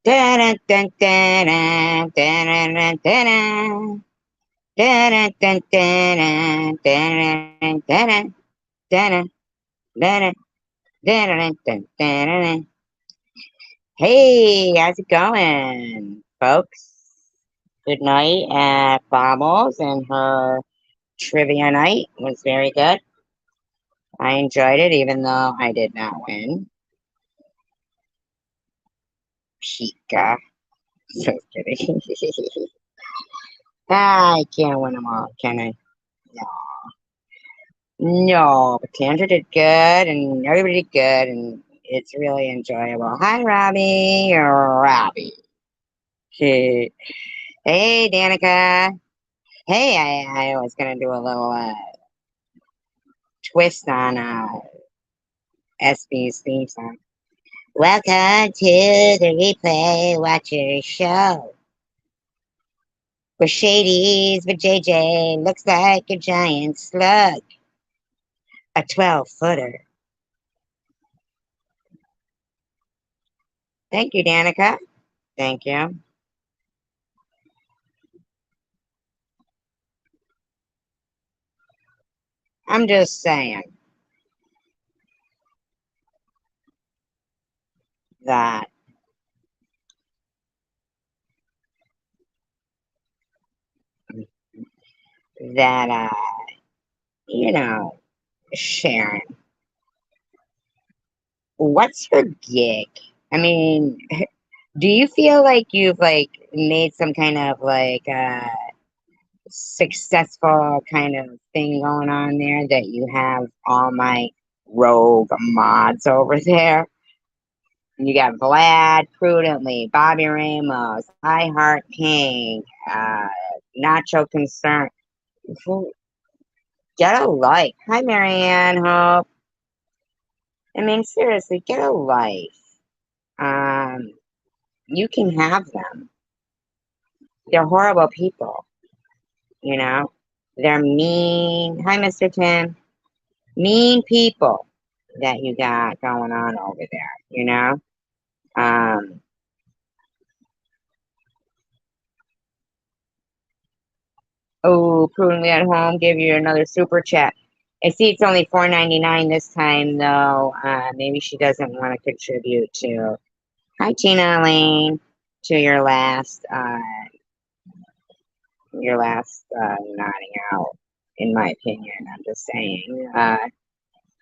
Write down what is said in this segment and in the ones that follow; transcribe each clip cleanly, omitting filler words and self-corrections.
Dun, dun, dun, dun, dun, dun, dun, dun, dun, dun, dun, dun, dun, dun, dun, dun, dun, dun. Hey, how's it going, folks? Good night at Bobbles, and her trivia night was very good. I enjoyed it, even though I did not win. Pika. So kidding. I can't win them all, can I? No. No, but Tandra did good, and everybody did good, and it's really enjoyable. Hi, Robbie. Robbie. Hey, hey, Danica. Hey, I was gonna do a little twist on SB's theme song. Welcome to the Replay Watcher Show. With Shadies, with JJ, looks like a giant slug, a 12-footer. Thank you, Danica. Thank you. I'm just saying that that you know, Sharon, what's your gig? I mean, do you feel like you've like made some kind of like successful kind of thing going on there that you have all my rogue mods over there? You got Vlad, Prudently, Bobby Ramos, I Heart Pink, Nacho Concern. Get a life. Hi, Marianne Hope. I mean, seriously, get a life. Um, you can have them. They're horrible people, you know? They're mean. Hi, Mr. Tim. Mean people that you got going on over there, you know? Um, oh, Prudently at Home give you another super chat. I see it's only $4.99 this time, though. Maybe she doesn't want to contribute to. Hi, Tina Lane, to your last nodding out, in my opinion. I'm just saying,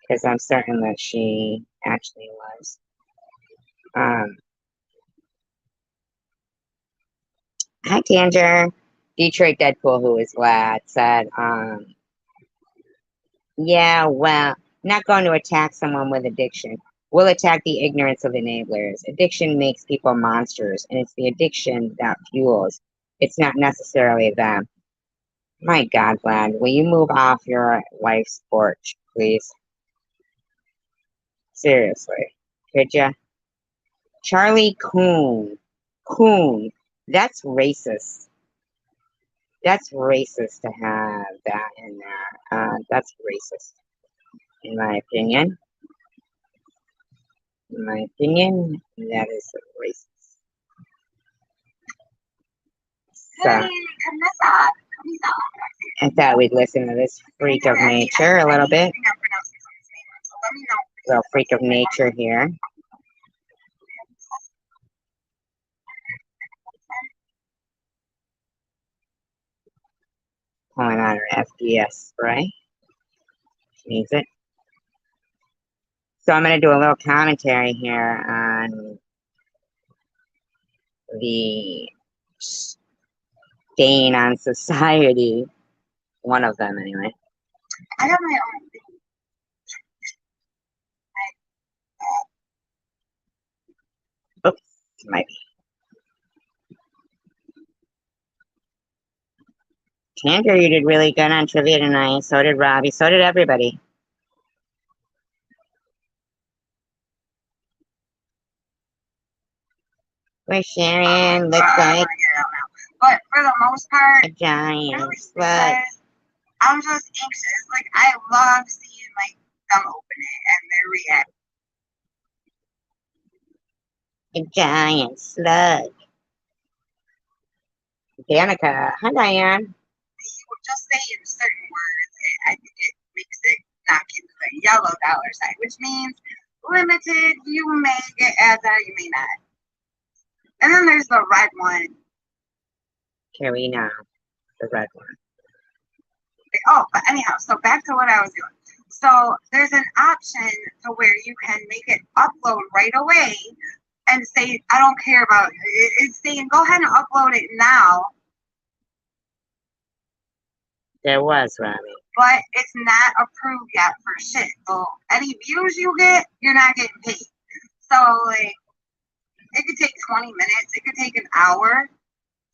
because I'm certain that she actually was. Um, Hi, Tanger. Detroit Deadpool, who is glad, said, yeah, well, not going to attack someone with addiction. We'll attack the ignorance of enablers. Addiction makes people monsters, and it's the addiction that fuels. It's not necessarily them. My God, Vlad, will you move off your wife's porch, please? Seriously, could ya? Charlie Coon. Coon. That's racist. That's racist to have that in there. That's racist, in my opinion. In my opinion, that is racist. So, I thought we'd listen to this freak of nature a little bit. Little freak of nature here. Pulling on her FDS spray. She needs it. So I'm going to do a little commentary here on the stain on society. One of them, anyway. I have my own thing. Oops, might be. Tanner, you did really good on trivia tonight. So did Robbie. So did everybody. Where Sharon looks like, but for the most part, a giant slug. I'm just anxious. Like, I love seeing like them open it and their reaction. A giant slug. Danica. Hi, Diane. You were just saying certain words, I think it makes it knock into the yellow dollar sign, which means limited. You may get ads on it, you may not. And then there's the red one. Karina. The red one. Oh, but anyhow, so back to what I was doing. So there's an option to where you can make it upload right away and say, I don't care about it. It's saying, go ahead and upload it now. There was, Robbie. But it's not approved yet for shit. So any views you get, you're not getting paid. So like, it could take 20 minutes. It could take an hour.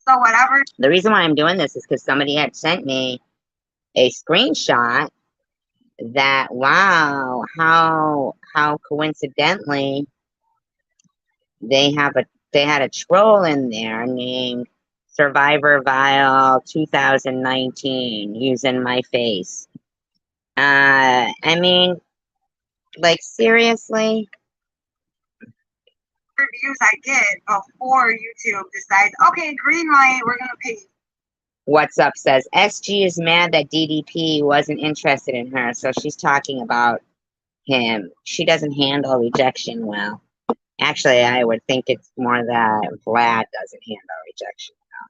So whatever. The reason why I'm doing this is because somebody had sent me a screenshot that, wow, how coincidentally they had a troll in there named Survivor Vile 2019 using my face. I mean, like, seriously? Reviews I get before YouTube decides, okay, green light, we're gonna pay. What's Up says SG is mad that DDP wasn't interested in her, so she's talking about him. She doesn't handle rejection well. Actually, I would think it's more that Vlad doesn't handle rejection well.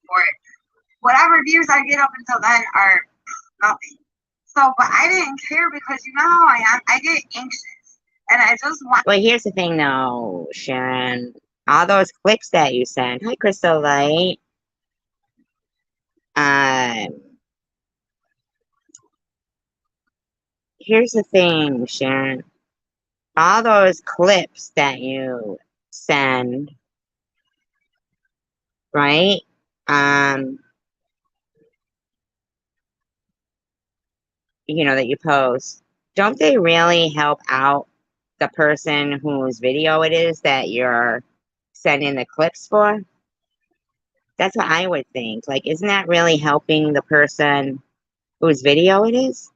For it. Whatever views I get up until then are nothing. So, but I didn't care because you know how I am. I get anxious, and I just want. Well, here's the thing, though, Sharon. All those clips that you sent. Hi, Crystal Light. Here's the thing, Sharon. All those clips that you send, right? You know, that you post, don't they really help out the person whose video it is that you're sending the clips for? That's what I would think. Like, isn't that really helping the person whose video it is?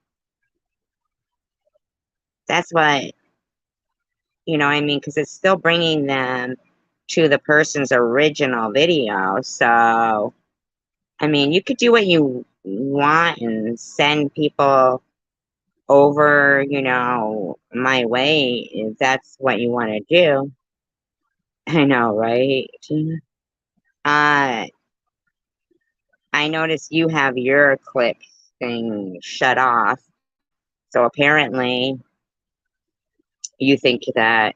That's what, you know what I mean? Because it's still bringing them to the person's original video. So, I mean, you could do what you want and send people over, you know, my way if that's what you want to do. I know, right, Gina? I noticed you have your clip thing shut off. So apparently you think that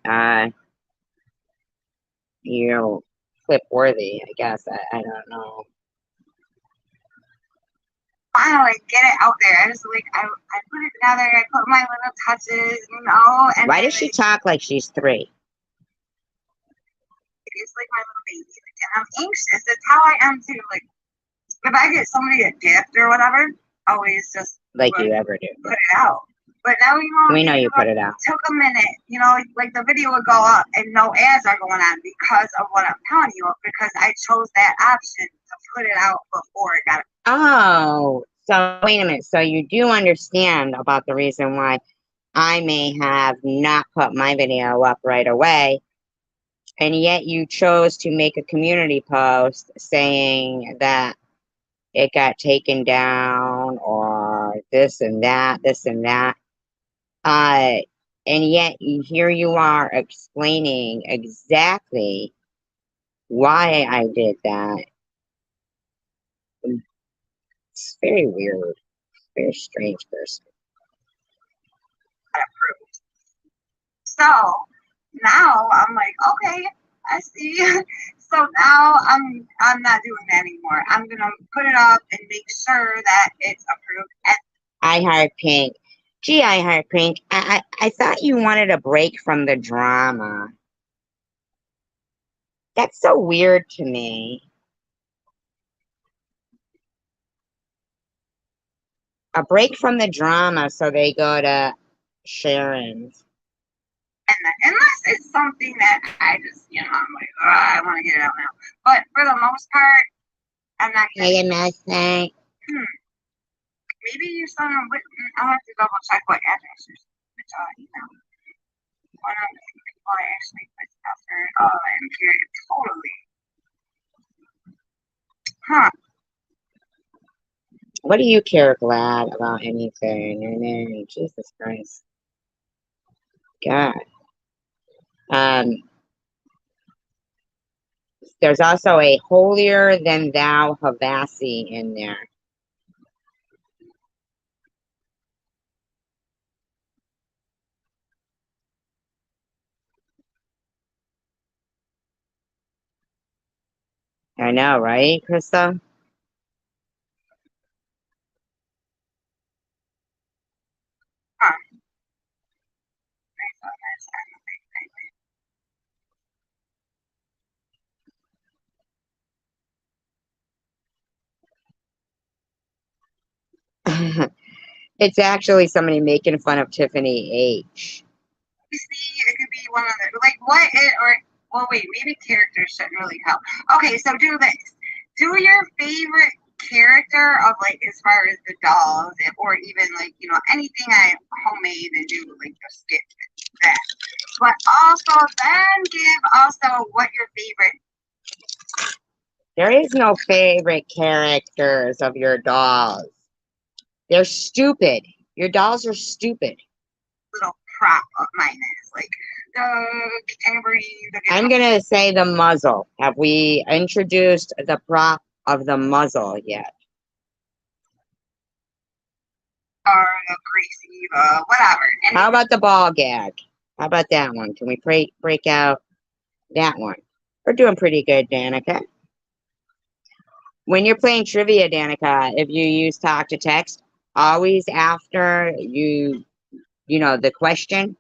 you're clip worthy, I guess. I don't know. Finally get it out there. I just like I put it together. I put my little touches, you know. And why does she talk like she's 3? It's like my little baby, and I'm anxious. That's how I am too. Like if I get somebody a gift or whatever, always just like you ever do. Put it out. But now you know we know you put it out. Took a minute, you know, like the video would go up and no ads are going on because of what I'm telling you, because I chose that option to put it out before it got. Oh, so wait a minute. So you do understand about the reason why I may have not put my video up right away, and yet you chose to make a community post saying that it got taken down or this and that, this and that. And yet here you are explaining exactly why I did that. It's very weird. Very strange person. Approved. So now I'm like, okay, I see. So now I'm not doing that anymore. I'm gonna put it up and make sure that it's approved. I Heart Pink. Gee, I Heart Pink. I thought you wanted a break from the drama. That's so weird to me. A break from the drama, so they go to Sharon's. Unless it's something that I just, you know, I'm like, oh, I want to get it out now. But for the most part, I'm not Hey, Mustang. Maybe your son, I'll have to double check what address which email. One of the people I actually put stuff Oh, I'm curious. Totally. Huh. What do you care, Glad, about anything? And Jesus Christ. God. Um, there's also a holier than thou Havasi in there. I know, right, Krista? Huh. It's actually somebody making fun of Tiffany H. See, it could be one of the like what it or well wait, maybe characters shouldn't really help. Okay, so do this. Do your favorite character of like as far as the dolls or even like, you know, anything I homemade and do like the skit that. But also then give also what your favorite There is no favorite characters of your dolls. They're stupid. Your dolls are stupid. little prop of mine is. Like the tambourine, the I'm guitar, going to say the muzzle. Have we introduced the prop of the muzzle yet? the Gracie, the whatever. And How about the ball gag? How about that one? Can we break out that one? We're doing pretty good, Danica. When you're playing trivia, Danica, if you use talk to text, always after you know, the question,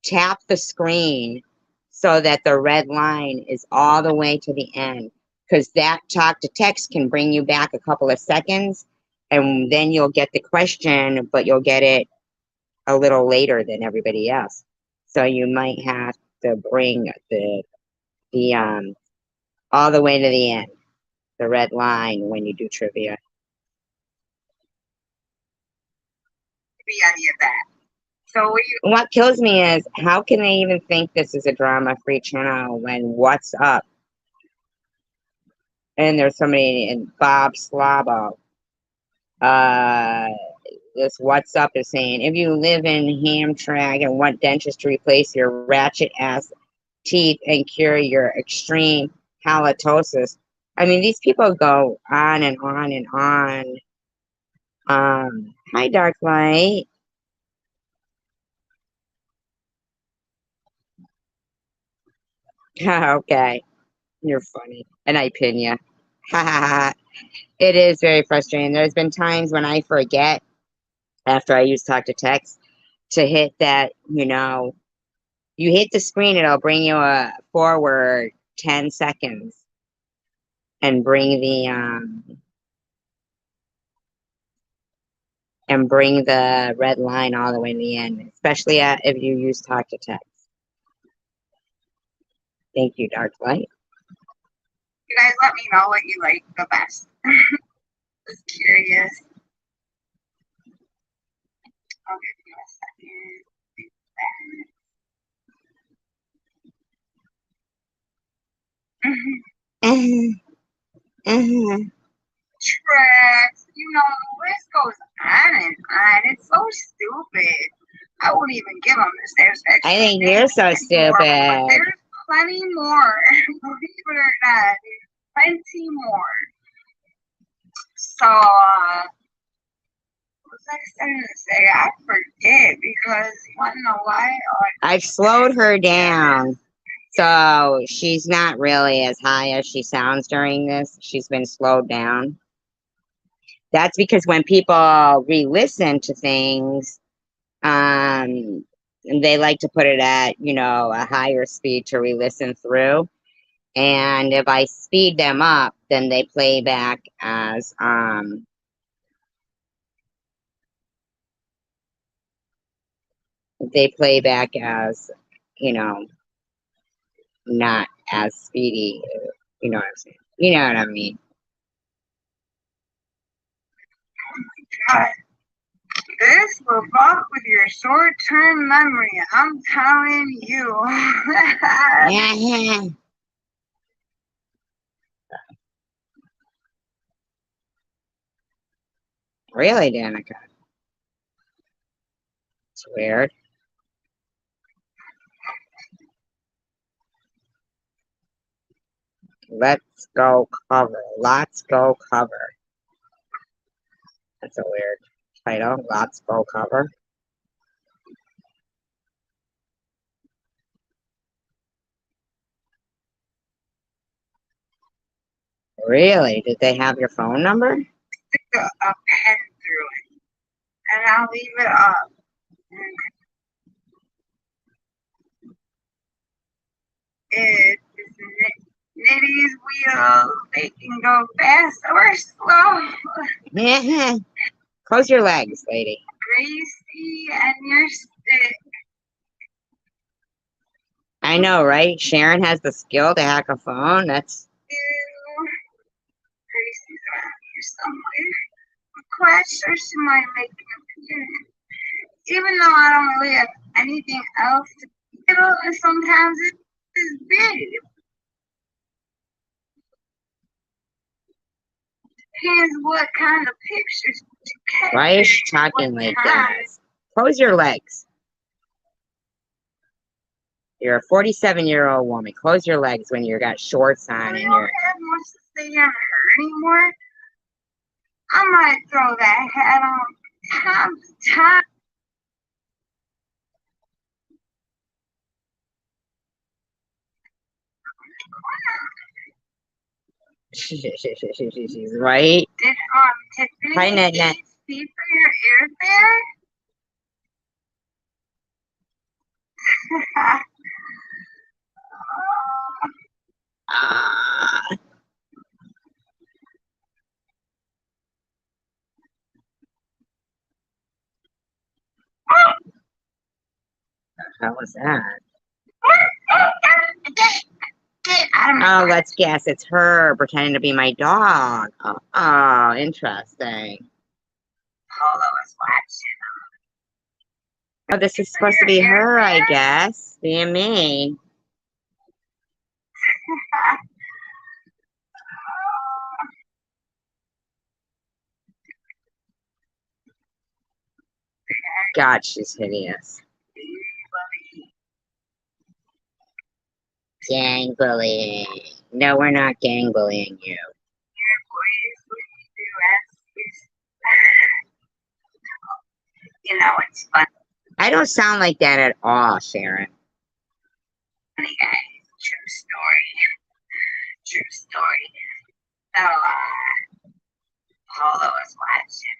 tap the screen so that the red line is all the way to the end. Because that talk to text can bring you back a couple of seconds and then you'll get the question, but you'll get it a little later than everybody else. So you might have to bring the all the way to the end, the red line when you do trivia. be any of that. So what you What kills me is how can they even think this is a drama-free channel when What's Up? And there's somebody in Bob Slabo. Uh, this What's Up is saying, if you live in Hamtramck and want dentists to replace your ratchet ass teeth and cure your extreme halitosis. I mean, these people go on and on and on. Hi, Dark Light. Okay, you're funny, and I pin you. Ha ha ha. It is very frustrating. There's been times when I forget after I use talk to text to hit that, you know, you hit the screen, it'll bring you a forward 10 seconds and bring the red line all the way to the end, especially if you use talk to text. Thank you, Dark Light. guys let me know what you like the best. Just curious. I'll give you a second. Tracks, you know, the list goes on and on. It's so stupid. I won't even give them the satisfaction. I think you're so stupid. But there's plenty more. Believe it or not, there's plenty more. So, what was I starting to say? I forget because you want to know why? I've slowed her down. So she's not really as high as she sounds during this. She's been slowed down. That's because when people re-listen to things, they like to put it at, you know, a higher speed to re-listen through. And if I speed them up, then they play back as you know, not as speedy. You know what I'm saying? You know what I mean? God, This will fuck with your short-term memory. I'm telling you. Yeah. Really, Danica? It's weird. Let's go cover. Let's go cover. That's a weird title. Let's go cover. Really? Did they have your phone number? Stick a pen through it, and I'll leave it up. It's Nitty's wheels. They can go fast or slow. Yeah. Close your legs, lady. Gracie and your stick. I know, right? Sharon has the skill to hack a phone. That's Gracie's around here somewhere. I'm quite sure she might make an appearance. Even though I don't really have anything else to do, and sometimes it is big. Depends what kind of pictures you catch. why is she talking like this? Close your legs. You're a 47-year-old woman. Close your legs when you got shorts on and I you're. don't have much to say on her anymore. I might throw that hat on time to time. She's right. Did Hi, Tiffany Ned Ned. pay for your airfare? Ah, how was that? Get out of my Oh, let's guess. It's her pretending to be my dog. Oh, interesting. Polo is watching. Oh, this is supposed to be her, I guess. Being me. God, she's hideous. Gang bullying. No, we're not gang bullying you. You know, it's funny, I don't sound like that at all, Sharon. guys. True story. True story. So, Polo is watching.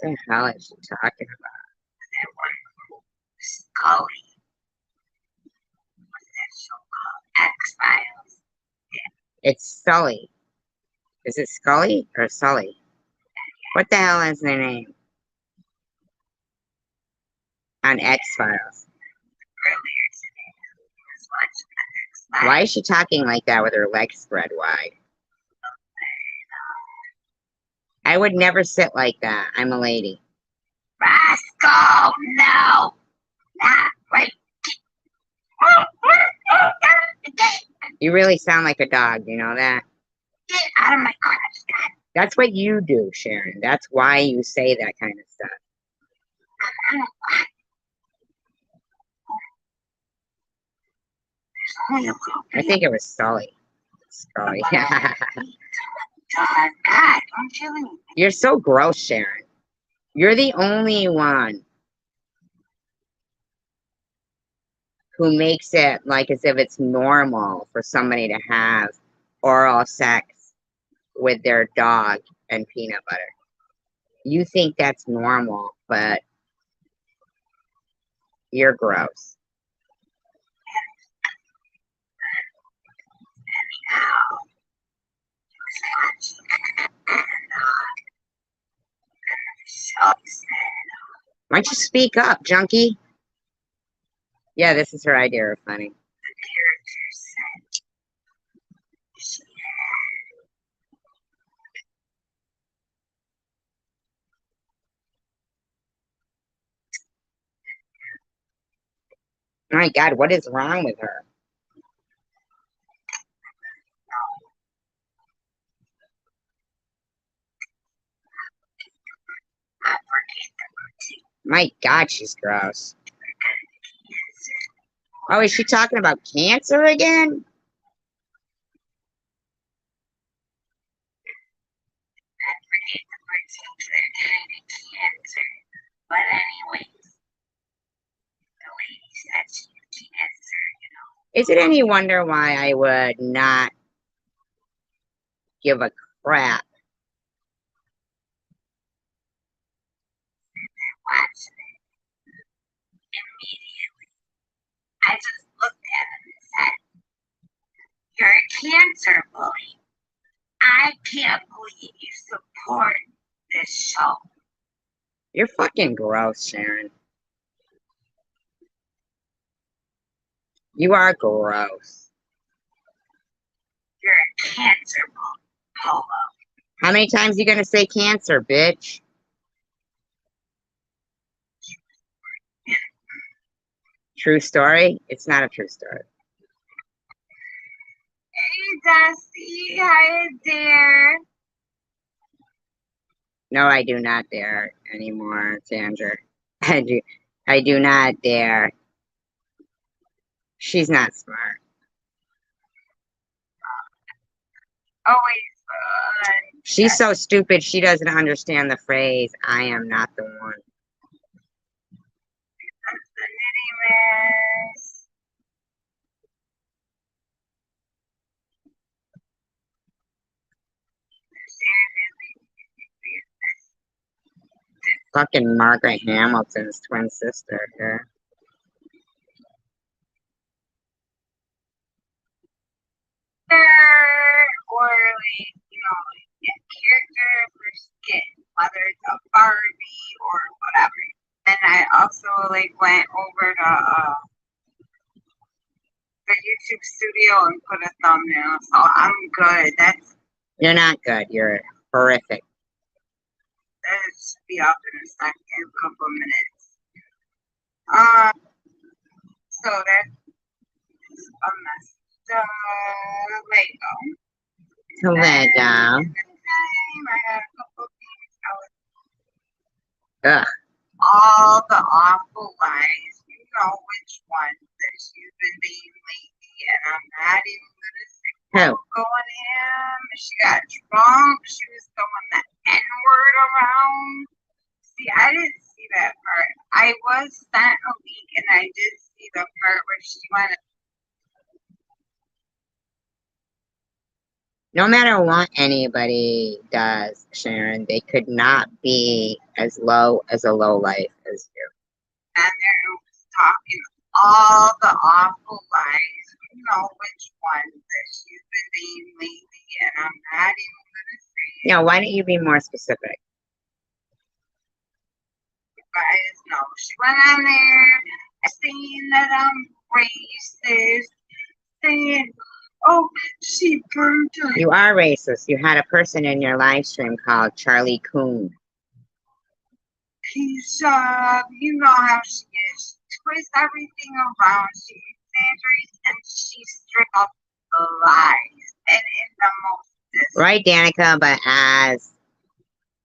What the hell is she talking about? That one Scully. What's that show called? X-Files. It's Sully. Is it Scully or Sully? What the hell is their name? On X-Files. Earlier today, I was watching the X-Files. Why is she talking like that with her legs spread wide? I would never sit like that. I'm a lady. Rascal, no, not right. You really sound like a dog, you know that? Get out of my crotch, God. That's what you do, Sharon. That's why you say that kind of stuff. Only a little I think it was Sully. Scully. God, don't kill me. You're so gross, Sharon. You're the only one who makes it like as if it's normal for somebody to have oral sex with their dog and peanut butter. You think that's normal, but you're gross. Why don't you speak up, junkie? Yeah, this is her idea of funny. My God, what is wrong with her? I forget the routine. My God, she's gross. Oh, is she talking about cancer again? I forget the routine for that kind of cancer. But anyways, the lady said she had cancer, Is it any wonder why I would not give a crap? watched it immediately. I just looked at him and said, "You're a cancer bully. I can't believe you support this show. You're fucking gross, Sharon. You are gross. You're a cancer bully, Polo." How many times you gonna say cancer, bitch? True story? It's not a true story. Hey, Dusty, hi there. No, I do not dare anymore, Sandra. I do not dare. She's not smart. Always fun. She's so stupid she doesn't understand the phrase, I am not the one. That's the nitty mess. Fucking Margaret Hamilton's twin sister here. Or like, character for skin, whether it's a Barbie or whatever. And I also like went over to the YouTube studio and put a thumbnail, so I'm good. You're not good. You're horrific. That should be up in a second, a couple of minutes. So that's a mess. Lego. Lego. I had a couple of things. Ugh. All the awful lies. You know which ones that she's been being lately, and I'm not even gonna say Who? going in. She got drunk. She was throwing the N-word around. See, I didn't see that part. I was sent a link, and I did see the part where she went. No matter what anybody does, Sharon, they could not be as low as a low life as you. And there was talking all the awful lies. You know which ones that she's been being lately, and I'm not even gonna say it. Now, why don't you be more specific? You guys know she went on there saying that I'm racist, saying, "Oh, she burned her." You are racist. You had a person in your live stream called Charlie Coon. He's, you know how she is. She twists everything around. She exaggerates and she straight up lies. And in the most. Right, Danica, but as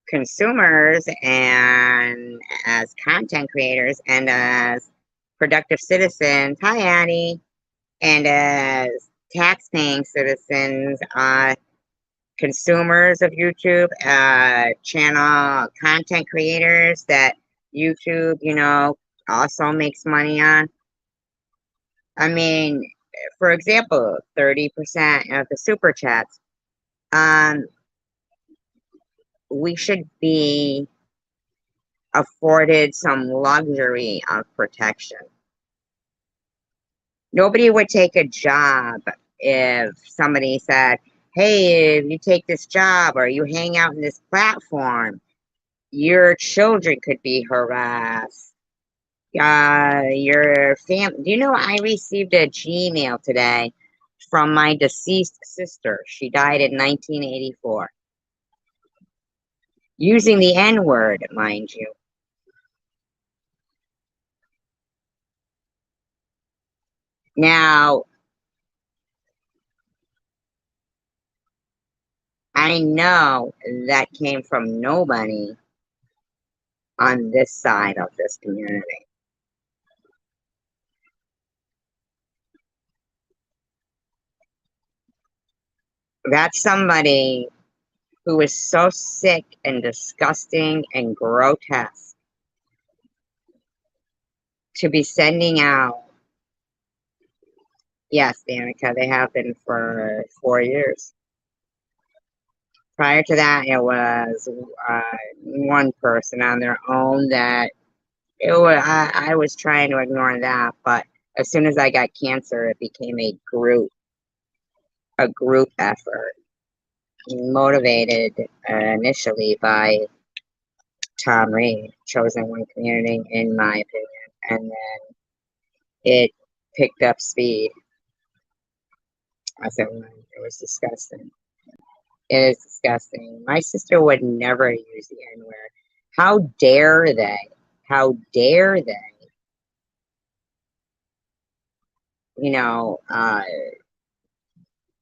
consumers and as content creators and as productive citizens, hi, Addie, and as tax-paying citizens, consumers of YouTube, channel content creators that YouTube, also makes money on. I mean, for example, 30% of the super chats. We should be afforded some luxury of protection. Nobody would take a job if somebody said, hey, if you take this job or you hang out in this platform, your children could be harassed. Your family. Do you know I received a Gmail today from my deceased sister? She died in 1984. Using the N-word, mind you. Now, I know that came from nobody on this side of this community. That's somebody who is so sick and disgusting and grotesque to be sending out. Yes, Danica, they have been for 4 years. Prior to that, it was one person on their own that it was, I was trying to ignore that, but as soon as I got cancer, it became a group effort, motivated initially by Tom Reed, Chosen One Community, in my opinion, and then it picked up speed. I said, it was disgusting. It is disgusting. My sister would never use the N word. How dare they? How dare they? You know,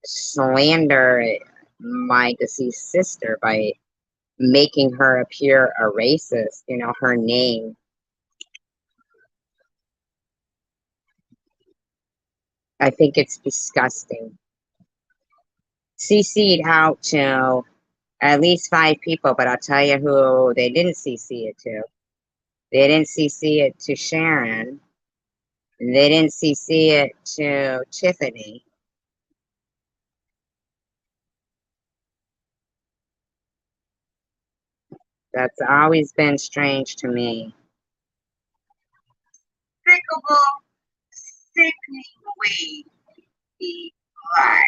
slander my deceased sister by making her appear a racist. You know, her name. I think it's disgusting. CC'd out to at least 5 people, but I'll tell you who they didn't CC it to. They didn't CC it to Sharon. They didn't CC it to Tiffany. That's always been strange to me. Despicable, sickening way he lied.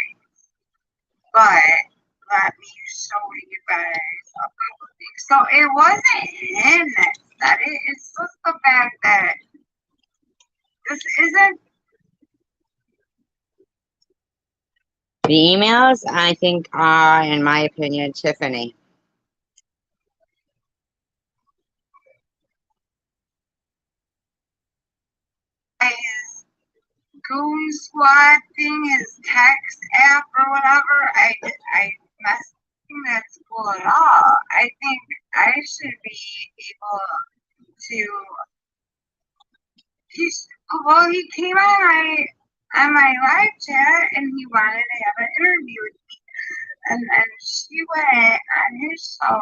But let me show you guys a couple things. So it wasn't him that said it. It's just the fact that this isn't. The emails, I think, are, in my opinion, Tiffany. His Goon Squad thing, his text app or whatever. I messed that school at all. I think I should be able to. He came on my live chat and he wanted to have an interview with me. And then she went on his show.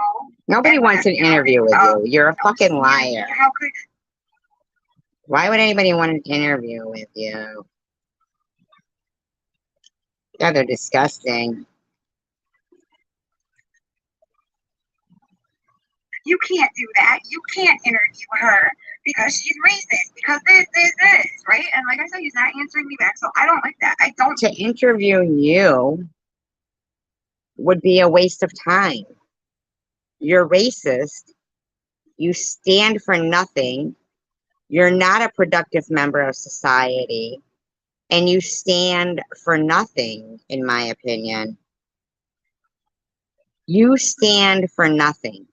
Nobody wants an interview with you. You're a fucking liar. How could Why would anybody want an interview with you? Yeah, they're disgusting. you can't do that? You can't interview her because she's racist. Because this, right? And like I said, he's not answering me back, so I don't like that. I don't. To interview you would be a waste of time. You're racist. You stand for nothing. You're not a productive member of society. And you stand for nothing, in my opinion. You stand for nothing.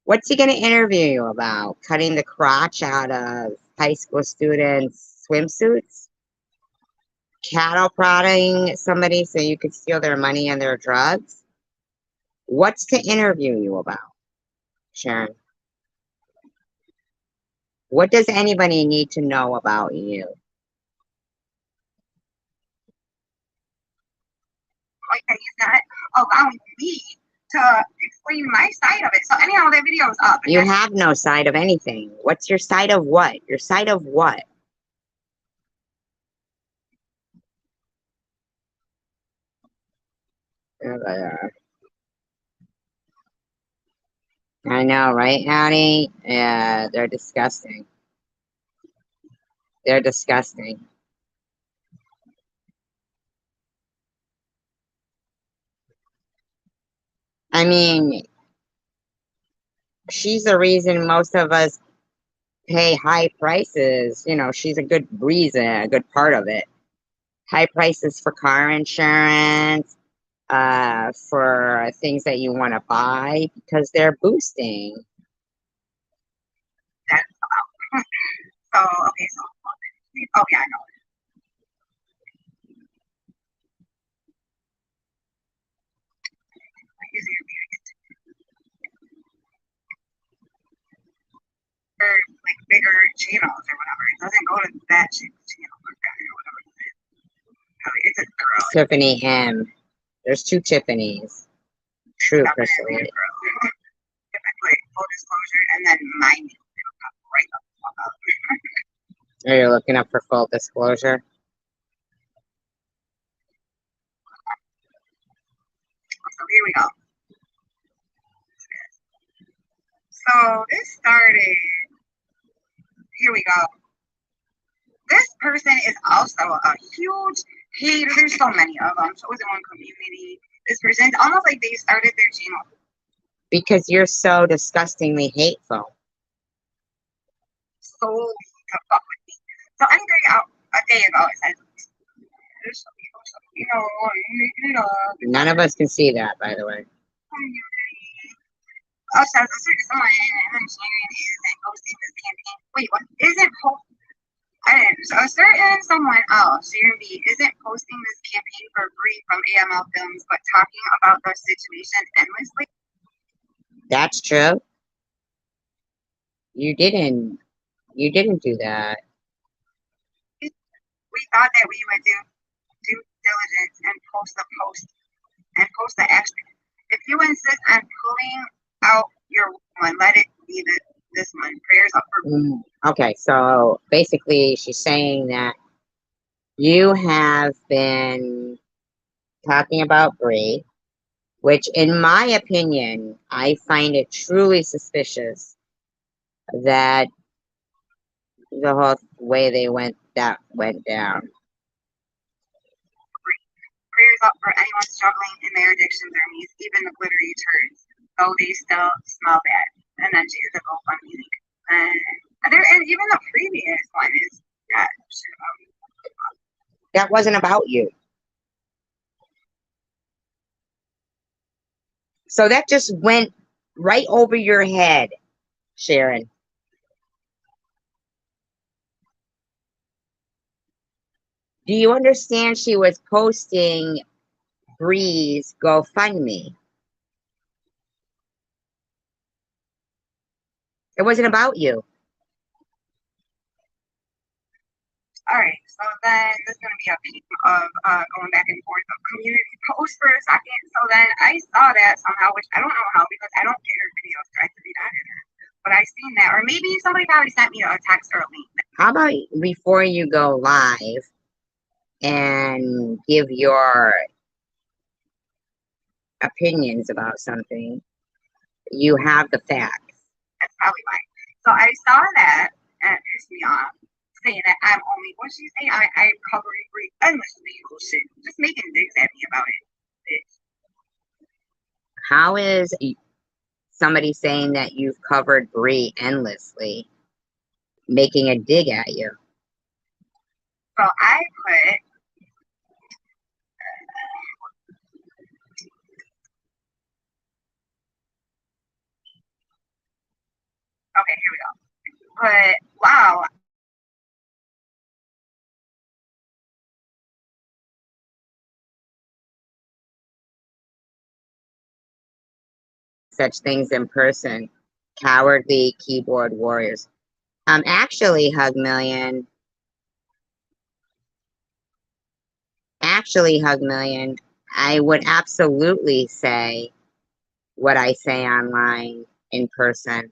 What's he going to interview you about? Cutting the crotch out of high school students' swimsuits? Cattle prodding somebody so you could steal their money and their drugs? What's to interview you about, Sharon? What does anybody need to know about you? Like he's not allowing me to explain my side of it. So anyhow, that video is up. You have no side of anything. What's your side of what? Your side of what? There they are. I know, right, Addie? Yeah, they're disgusting. They're disgusting. I mean, she's the reason most of us pay high prices. You know, she's a good reason, a good part of it. High prices for car insurance, for things that you want to buy because they're boosting. That's so okay. So yeah, I know. or like bigger channels or whatever. It doesn't go to that channel or whatever. It's a girl. Tiffany M. There's two Tiffany's. True, Definitely Crystal. a girl. If I put full disclosure and then my name, it'll pop right up. Are you looking up for full disclosure? So here we go. So this started. Here we go. This person is also a huge hater. There's so many of them. So it was in one community. This person, it's almost like they started their channel. Because you're so disgustingly hateful. Solely to fuck with me. So a day ago, it says, None of us can see that, by the way. Oh, so a certain someone and Sharon isn't posting this campaign. Wait, what? Isn't so a certain someone else, Sharon B, isn't posting this campaign for free from AML Films, but talking about the situation endlessly. That's true. You didn't do that. We thought that we would do due diligence and post the action. If you insist on pulling out your one, let it be this one. Prayers up for. Okay, so basically she's saying that you have been talking about Bree, which in my opinion, I find it truly suspicious that the whole way went down. Prayers up for anyone struggling in their addictions or needs, even the glittery turds, though they still smell bad. And then she is a GoFundMe link. And even the previous one is that. That wasn't about you. So that just went right over your head, Sharon. Do you understand she was posting Bree's GoFundMe? It wasn't about you. All right, so then there's going to be a piece of going back and forth of community posts for a second. So then I saw that somehow, which I don't know how because I don't get her videos directly added her. But I seen that, or maybe somebody probably sent me a text or a link. How about before you go live and give your opinions about something, you have the facts. That's probably why. So I saw that and it pissed me off, saying that I'm only what she say I cover it endlessly. Shit, just making digs at me about it. Bitch. How is somebody saying that you've covered Bree endlessly making a dig at you? So I put. Okay, here we go. But wow. Such things in person. Cowardly keyboard warriors. Actually, Hug Million, I would absolutely say what I say online in person.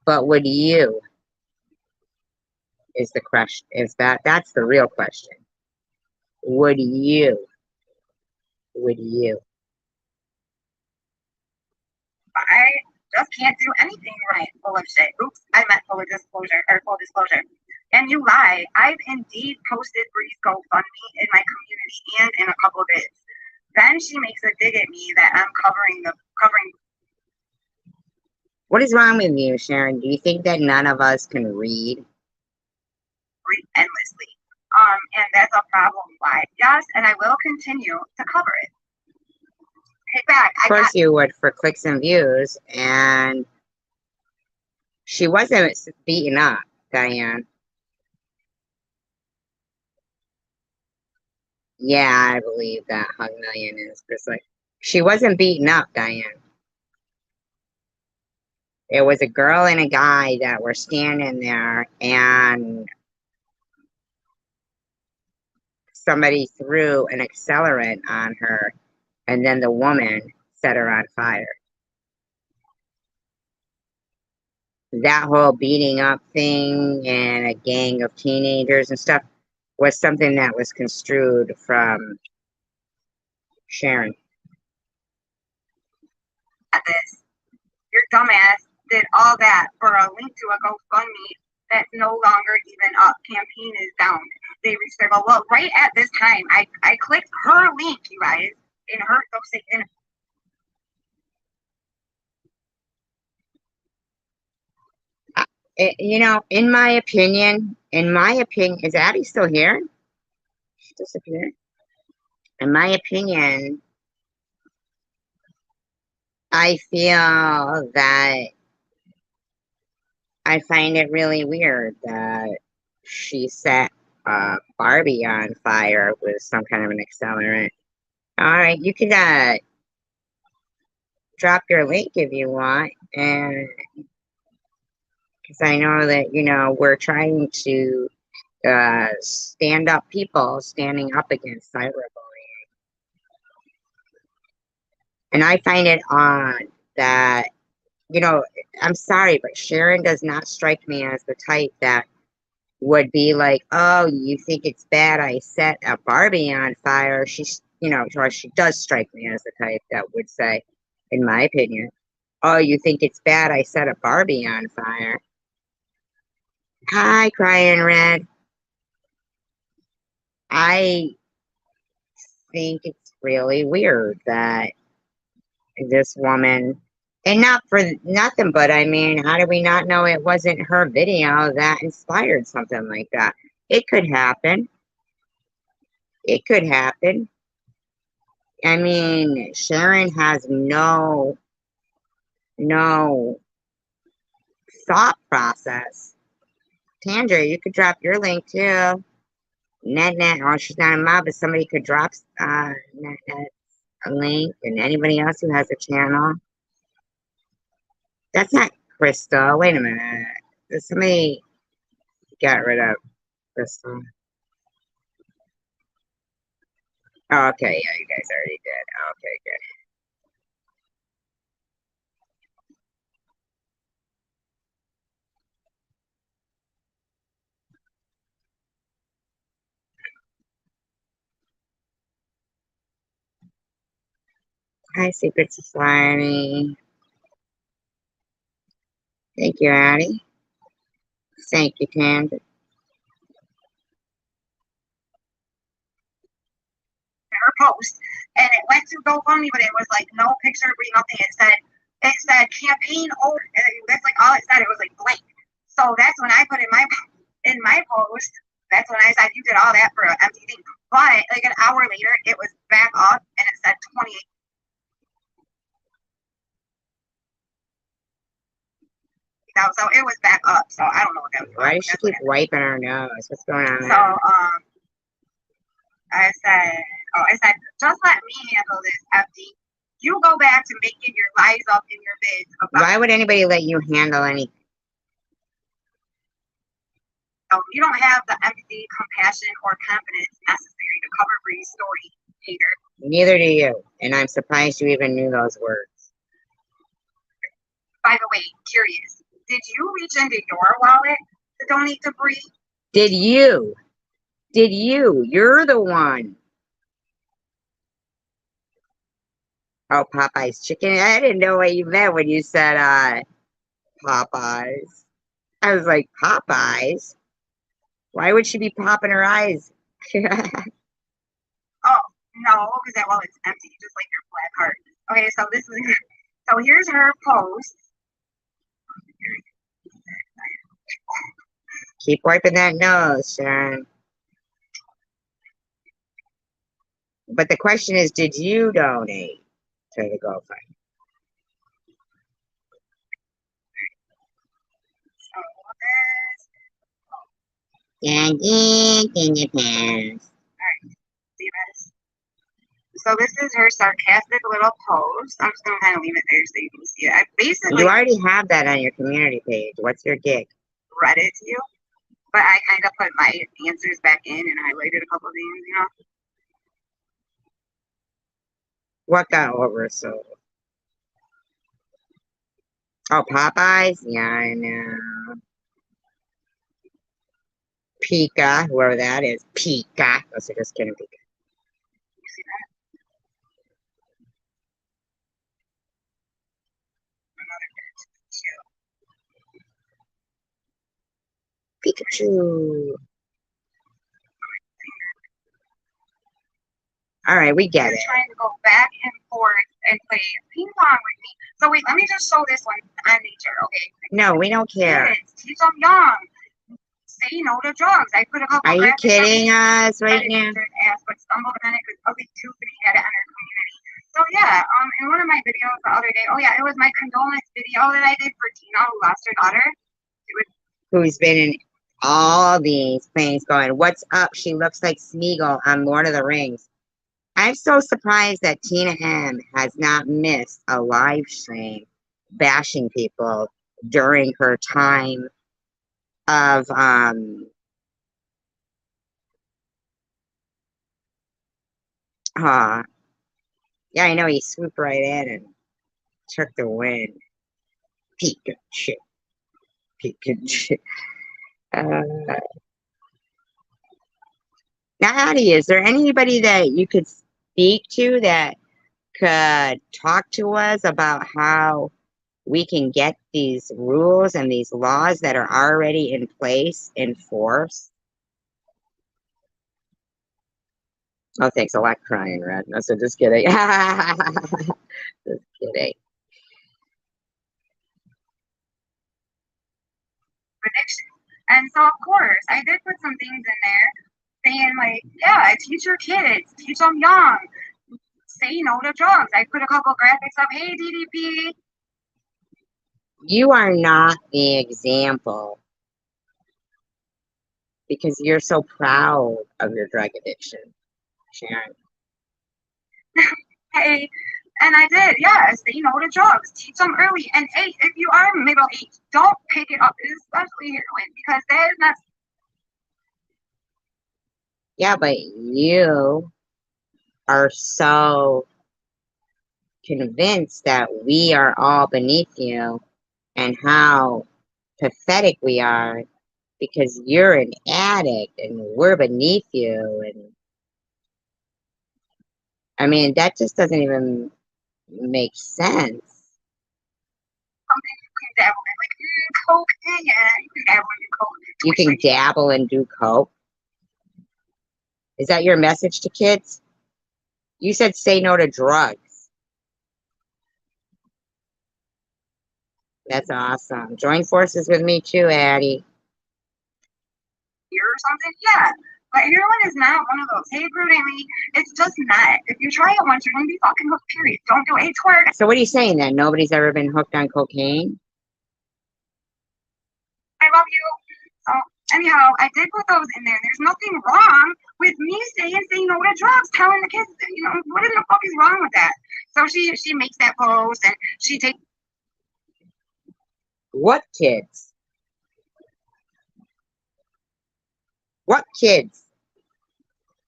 But would you is the question. That's the real question. Would you? Would you? I just can't do anything right. Full of shit. Oops, I meant full disclosure. And you lied. I've indeed posted Bree's GoFundMe in my community and in a couple of bits. Then she makes a dig at me that I'm covering. What is wrong with you, Sharon? Do you think that none of us can read? Bree endlessly. And that's a problem. Why? Yes, and I will continue to cover it. Hey, back. Of course you would for clicks and views, and she wasn't beaten up, Diane. Yeah, I believe that Hug Million is just like she wasn't beaten up, Diane. It was a girl and a guy that were standing there, and somebody threw an accelerant on her, and then the woman set her on fire. That whole beating up thing and a gang of teenagers and stuff was something that was construed from Sharon. At this, your dumbass did all that for a link to a GoFundMe that's no longer even up. Campaign is down. They reached their goal. Well, right at this time, I clicked her link, you guys, in her in You know, in my opinion, is Addie still here? She disappeared. In my opinion, I feel that I find it really weird that she set Barbie on fire with some kind of an accelerant. All right, you can drop your link if you want, and because I know that we're trying to stand up people standing up against cyberbullying, and I find it odd that I'm sorry, but Sharon does not strike me as the type that would be like, oh, you think it's bad I set a Barbie on fire. Or she does strike me as the type that would say, in my opinion, oh, you think it's bad I set a Barbie on fire. Hi, Crying Red. I think it's really weird that this woman, and not for nothing, but I mean, how do we not know it wasn't her video that inspired something like that? It could happen. It could happen. I mean, Sharon has no thought process. Tandra, you could drop your link too. Net, oh, she's not a mob, but somebody could drop Net a link, and anybody else who has a channel. That's not Crystal. Wait a minute. Somebody got rid of Crystal. Oh, okay, yeah, you guys already did. Okay, good. Hi, Secret Society. Thank you, Addie. Thank you, Tandra. her post, and it went to GoFundMe, but it was like no picture, nothing. It said campaign over. That's like all it said. It was like blank. So that's when I put in my post. That's when I said you did all that for an empty thing. But like an hour later, it was back up and it said 28. So it was back up. So I don't know what that was. Why does she keep wiping her nose? What's going on? So I said, just let me handle this, FD. You go back to making your lies up in your bids. Why would anybody let you handle anything? You don't have the empathy, compassion, or confidence necessary to cover Bree's story, Peter. Neither do you, and I'm surprised you even knew those words. By the way, curious, did you reach into your wallet to donate to Bree? Did you? Did you? You're the one. Oh, Popeye's chicken. I didn't know what you meant when you said Popeyes. I was like, Popeyes? Why would she be popping her eyes? Oh, no, because that wallet's empty, just like your black heart. Okay, so here's her post. Keep wiping that nose, Sharon. But the question is, did you donate to the GoFundMe? So And in your pants. see this? So this is her sarcastic little post. I'm just gonna kind of leave it there so you can see it. I You basically already have that on your community page. What's your gig? read it to you, but I kind of put my answers back in and highlighted a couple of things, you know. What got oversold? Oh, Popeyes? Yeah, I know. Pika, whoever that is. Pika. Oh, so just kidding, Pika. You see that? Another two. Pikachu. All right, we get You're it. trying to go back and forth and play ping pong with me. So wait, let me just show this one on nature, okay? No, we don't care. Kids, teach them young. Say no to drugs. I put a couple Are you graphics kidding us up right now? ass, but stumbled on it because ugly tooth and he had it on her community. So yeah, in one of my videos the other day, oh yeah, it was my condolence video that I did for Tina who lost her daughter. Who's been in all these things going, what's up? She looks like Smeagol on Lord of the Rings. I'm so surprised that Tina M has not missed a live stream bashing people during her time of uh yeah, I know he swooped right in and took the win. Pikachu. Pikachu. Uh, now, Addie, is there anybody that you could speak to that could talk to us about how we can get these rules and these laws that are already in place enforced? Oh, thanks a lot, crying red. No, so just kidding. Just kidding. Prediction. And so of course I did put some things in there saying like, yeah, teach your kids, teach them young. Say no to drugs. I put a couple graphics up. Hey DDP. You are not the example because you're so proud of your drug addiction, Sharon. Hey, and I did, yeah, say no to drugs. Teach them early. And hey, if you are middle aged, don't pick it up, especially heroin, because that is not. Yeah, but you are so convinced that we are all beneath you and how pathetic we are because you're an addict and we're beneath you. And I mean, that just doesn't even make sense. Something you can dabble in, like coke. Yeah, you can dabble in coke. You can dabble and do coke. Is that your message to kids? You said say no to drugs. That's awesome. Join forces with me too, Addie. Or something, yeah. But heroin is not one of those. Hey, Brutally, it's just not. If you try it once, you're gonna be fucking hooked. Period. Don't do it. Twerk. So what are you saying then? Nobody's ever been hooked on cocaine? I love you. So anyhow, I did put those in there. There's nothing wrong with me saying say no to drugs, telling the kids, you know, what in the fuck is wrong with that? So she makes that post and she takes. What kids? What kids?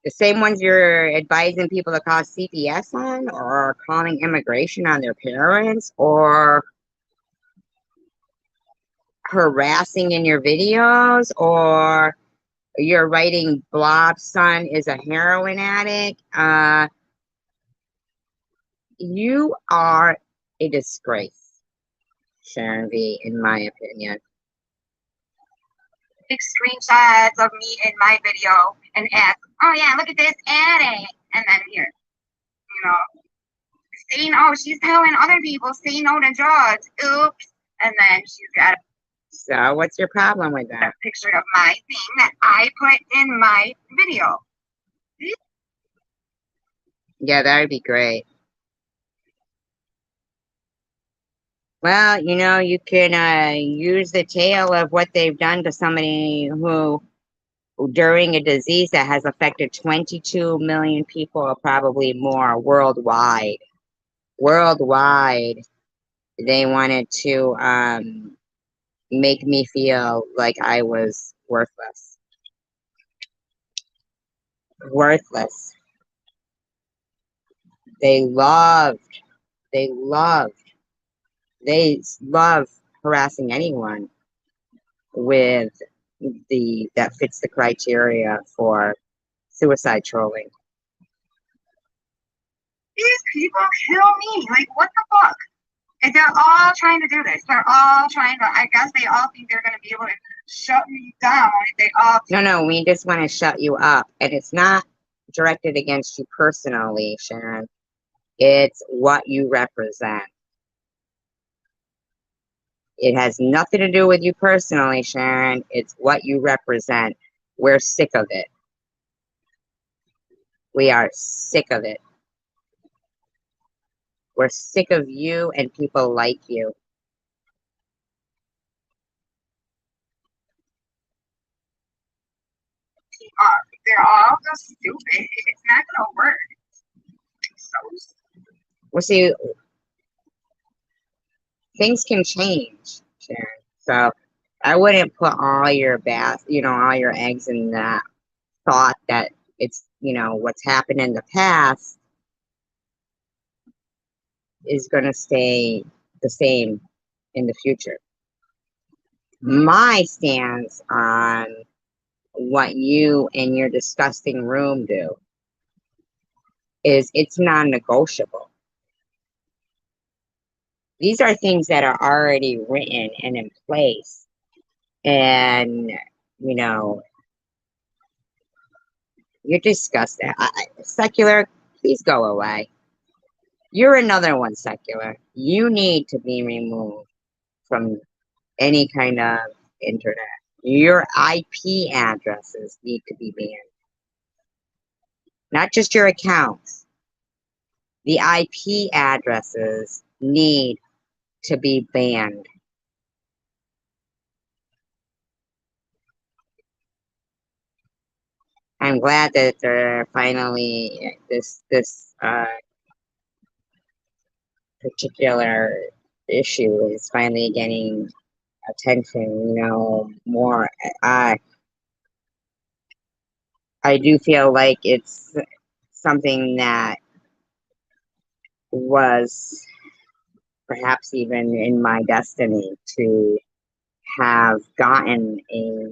The same ones you're advising people to call CPS on, or calling immigration on their parents, or harassing in your videos, or you're writing Blob's son is a heroin addict. You are a disgrace, Sharon V, in my opinion. Big screenshots of me in my video and ask, oh yeah, look at this addict. And then here, you know, saying, oh, she's telling other people, say no to drugs. Oops. And then she's got So what's your problem with a that? picture of my thing that I put in my video. Yeah, that would be great. Well, you know, you can use the tale of what they've done to somebody who during a disease that has affected 22 million people, or probably more worldwide. Worldwide, they wanted to make me feel like I was worthless. Worthless. They loved, they loved, they love harassing anyone with the that fits the criteria for suicide trolling. These people kill me. Like, what the fuck? And they're all trying to do this. They're all trying to, I guess they all think they're going to be able to shut me down. They all. No, we just want to shut you up. And it's not directed against you personally, Sharon. It's what you represent. It has nothing to do with you personally, Sharon. It's what you represent. We're sick of it. We are sick of it. We're sick of you and people like you. They're all so stupid. It's not going to work. So Well, see, things can change, Sharon. So I wouldn't put all your all your eggs in that thought that it's, what's happened in the past is going to stay the same in the future. My stance on what you and your disgusting room do is it's non-negotiable. These are things that are already written and in place. And, you know, you're disgusting. Secular, please go away. You're another one, secular. You need to be removed from any kind of internet. Your IP addresses need to be banned. Not just your accounts. The IP addresses need to be banned. I'm glad that they're finally this particular issue is finally getting attention. More. I I do feel like it's something that was perhaps even in my destiny to have gotten a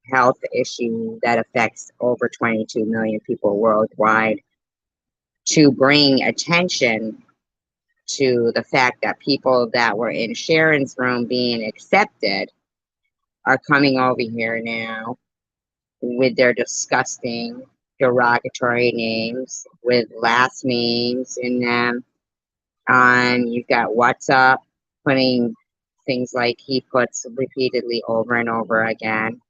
health issue that affects over 22 million people worldwide, to bring attention to the fact that people that were in Sharon's room being accepted are coming over here now with their disgusting, derogatory names with last names in them. You've got What's Up putting things like he puts repeatedly over and over again.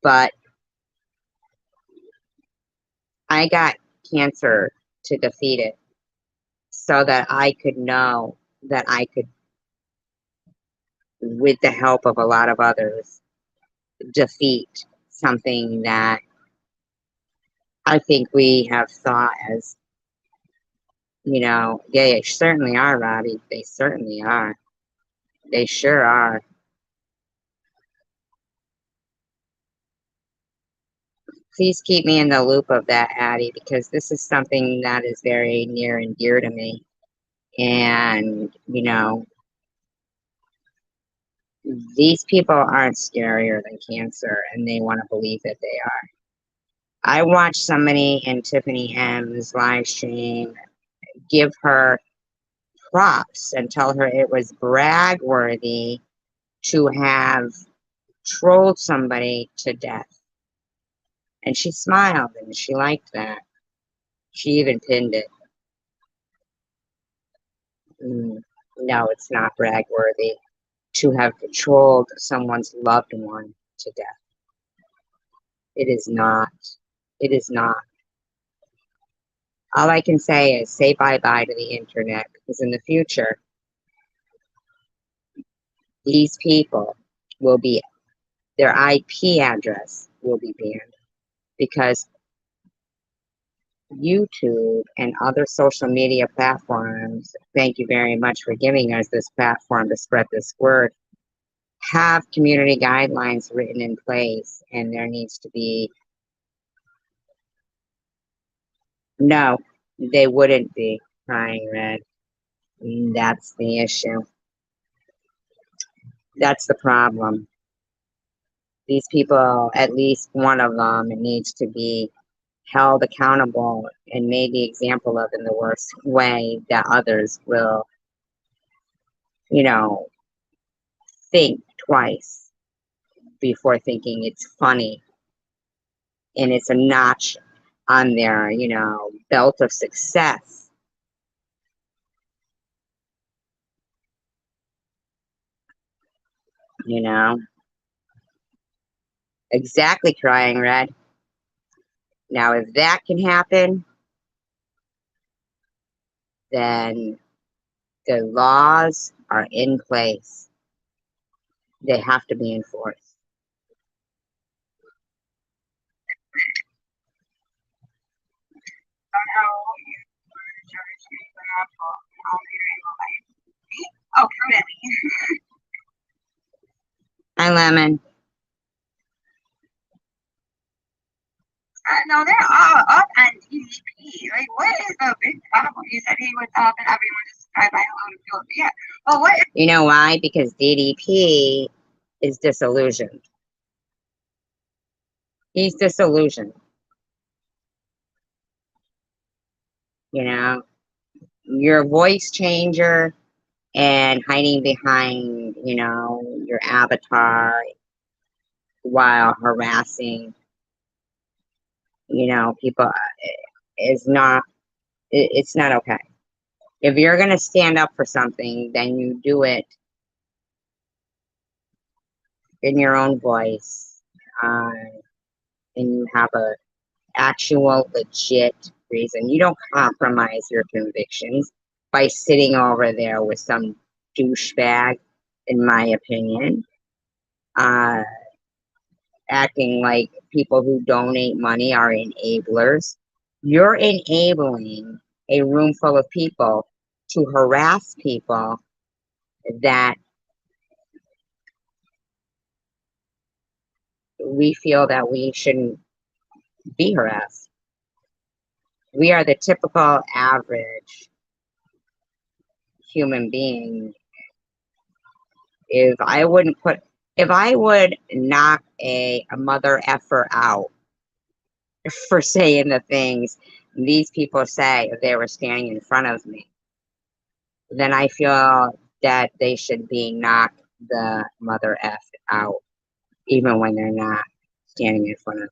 But I got cancer to defeat it so that I could know that I could, with the help of a lot of others, defeat something that I think we have thought as, they certainly are, Robbie. They certainly are. They sure are. Please keep me in the loop of that, Addie, because this is something that is very near and dear to me. And, these people aren't scarier than cancer, and they want to believe that they are. I watched somebody in Tiffany M's live stream give her props and tell her it was brag worthy to have trolled somebody to death. And she smiled and she liked that. She even pinned it. No, it's not brag worthy to have trolled someone's loved one to death. It is not. It is not. All I can say is say bye-bye to the internet, because in the future, These people will be, their IP address will be banned because YouTube and other social media platforms, thank you very much for giving us this platform to spread this word, have community guidelines written in place, and there needs to be, no, they wouldn't be crying red. That's the issue. That's the problem. These people, at least one of them, needs to be held accountable and made the example of in the worst way that others will, you know, think twice before thinking it's funny and it's a notch on their, belt of success. You know, exactly, crying red. Now, if that can happen, then the laws are in place. They have to be enforced. Somehow you charge me for not all hearing all life. Oh, prudently. Hi, Lemon. No, they're all up on DDP. Like, what is the big problem? You said he was up and everyone just drive by a load of fuel. Yeah. Well, what is You know why? Because DDP is disillusioned. He's disillusioned. You know, you're a voice changer and hiding behind, your avatar while harassing, people is not, it's not okay. If you're going to stand up for something, then you do it in your own voice, uh, and you have a actual legit reason. You don't compromise your convictions by sitting over there with some douchebag, in my opinion, uh, acting like people who donate money are enablers. You're enabling a room full of people to harass people that we feel that we shouldn't be harassed. We are the typical average human being. If I would knock a mother effer out for saying the things these people say if they were standing in front of me, then I feel that they should be knocked the mother F out, even when they're not standing in front of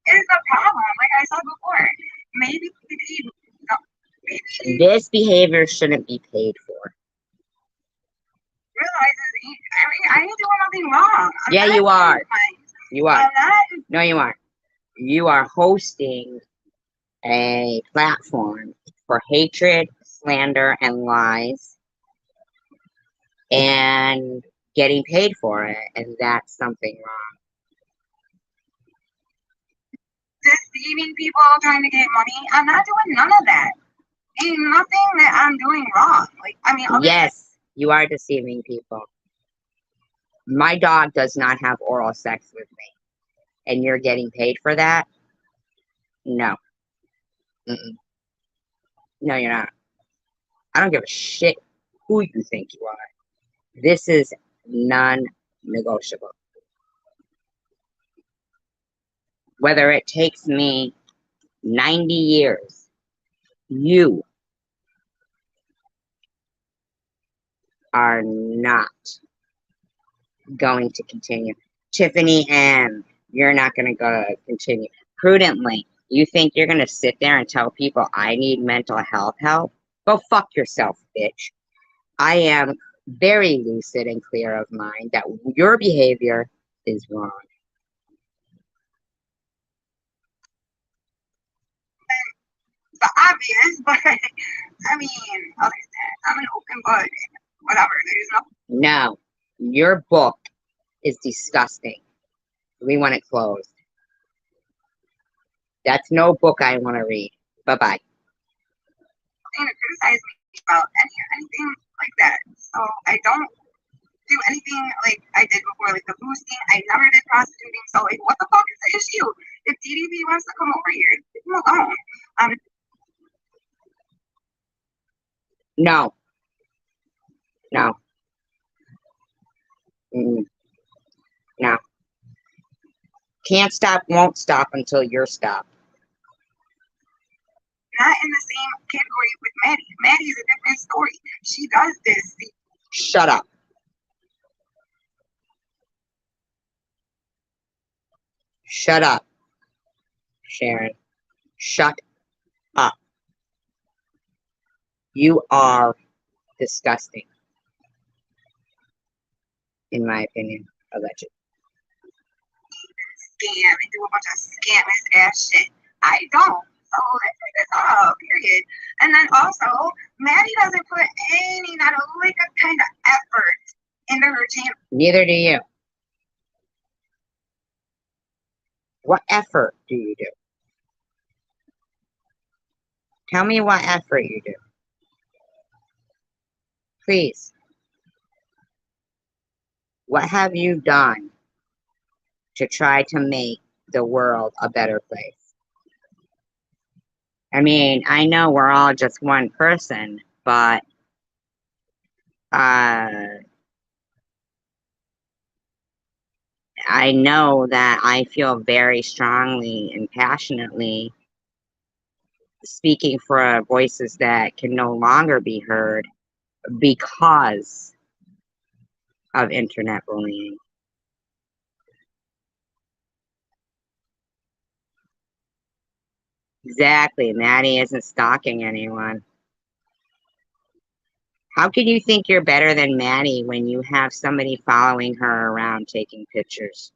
the problem? Like I said before, maybe he, no, me. This behavior shouldn't be paid for. realizes I ain't doing nothing wrong. Yeah, you are. You are. I'm not. No, you aren't. You are hosting a platform for hatred, slander, and lies, and getting paid for it, and that's something wrong. Deceiving people, trying to get money. I'm not doing none of that. Ain't nothing that I'm doing wrong. Like, I mean, Yes, you are deceiving people. My dog does not have oral sex with me, and you're getting paid for that? No. Mm-mm. No, you're not. I don't give a shit who you think you are. This is non-negotiable. Whether it takes me 90 years, you are not going to continue. Tiffany M, you're not going to go continue. Prudently, you think you're going to sit there and tell people I need mental health help? Go fuck yourself, bitch. I am very lucid and clear of mind that your behavior is wrong. the obvious, but I mean, okay. but whatever. There's no. No, your book is disgusting. We want it closed. That's no book I want to read. Bye-bye. Thing to criticize me about anything like that. So I don't do anything like I did before, like the boosting. I never did prostituting. So like, what the fuck is the issue? If DDB wants to come over here, leave him alone. No, no, mm, no. Can't stop, won't stop until you're stopped. Not in the same category with Maddie. Maddie's a different story. She does this. Shut up. Shut up, Sharon. Shut up. You are disgusting, in my opinion, allegedly. Scam and do a bunch of scammers ass shit. I don't. So that's all, period. And then also, Maddie doesn't put any, not a lick of kind of effort into her channel. Neither do you. What effort do you do? Tell me what effort you do. Please. What have you done to try to make the world a better place? I mean, I know we're all just one person, but I know that I feel very strongly and passionately speaking for voices that can no longer be heard because of internet bullying. Exactly. Maddie isn't stalking anyone. How can you think you're better than Maddie when you have somebody following her around taking pictures?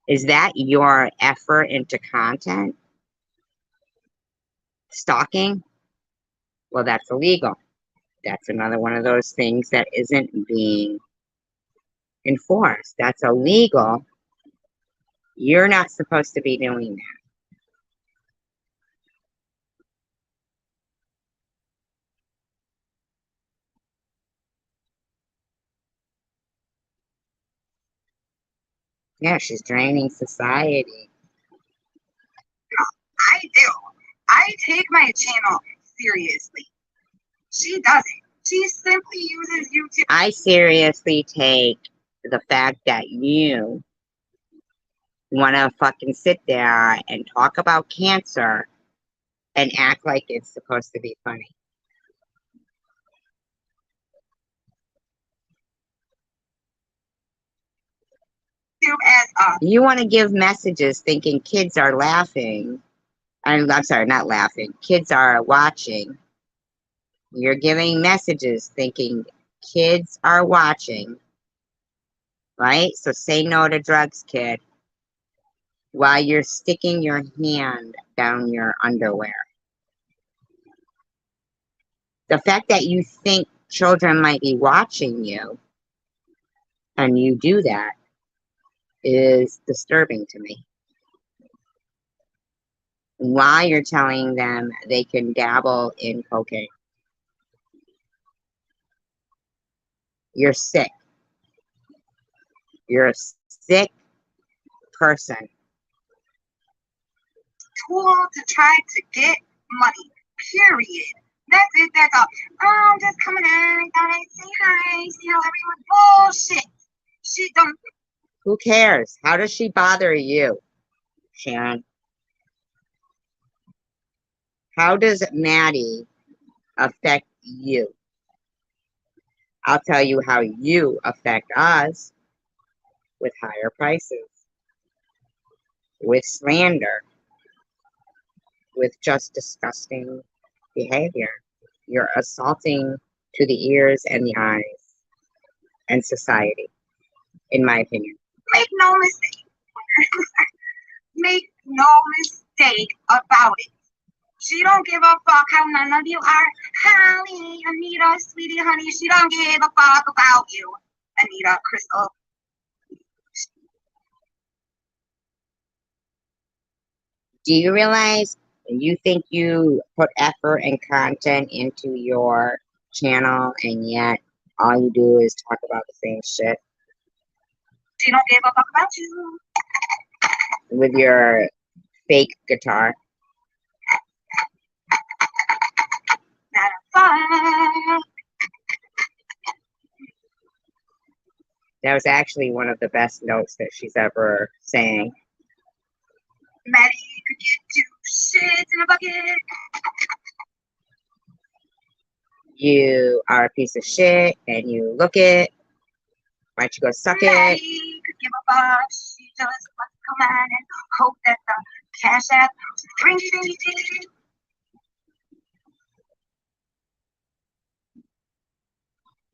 Is that your effort into content? Stalking? Well, that's illegal. That's another one of those things that isn't being enforced. That's illegal. You're not supposed to be doing that. Yeah, she's draining society. I do. I take my channel seriously. She doesn't. She simply uses YouTube. I seriously take the fact that you want to fucking sit there and talk about cancer and act like it's supposed to be funny. As You want to give messages thinking kids are laughing. I'm sorry, not laughing. Kids are watching. You're giving messages thinking kids are watching, right? So say no to drugs, kid, while you're sticking your hand down your underwear. The fact that you think children might be watching you and you do that is disturbing to me. Why you're telling them they can dabble in cocaine. You're sick. You're a sick person. tool to try to get money. Period. That's it. That's all. Oh, I'm just coming in, guys. Say hi. See how everyone bullshit. She don't. Who cares? How does she bother you, Sharon? How does Maddie affect you? I'll tell you how you affect us with higher prices, with slander, with just disgusting behavior. You're assaulting to the ears and the eyes and society, in my opinion. Make no mistake. Make no mistake about it. She don't give a fuck how none of you are. Holly, Anita, sweetie, honey, she don't give a fuck about you. Anita, Crystal. Do you realize you think you put effort and content into your channel and yet all you do is talk about the same shit She don't give a fuck about you. with your fake guitar? Not a fuck. That was actually one of the best notes that she's ever sang. Maddie could get two shits in a bucket. You are a piece of shit and you look it. Why don't you go suck it? Maddie could give a fuck. She just wants to come on and hope that the cash app ringy dingy ding.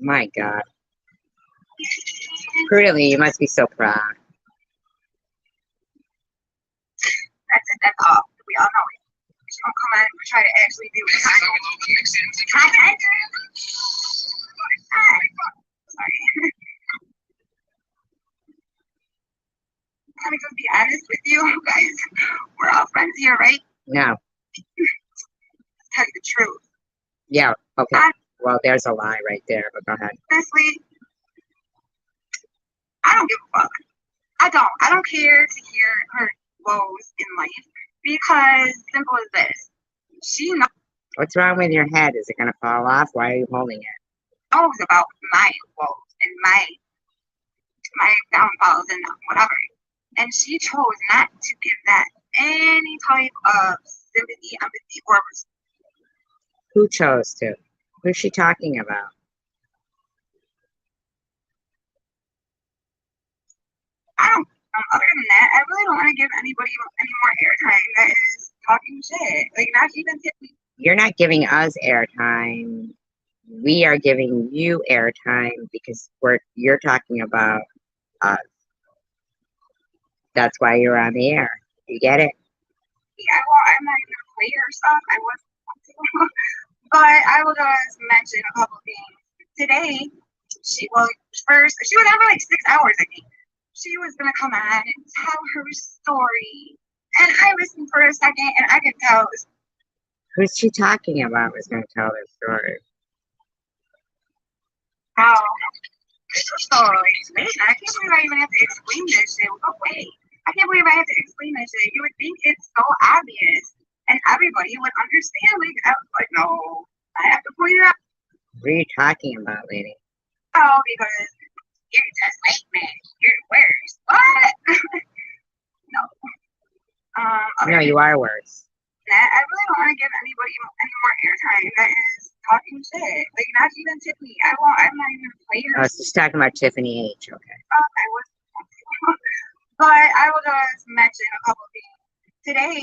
My God. Really, you must be so proud. That's it, that's all. We all know it. She don't come on and try to actually do content. Sorry. Let me just be honest with you, guys. We're all friends here, right? No. Tell you the truth. Yeah, okay. Well, there's a lie right there, but go ahead. Honestly, I don't give a fuck. I don't care to hear her woes in life because simple as this. She What's wrong with your head? Is it going to fall off? Why are you holding it? knows about my woes and my downfalls and whatever. And she chose not to give that any type of sympathy, empathy, or Who chose to? Who's she talking about? I don't. Other than that, I really don't want to give anybody any more airtime that is talking shit. Like, not even Tiffany. You're not giving us airtime. We are giving you airtime because you're talking about us. That's why you're on the air. You get it? Yeah, well, I'm not even gonna play her stuff. I wasn't, but I will just mention a couple things. Today, she was on for like 6 hours, I think. She was gonna come on and tell her story, and I listened for a second, and I could tell it was Who's she talking about was going to tell their story? how so like, I can't believe I even have to explain this shit. No way. I can't believe I have to explain this shit. You would think it's so obvious, and everybody would understand. Like, I was like, no, I have to point it out. What are you talking about, lady? Oh, because you're just like me. You're worse. What? No. No, you are worse. That, I really don't want to give anybody any more airtime that is talking shit. Like, not even Tiffany. I'm not even a player. I was just talking about Tiffany H. Okay. I was, but I will just mention a couple of things. Today,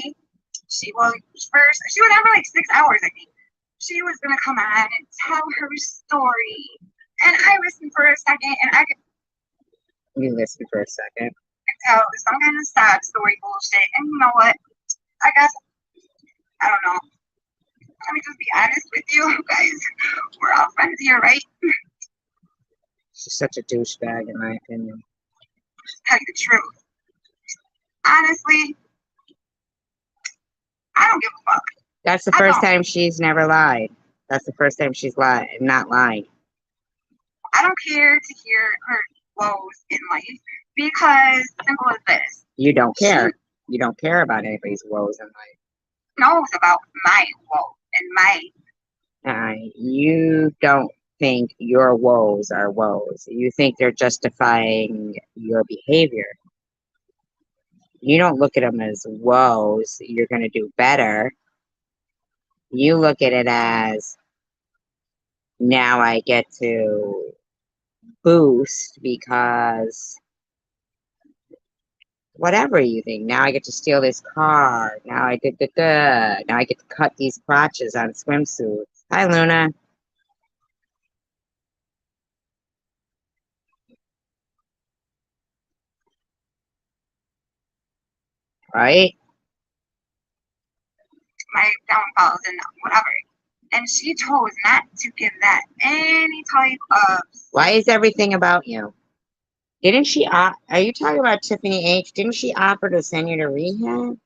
she was on for like 6 hours, I think. She was gonna come on and tell her story, and I listened for a second, and I could. You listen for a second. Tell some kind of sad story bullshit, and you know what? I guess I don't know. Let me just be honest with you guys. We're all friends here, right? She's such a douchebag, in my opinion. Just tell you the truth. Honestly, I don't give a fuck. That's the first time she's never lied. That's the first time she's not lied. I don't care to hear her woes in life because simple as this. You don't care. You don't care about anybody's woes in life. Knows about my woes and my. You don't think your woes are woes. You think they're justifying your behavior. You don't look at them as woes. You're going to do better. You look at it as now I get to boost because whatever you think. Now I get to steal this car. Now I Now I get to cut these crotches on swimsuits. Hi, Luna. Right? my downfalls and whatever. And she chose not to give that any type of. Why is everything about you? Didn't she, are you talking about Tiffany H? Didn't she offer to send you to rehab?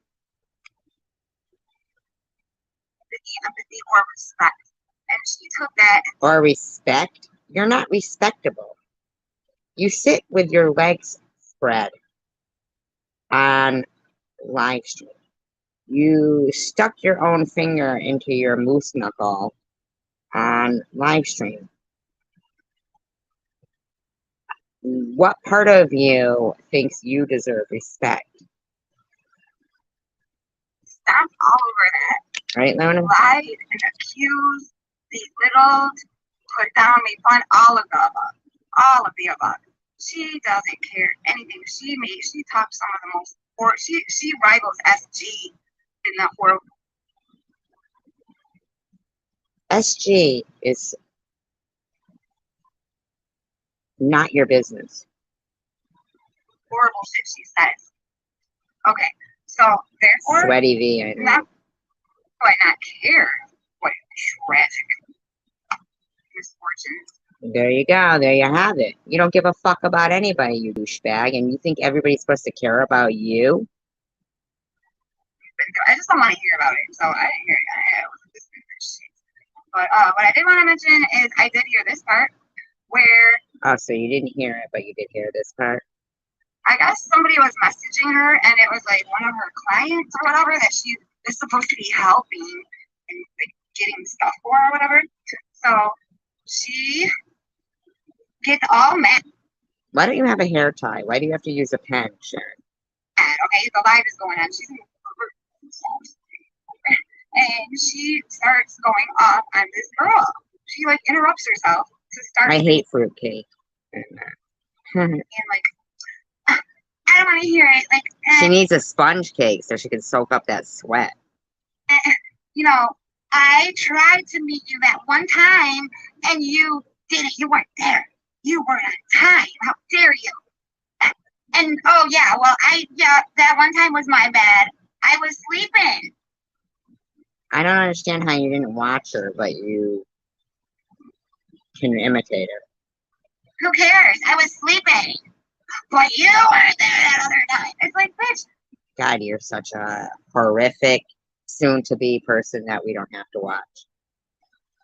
Empathy or respect. And she took that. Or respect? You're not respectable. You sit with your legs spread on live stream. You stuck your own finger into your moose knuckle on live stream. What part of you thinks you deserve respect? Stop all over that. Right, Luna? Lied and accused, belittled, put down, made fun, all of the above. All of the above. She doesn't care anything. She tops some of the most, or she rivals SG in the horrible. SG is not your business. Horrible shit she says. Okay, so therefore, Sweaty V, I know. Not, do I not care what tragic misfortunes? There you go. There you have it. You don't give a fuck about anybody, you douchebag, and you think everybody's supposed to care about you? I just don't want to hear about it, so I didn't hear it. I wasn't listening to shit. But what I did want to mention is I did hear this part where. Oh, so you didn't hear it, but you did hear this part? I guess somebody was messaging her, and it was like one of her clients or whatever that she is supposed to be helping and like getting stuff for or whatever. So she gets all mad. Why don't you have a hair tie? Why do you have to use a pen, Sharon? Okay, the live is going on. She's in and she starts going off on this girl. She like interrupts herself to start. I hate fruitcake. And like, I don't want to hear it. Like, she needs a sponge cake so she can soak up that sweat. You know, I tried to meet you that one time, and you didn't. You weren't there. You weren't on time. How dare you? And oh yeah, well that one time was my bad. I was sleeping. I don't understand how you didn't watch her, but you can imitate her. Who cares? I was sleeping. But you weren't there that other time. It's like, bitch. God, you're such a horrific, soon-to-be person that we don't have to watch.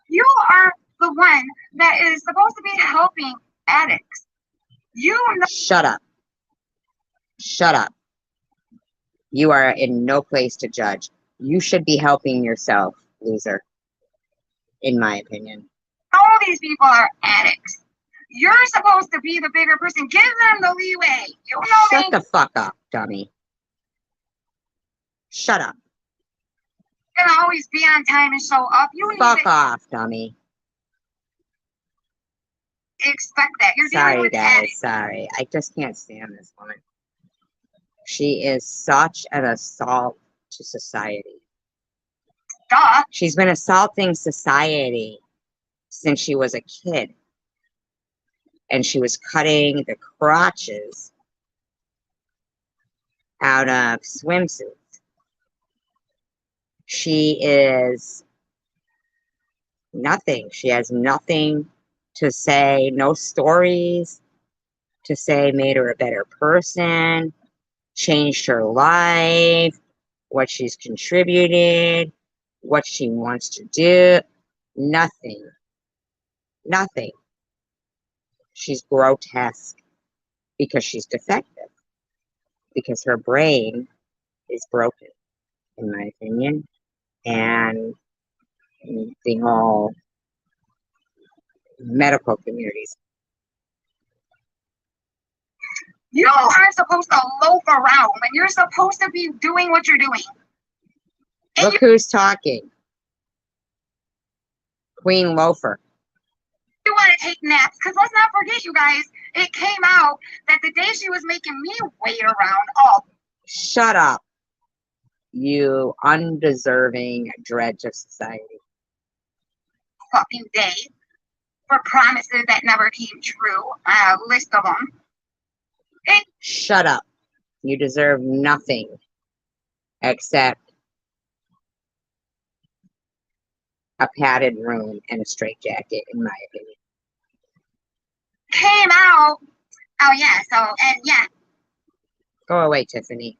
You are the one that is supposed to be helping addicts. You know. Shut up. Shut up. You are in no place to judge. You should be helping yourself, loser. In my opinion. All these people are addicts. You're supposed to be the bigger person. Give them the leeway. You know me. Shut the fuck up, dummy. Shut up. You're gonna always be on time and show up. You fuck off, dummy. Expect that. You're sorry, dealing with guys. addicts. Sorry. I just can't stand this woman. She is such an assault to society. Duh. She's been assaulting society since she was a kid. And she was cutting the crotches out of swimsuits. She is nothing. She has nothing to say, no stories to say made her a better person, changed her life, what she's contributed, what she wants to do. Nothing. Nothing. She's grotesque because she's defective, because her brain is broken, in my opinion, and the whole medical communities. You aren't supposed to loaf around when you're supposed to be doing what you're doing. Look who's talking. Queen Loafer. You want to take naps, because let's not forget, you guys, it came out that the day she was making me wait around all. Shut up, you undeserving dredge of society. Fucking day for promises that never came true. A list of them. Shut up. You deserve nothing except a padded room and a straitjacket, in my opinion. Came out. Oh yeah. So and yeah. Go away, Tiffany.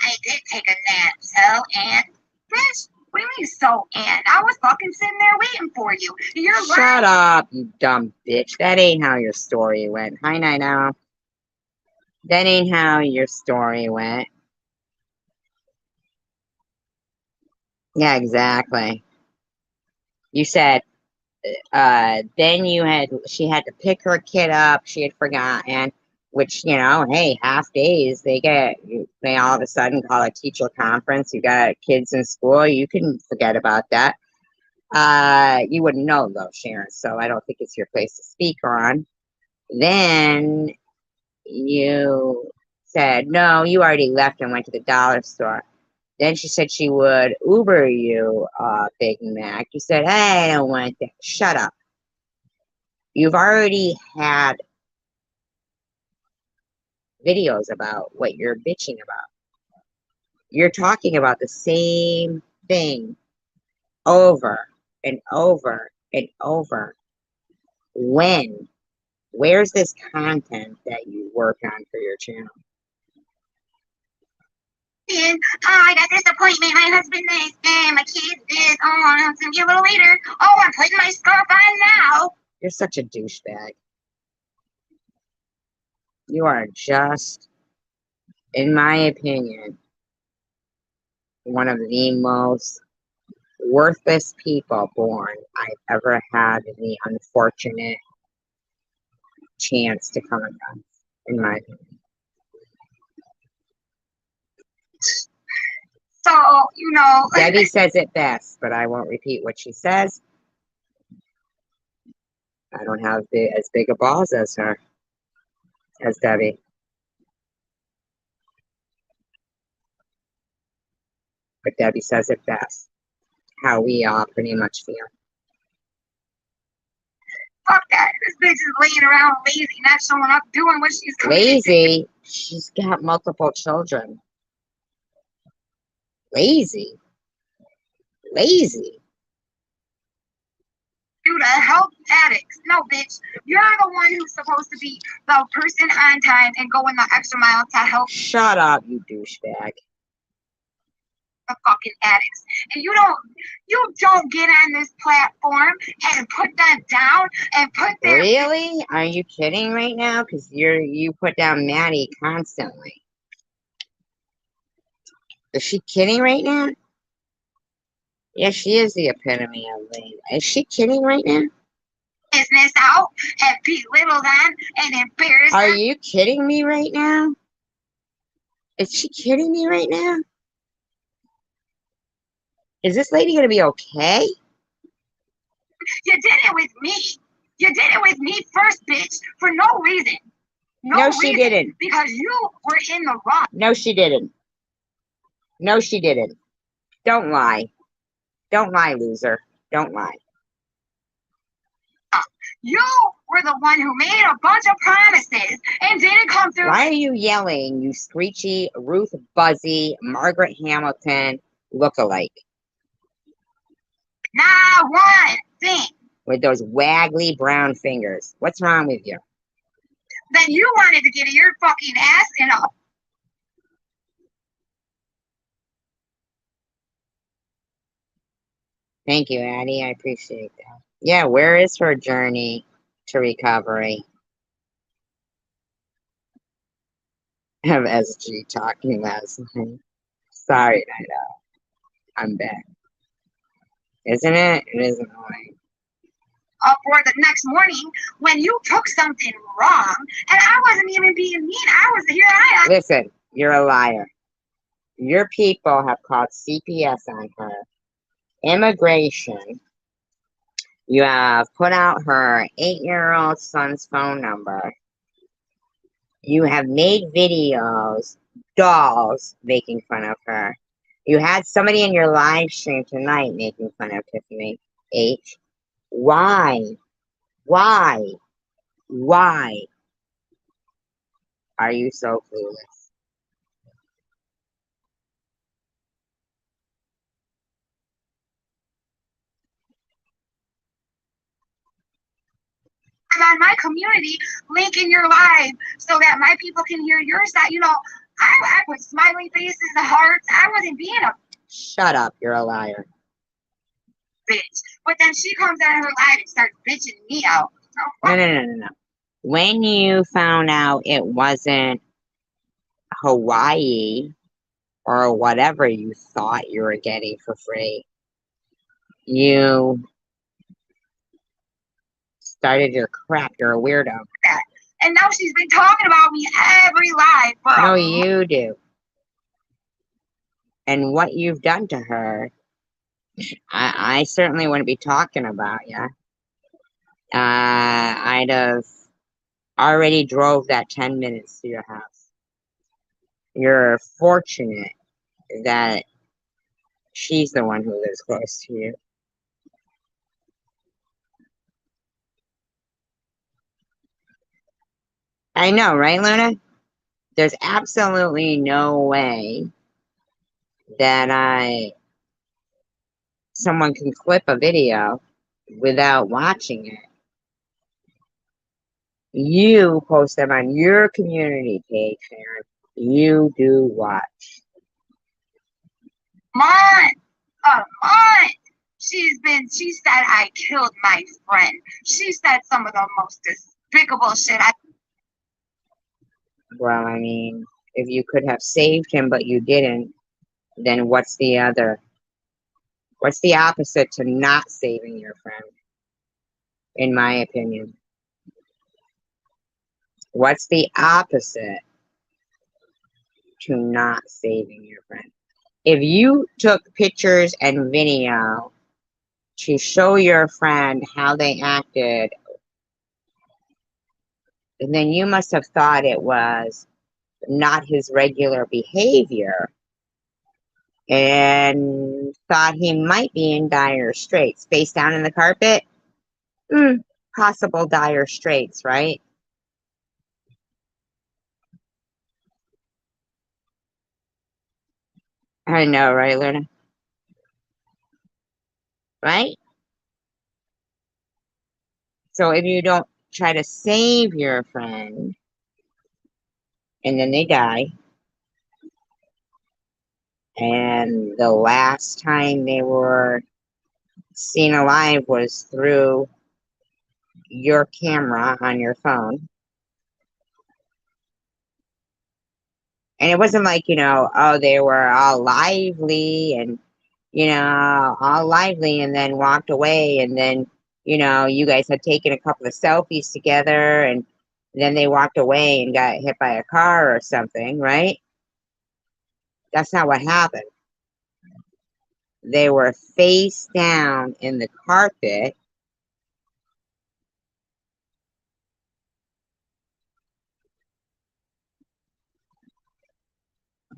I did take a nap. So and bitch. What do you mean so and? I was fucking sitting there waiting for you. You're Shut lying. up, you dumb bitch. That ain't how your story went. Hi, Nino. That ain't how your story went. Yeah, exactly. You said, then she had to pick her kid up. She had forgotten, which, hey, half days, they all of a sudden call a teacher conference. You got kids in school. You can forget about that. You wouldn't know though, Sharon, so I don't think it's your place to speak on. Then you said, no, you already left and went to the dollar store. Then she said she would Uber you a Big Mac. You said, hey, I don't want that. Shut up. You've already had videos about what you're bitching about. You're talking about the same thing over and over and over. When? Where's this content that you work on for your channel? And I got this appointment. My husband this and my kids this. Oh, it's gonna be a little later. Oh, I'm putting my scarf on now. You're such a douchebag. You are just, in my opinion, one of the most worthless people born I've ever had the unfortunate chance to come across, in my opinion. So, Debbie says it best, but I won't repeat what she says. I don't have as big a balls as her, as Debbie. But Debbie says it best, how we all pretty much feel. fuck that. This bitch is laying around lazy, not showing up, doing what she's Lazy? She's got multiple children. Lazy? Lazy? do to help addicts. No, bitch. You're the one who's supposed to be the person on time and going the extra mile to help Shut up, you douchebag. the fucking addicts. And you don't get on this platform and put them down and put their Really? Are you kidding right now? Because you put down Maddie constantly. Is she kidding right now? Yeah, she is the epitome of lazy. Is she kidding right now? business out and belittle them and embarrass Are them. you kidding me right now? Is she kidding me right now? Is this lady gonna be okay? You did it with me. You did it with me first, bitch, for no reason. No, she didn't. Because you were in the wrong. No, she didn't. No, she didn't. Don't lie. Don't lie, loser. Don't lie. You were the one who made a bunch of promises and didn't come through. Why are you yelling, you screechy, Ruth Buzzy, Margaret Hamilton lookalike? Not one thing. With those waggly brown fingers. What's wrong with you? Then you wanted to get your fucking ass in a. Thank you, Addie. I appreciate that. Yeah, where is her journey to recovery? Of SG talking last night. Sorry, Nida. I'm back. Isn't it? It is annoying. Up for the next morning when you took something wrong and I wasn't even being mean. I was here. I am. Listen, you're a liar. Your people have called CPS on her. Immigration. You have put out her 8-year-old son's phone number. You have made videos, dolls making fun of her. You had somebody in your live stream tonight making fun of Tiffany H. Why? Why? Why are you so clueless? on my community, link in your live so that my people can hear your side. I put smiley faces, the hearts. I wasn't being a Shut up, you're a liar. bitch. But then she comes on her live and starts bitching me out. No. When you found out it wasn't Hawaii or whatever you thought you were getting for free, you started your crap. You're a weirdo. And now she's been talking about me every live for No, you do. And what you've done to her, I certainly wouldn't be talking about you. I'd have already drove that 10 minutes to your house. You're fortunate that she's the one who lives close to you. I know, right, Luna? There's absolutely no way that someone can clip a video without watching it. You post them on your community page, Sharon. You do watch. a month. She said I killed my friend. She said some of the most despicable shit. Well, I mean, if you could have saved him but you didn't, then what's the other? What's the opposite to not saving your friend? In my opinion. What's the opposite to not saving your friend? If you took pictures and video to show your friend how they acted, then you must have thought it was not his regular behavior and thought he might be in dire straits. Face down in the carpet? Possible dire straits, right? I know, right, Luna? Right? So if you don't try to save your friend and then they die, and the last time they were seen alive was through your camera on your phone. And it wasn't like, oh, they were all lively and, all lively and then walked away. And then, you guys had taken a couple of selfies together and then they walked away and got hit by a car or something, right? That's not what happened. They were face down in the carpet.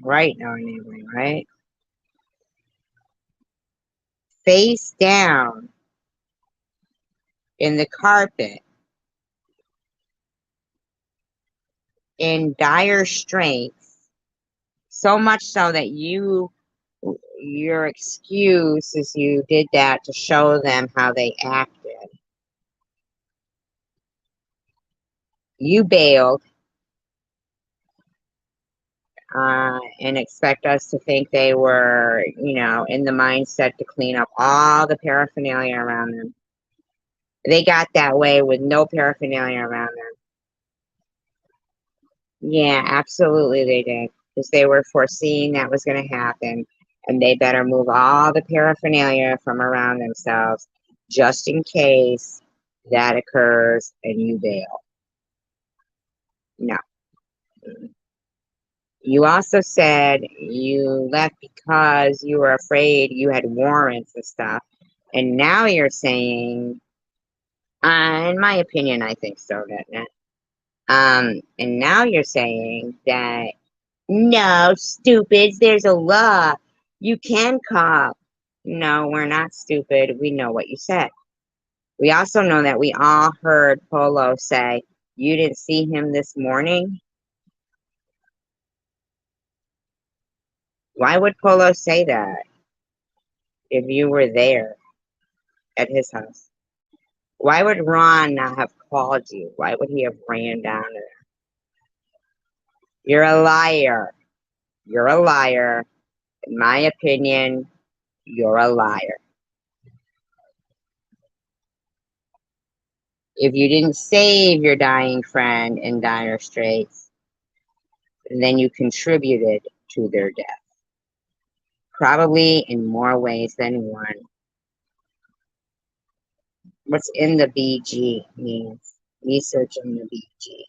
Right now, anyway, right? Face down in the carpet in dire straits, so much so that your excuse is you did that to show them how they acted. You bailed and expect us to think they were, in the mindset to clean up all the paraphernalia around them. They got that way with no paraphernalia around them. Yeah, absolutely they did. Because they were foreseeing that was going to happen. And they better move all the paraphernalia from around themselves just in case that occurs and you bail. No. You also said you left because you were afraid you had warrants and stuff. And now you're saying, in my opinion, I think so, Netnet. And now you're saying that, no, stupids, there's a law. You can call. No, we're not stupid. We know what you said. We also know that we all heard Polo say, you didn't see him this morning. Why would Polo say that if you were there at his house? Why would Ron not have called you? Why would he have ran down to there? You're a liar. You're a liar. In my opinion, you're a liar. If you didn't save your dying friend in dire straits, then you contributed to their death. Probably in more ways than one. What's in the BG means researching the BG.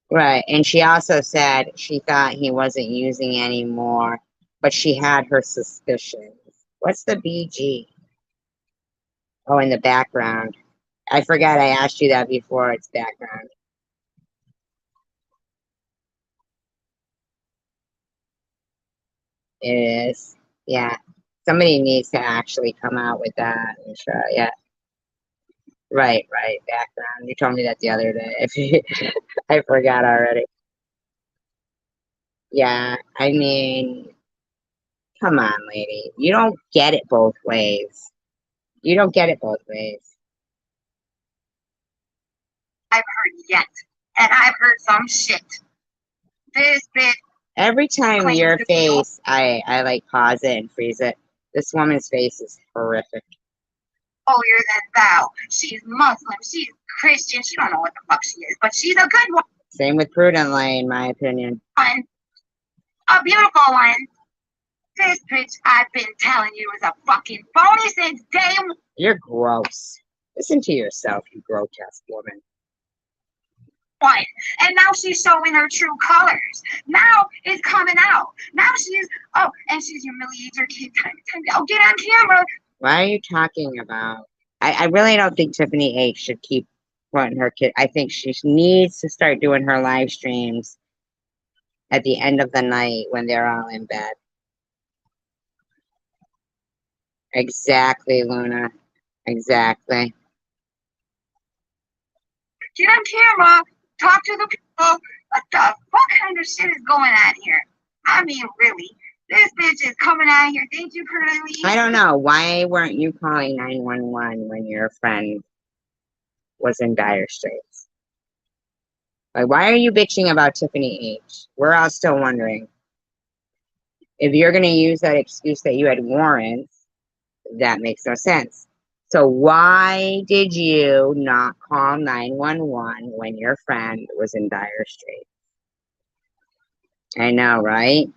Right. And she also said she thought he wasn't using anymore, but she had her suspicions. What's the BG? Oh, in the background. I forgot I asked you that before. It's background. It is. Yeah. Somebody needs to actually come out with that and show. Yeah. Right, right. Background. You told me that the other day. I forgot already. Yeah. I mean, come on, lady. You don't get it both ways. You don't get it both ways. I've heard yet. And I've heard some shit. This bitch Every time claims your to be face, I like pause it and freeze it. This woman's face is horrific. holier than thou. She's Muslim. She's Christian. She don't know what the fuck she is, but she's a good one. Same with Prudently, in my opinion. A beautiful one. This bitch I've been telling you is a fucking phony since day You're gross. Listen to yourself, you grotesque woman. one. And now she's showing her true colors. Now it's coming out. Now and she's humiliated her kid time and time. Oh, get on camera. Why are you talking about? I really don't think Tiffany H should keep putting her kid. I think she needs to start doing her live streams at the end of the night when they're all in bed. Exactly, Luna. Exactly. Get on camera. Talk to the people. What the fuck kind of shit is going on here? I mean, really. This bitch is coming out here. Thank you, Curly. I don't know. Why weren't you calling 911 when your friend was in dire straits? Like, why are you bitching about Tiffany H? We're all still wondering. If you're going to use that excuse that you had warrants, that makes no sense. So why did you not call 911 when your friend was in dire straits? I know, right?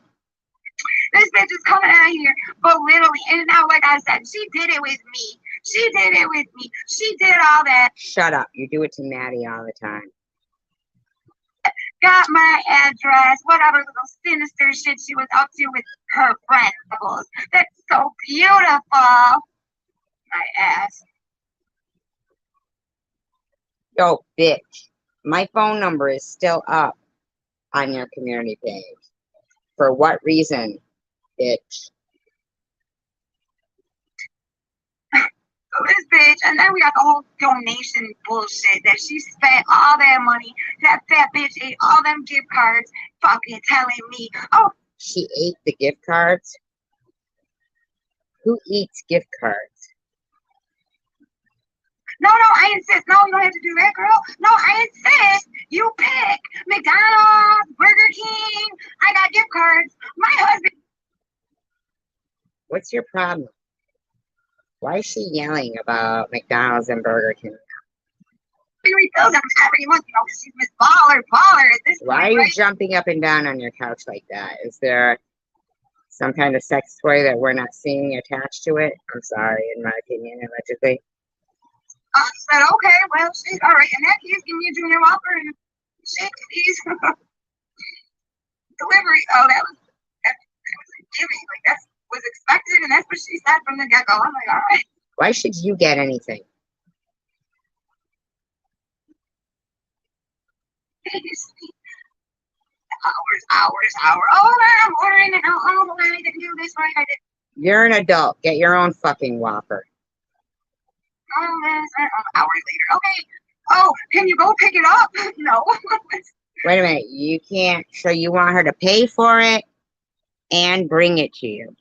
This bitch is coming out here belittling. And now, like I said, she did it with me. She did it with me. She did all that. Shut up. You do it to Maddie all the time. Got my address, whatever little sinister shit she was up to with her friends. That's so beautiful. My ass. Yo, bitch. My phone number is still up on your community page. For what reason, bitch? So this bitch, and then we got the whole donation bullshit that she spent all that money. That fat bitch ate all them gift cards, fucking telling me, oh, She ate the gift cards? Who eats gift cards? no, I insist. No, you don't have to do that, girl. No, I insist. You pick McDonald's, Burger King. I got gift cards. My husband. What's your problem? Why is she yelling about McDonald's and Burger King? He refills them every month. You know, she's Miss Baller at this point. Why are you right? jumping up and down on your couch like that? Is there some kind of sex toy that we're not seeing attached to it? I'm sorry, in my opinion, allegedly. I said, okay, well, shit, all right. In that case, give me a Junior Whopper and shit, please. Delivery. Oh, that was a giving. Like, that was expected, and that's what she said from the get go. I'm like, all right. Why should you get anything? Hours. Oh, I'm ordering it. Oh, I didn't do this right. I didn't. You're an adult. Get your own fucking Whopper. Hours later. Okay. Oh, can you go pick it up? No. Wait a minute. You can't. So you want her to pay for it? and bring it to you.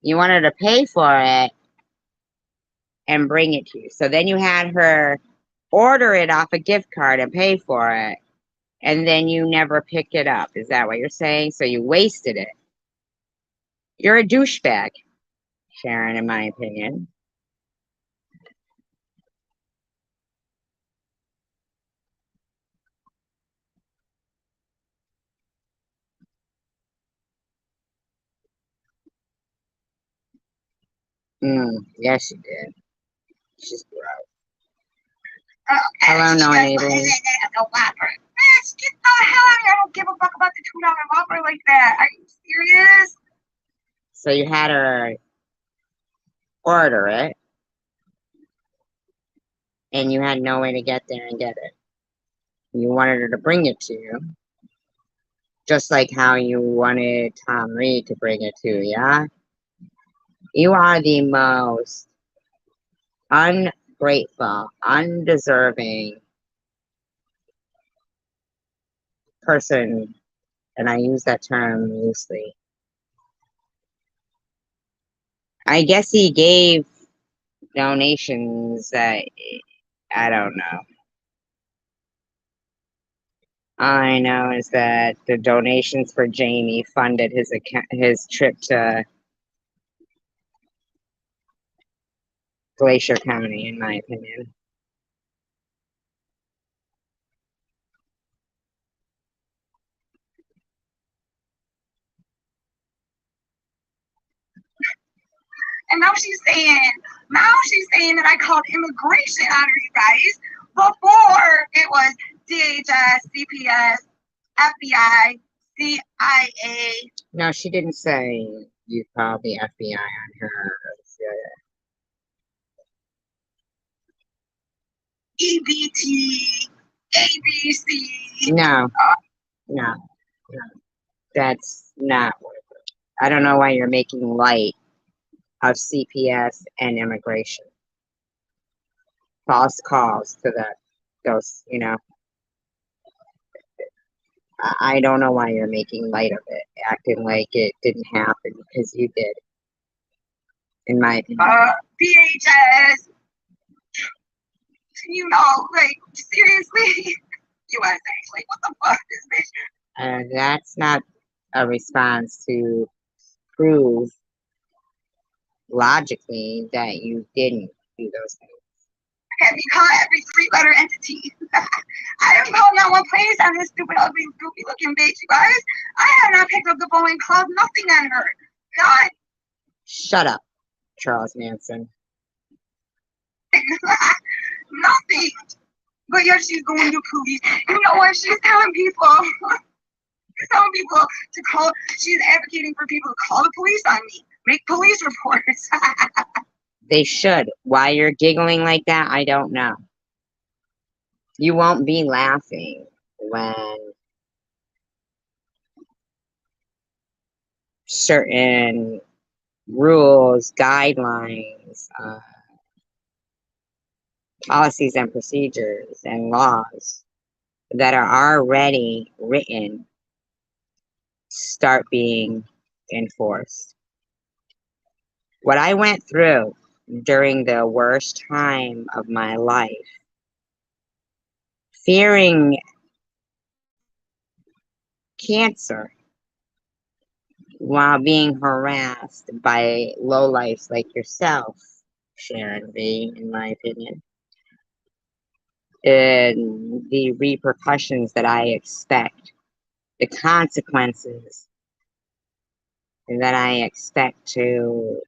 You wanted to pay for it and bring it to you. So then you had her order it off a gift card and pay for it, and then you never picked it up. Is that what you're saying? So you wasted it. You're a douchebag, Sharon, in my opinion. Yes, you did. She's gross. Hello, no neighbors. A Whopper. Bitch, get the hell out of here. I don't give a fuck about the $2 Whopper like that. Are you serious? So you had her order it, and you had no way to get there and get it. You wanted her to bring it to you, just like how you wanted Tom Reed to bring it to you, yeah? You are the most ungrateful, undeserving person, and I use that term loosely. I guess he gave donations that I don't know. All I know is that the donations for Jamie funded his trip to Glacier County, in my opinion. And now she's saying that I called immigration on her, you guys. Before it was DHS, CPS, FBI, CIA. No, she didn't say you called the FBI on her. EBT, ABC. No, no, that's not what it is. I don't know why you're making light of CPS and immigration. False calls to those, I don't know why you're making light of it, acting like it didn't happen because you did, in my opinion. DHS. Like, seriously? USA. Like, what the fuck is this? That's not a response to prove logically that you didn't do those things. Have you called every three-letter entity? I haven't called not one place on this stupid, ugly, goofy looking bitch, you guys. I have not picked up the phone and called nothing on her. Not. Shut up, Charles Manson. Nothing. But yet she's going to police. You know what? She's telling people. She's telling people to call. She's advocating for people to call the police on me. Make police reports. They should. Why you're giggling like that, I don't know. You won't be laughing when certain rules, guidelines, policies and procedures and laws that are already written start being enforced. What I went through during the worst time of my life, fearing cancer while being harassed by lowlifes like yourself, Sharon V, in my opinion, and the repercussions that I expect, the consequences that I expect to,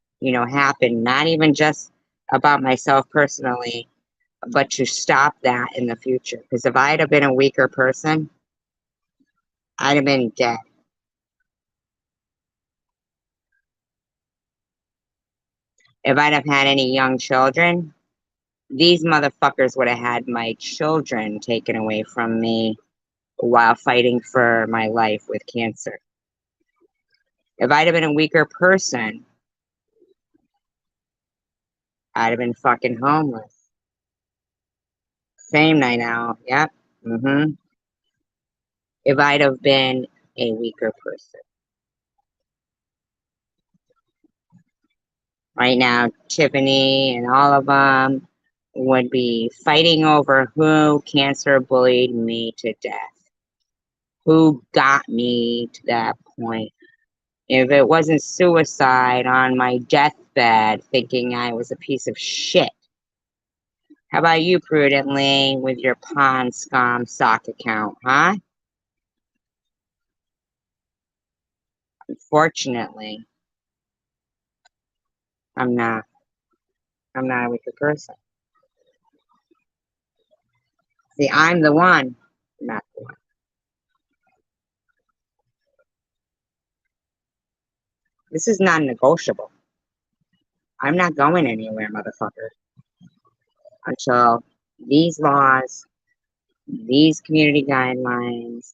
happen, not even just about myself personally, but to stop that in the future. Because if I'd have been a weaker person, I'd have been dead. If I'd have had any young children, these motherfuckers would have had my children taken away from me while fighting for my life with cancer. If I'd have been a weaker person, I'd have been fucking homeless. Same night owl. Yep. if I'd have been a weaker person. Right now, Tiffany and all of them would be fighting over who cancer bullied me to death, who got me to that point. If it wasn't suicide on my deathbed thinking I was a piece of shit. How about you, Prudently, with your Pond Scum sock account, huh? Unfortunately, I'm not. I'm not a wicked person. See, I'm the one, not the one. This is non-negotiable. I'm not going anywhere, motherfucker, until these laws, these community guidelines,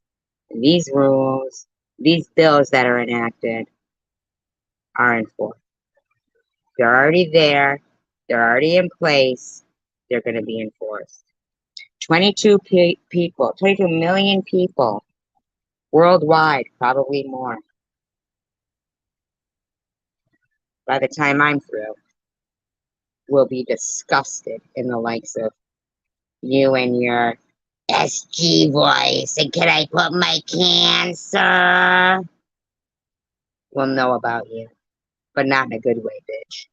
these rules, these bills that are enacted are enforced. They're already there. They're already in place. They're going to be enforced. 22 million people worldwide, probably more. By the time I'm through, will be disgusted in the likes of you and your SG voice. And can I put my cancer? We'll know about you, but not in a good way, bitch.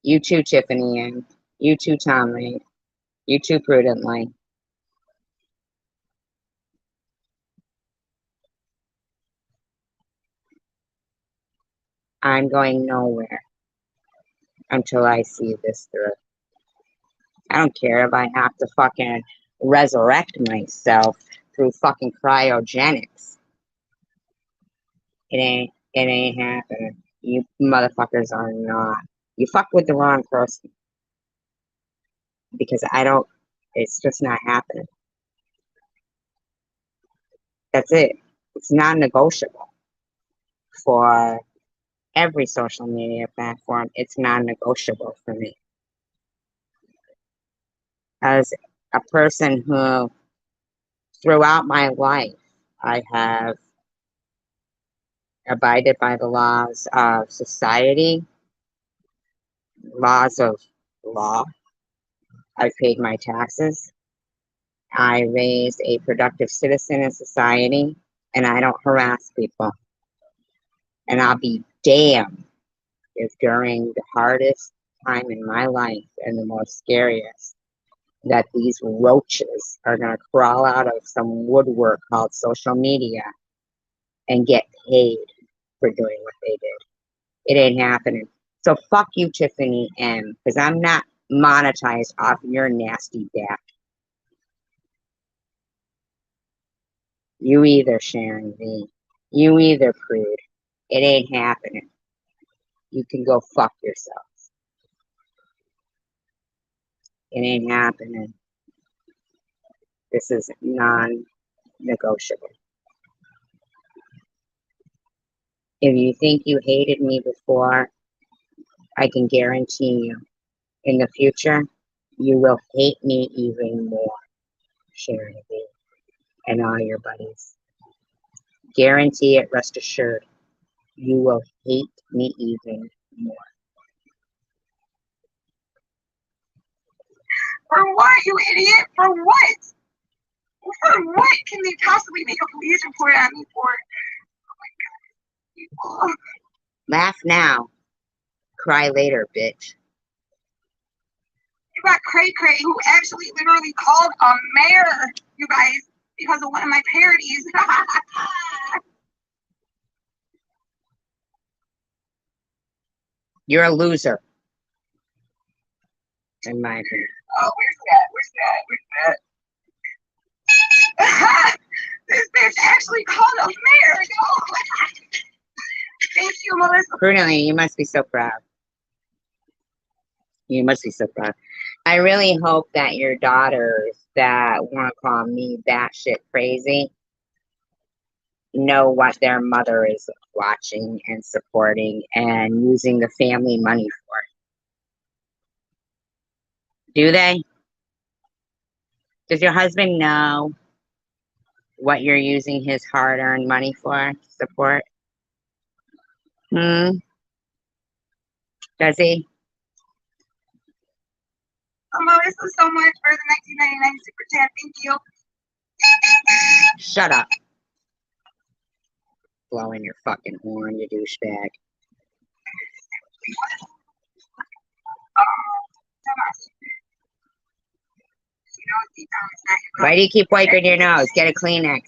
You too, Tiffany, and you too, Tom Reed. You too, Prudently. I'm going nowhere until I see this through. I don't care if I have to fucking resurrect myself through fucking cryogenics. It ain't happening. You motherfuckers are not. You fuck with the wrong person because it's just not happening. That's it. It's non-negotiable for every social media platform. It's non-negotiable for me. As a person who, throughout my life, I have abided by the laws of society, laws of law. I've paid my taxes. I raised a productive citizen in society, and I don't harass people. And I'll be damned if during the hardest time in my life and the most scariest that these roaches are going to crawl out of some woodwork called social media and get paid for doing what they did. It ain't happening. So fuck you, Tiffany M, because I'm not monetized off your nasty back. You either, Sharon V. You either, Prude. It ain't happening. You can go fuck yourself. It ain't happening. This is non-negotiable. If you think you hated me before, I can guarantee you, in the future, you will hate me even more, Sharon V. And all your buddies. Guarantee it, rest assured. You will hate me even more. For what, you idiot? For what? For what can they possibly make a police report on me for? Oh my God. Laugh now. Cry later, bitch. You got Cray Cray, who actually literally called a mayor, you guys, because of one of my parodies. You're a loser. In my opinion. Oh, where's that? This bitch actually called a mayor. Thank you, Melissa. Prudently, you must be so proud. You must be so proud. I really hope that your daughters that want to call me batshit crazy know what their mother is watching and supporting and using the family money for. Do they? Does your husband know what you're using his hard-earned money for to support? Hmm? Does he? Melissa, so much for the 1999 super chat. Thank you. Shut up. Blowing your fucking horn, you douchebag. Why do you keep wiping your nose? Get a Kleenex.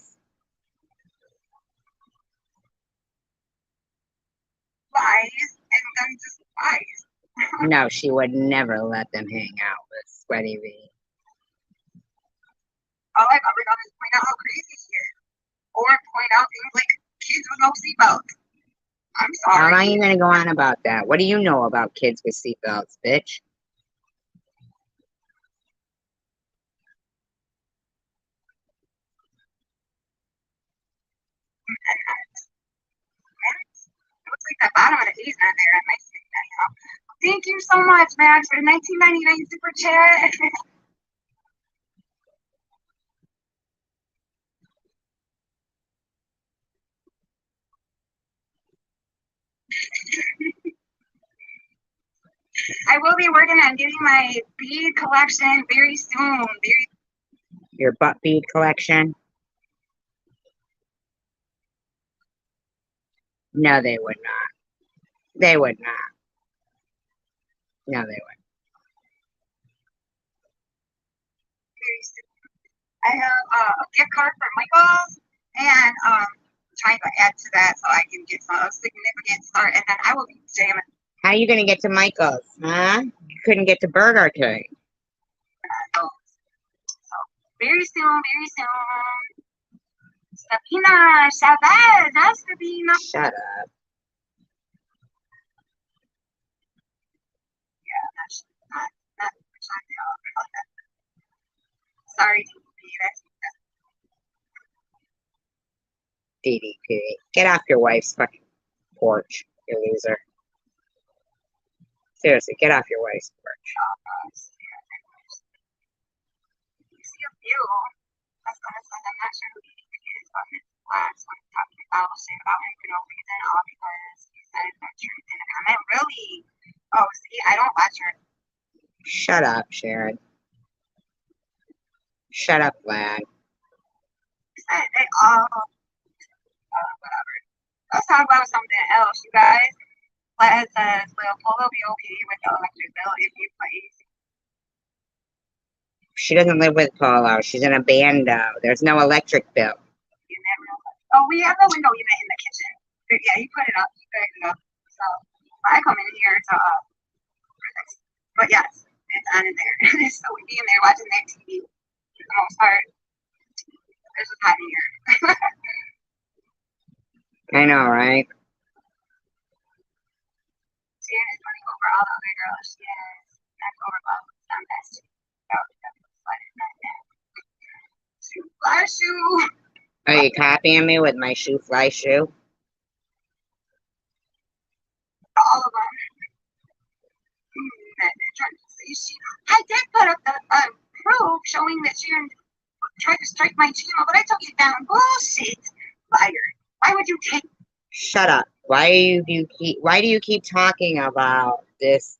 Lies and then just lies. No, she would never let them hang out with Sweaty V. All I've ever done is point out how crazy he is. Or point out things like kids with no seatbelts. I'm How sorry. long are you going to go on about that? What do you know about kids with seatbelts, bitch? It looks like that bottom of the A's not there. Thank you so much, Max, for the 1999 super chat. I will be working on getting my bead collection very soon. Your butt bead collection? No, they would not. They would not. No, they would. Very soon. I have a gift card for Michael's and trying to add to that so I can get some significant start, and then I will be jamming. How are you going to get to Michael's, huh? You couldn't get to Burger King. So very soon, very soon. Sabina, Chavez, that's Sabina. Shut up. Yeah, that's not sorry, that's DDP. Get off your wife's fucking porch, you loser. Seriously, get off your wife's porch. you see a few. That's gonna send. I'm not sure who he is, but his last one talking about shit about him for no reason, all because he said the truth in a comment. Really? Oh, see, I don't watch her. Shut up, Sharon. Shut up, lad. He said they all, whatever. Let's talk about something else, you guys. Les says, will Polo be okay with the electric bill if he plays? She doesn't live with Polo. She's in a bando. There's no electric bill. You never know. Oh, we have the window unit in the kitchen. But yeah, he put it up. He put it up. So I come in here to but yes, it's on in there. So we be in there watching their TV for the most part. It's just hot in here. I know, right? Sharon is running over all the other girls. She is neck over love. I'm best. Shoe fly shoe. Are you copying me with my shoe fly shoe? All of them. I did put up the proof showing that Sharon tried to strike my channel, but I took it down. Bullshit, liar. Why would you take? Shut up. Why do you keep talking about this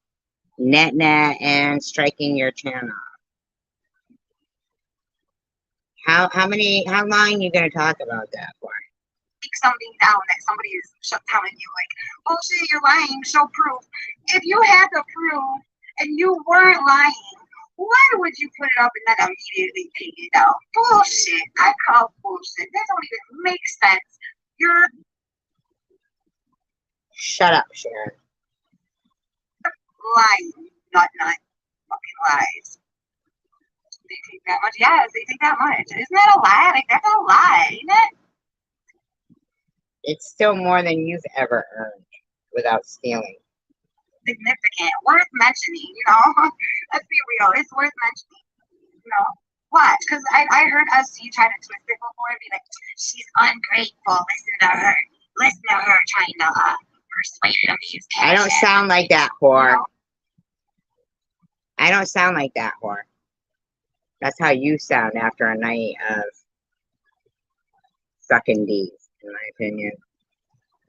net and striking your channel? How long are you gonna talk about that for? Take something down that somebody is telling you like, bullshit, you're lying, show proof. If you had the proof and you weren't lying, why would you put it up and then immediately take it down? Bullshit. I call bullshit. That don't even make sense. You're Shut up, Sharon. lying, nut. Fucking lies. They take that much? Yes, they take that much. Isn't that a lie? Like, that's a lie, isn't it? It's still more than you've ever earned without stealing. Significant, worth mentioning, you know. Let's be real, it's worth mentioning, you know. Watch, because I heard SC try to twist it before and be like, she's ungrateful, listen to her trying to persuade him to use cash. I don't sound like that, whore. You know? I don't sound like that, whore. That's how you sound after a night of sucking D's, in my opinion.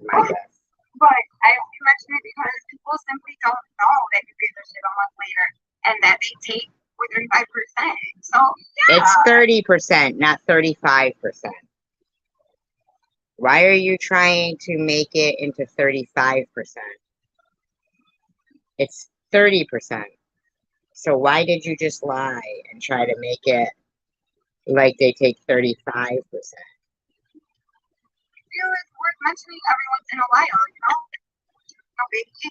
My Oh, guess. but I only mention it because people simply don't know that you get their shit a month later and that they take for 35%. So It's yeah. 30%, not 35%. Why are you trying to make it into 35%? It's 30%. So why did you just lie and try to make it like they take 35%? I feel it's worth mentioning every once in a while, you know? No biggie.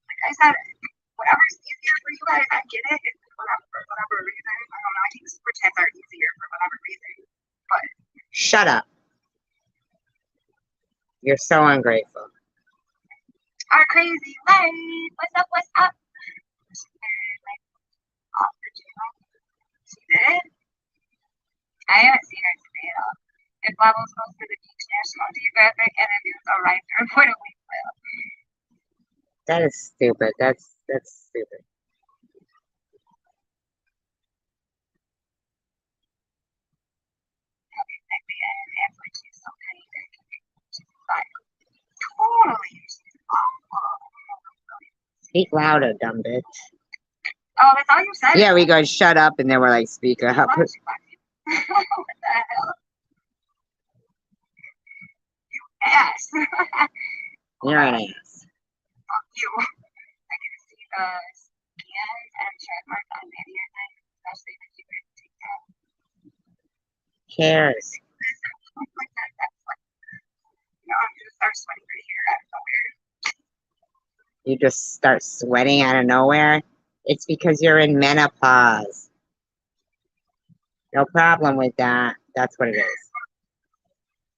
Like I said, whatever's easier for you guys, I get it. It's whatever, for whatever reason. I don't know. I think super chats are easier for whatever reason. But Shut up. You're so ungrateful. our crazy life. What's up? What's up? Like, off the channel. She did? I haven't seen her today at all. If Levels goes to the beach, National Geographic, and then there's a right there, what a week will. That is stupid. That's stupid. Exactly. And that's like she's so petty that she's like, totally. She's awful. Speak louder, dumb bitch. Oh, that's all you said. Yeah, we go shut up, and then we're like, speak up. What the hell? You ass. You're an ass. Fuck you. I can see the scans and check marks on any of them, especially the secret TikTok. Cares. Like that, that's like, you know, I'm gonna start sweating right here out of nowhere. You just start sweating out of nowhere. It's because you're in menopause. No problem with that. That's what it is.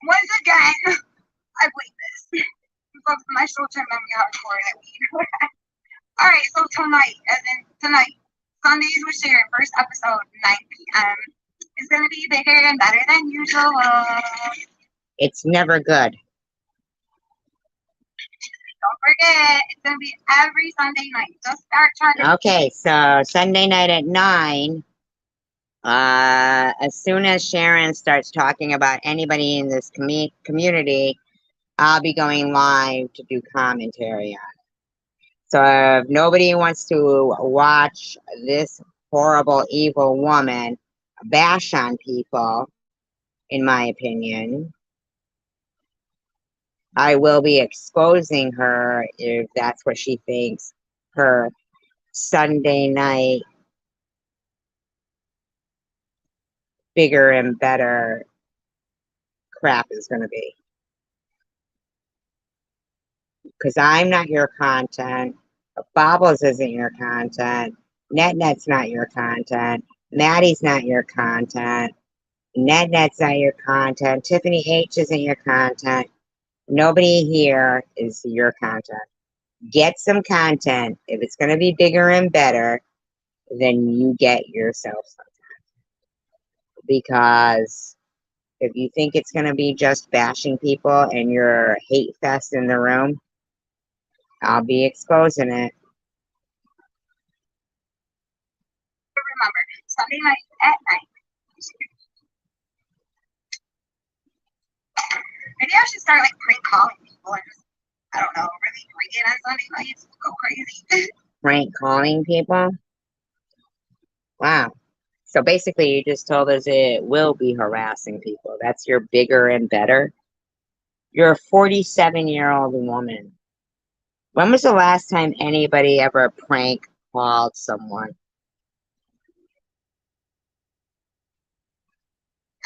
Once again, I believe this. Folks, my show turned on me hardcore that week. Alright, so tonight, Sundays with Sharon, first episode, 9 p.m. It's gonna be bigger and better than usual. It's never good. Don't forget, it's gonna be every Sunday night. Just start trying to. Okay, so Sunday night at 9. As soon as Sharon starts talking about anybody in this community, I'll be going live to do commentary on it. So if nobody wants to watch this horrible, evil woman bash on people, in my opinion, I will be exposing her if that's what she thinks her Sunday night bigger and better crap is going to be. Because I'm not your content. Bobbles isn't your content. NetNet's not your content. Maddie's not your content. NetNet's not your content. Tiffany H isn't your content. Nobody here is your content. Get some content. If it's going to be bigger and better, then you get yourself some. Because if you think it's going to be just bashing people and your hate fest in the room, I'll be exposing it. Remember, Sunday night at 9. Maybe I should start like prank calling people and just, I don't know, really bring it on Sunday nights. Go crazy. Prank calling people? Wow. So basically, you just told us it will be harassing people. That's your bigger and better. You're a 47-year-old woman. When was the last time anybody ever prank called someone?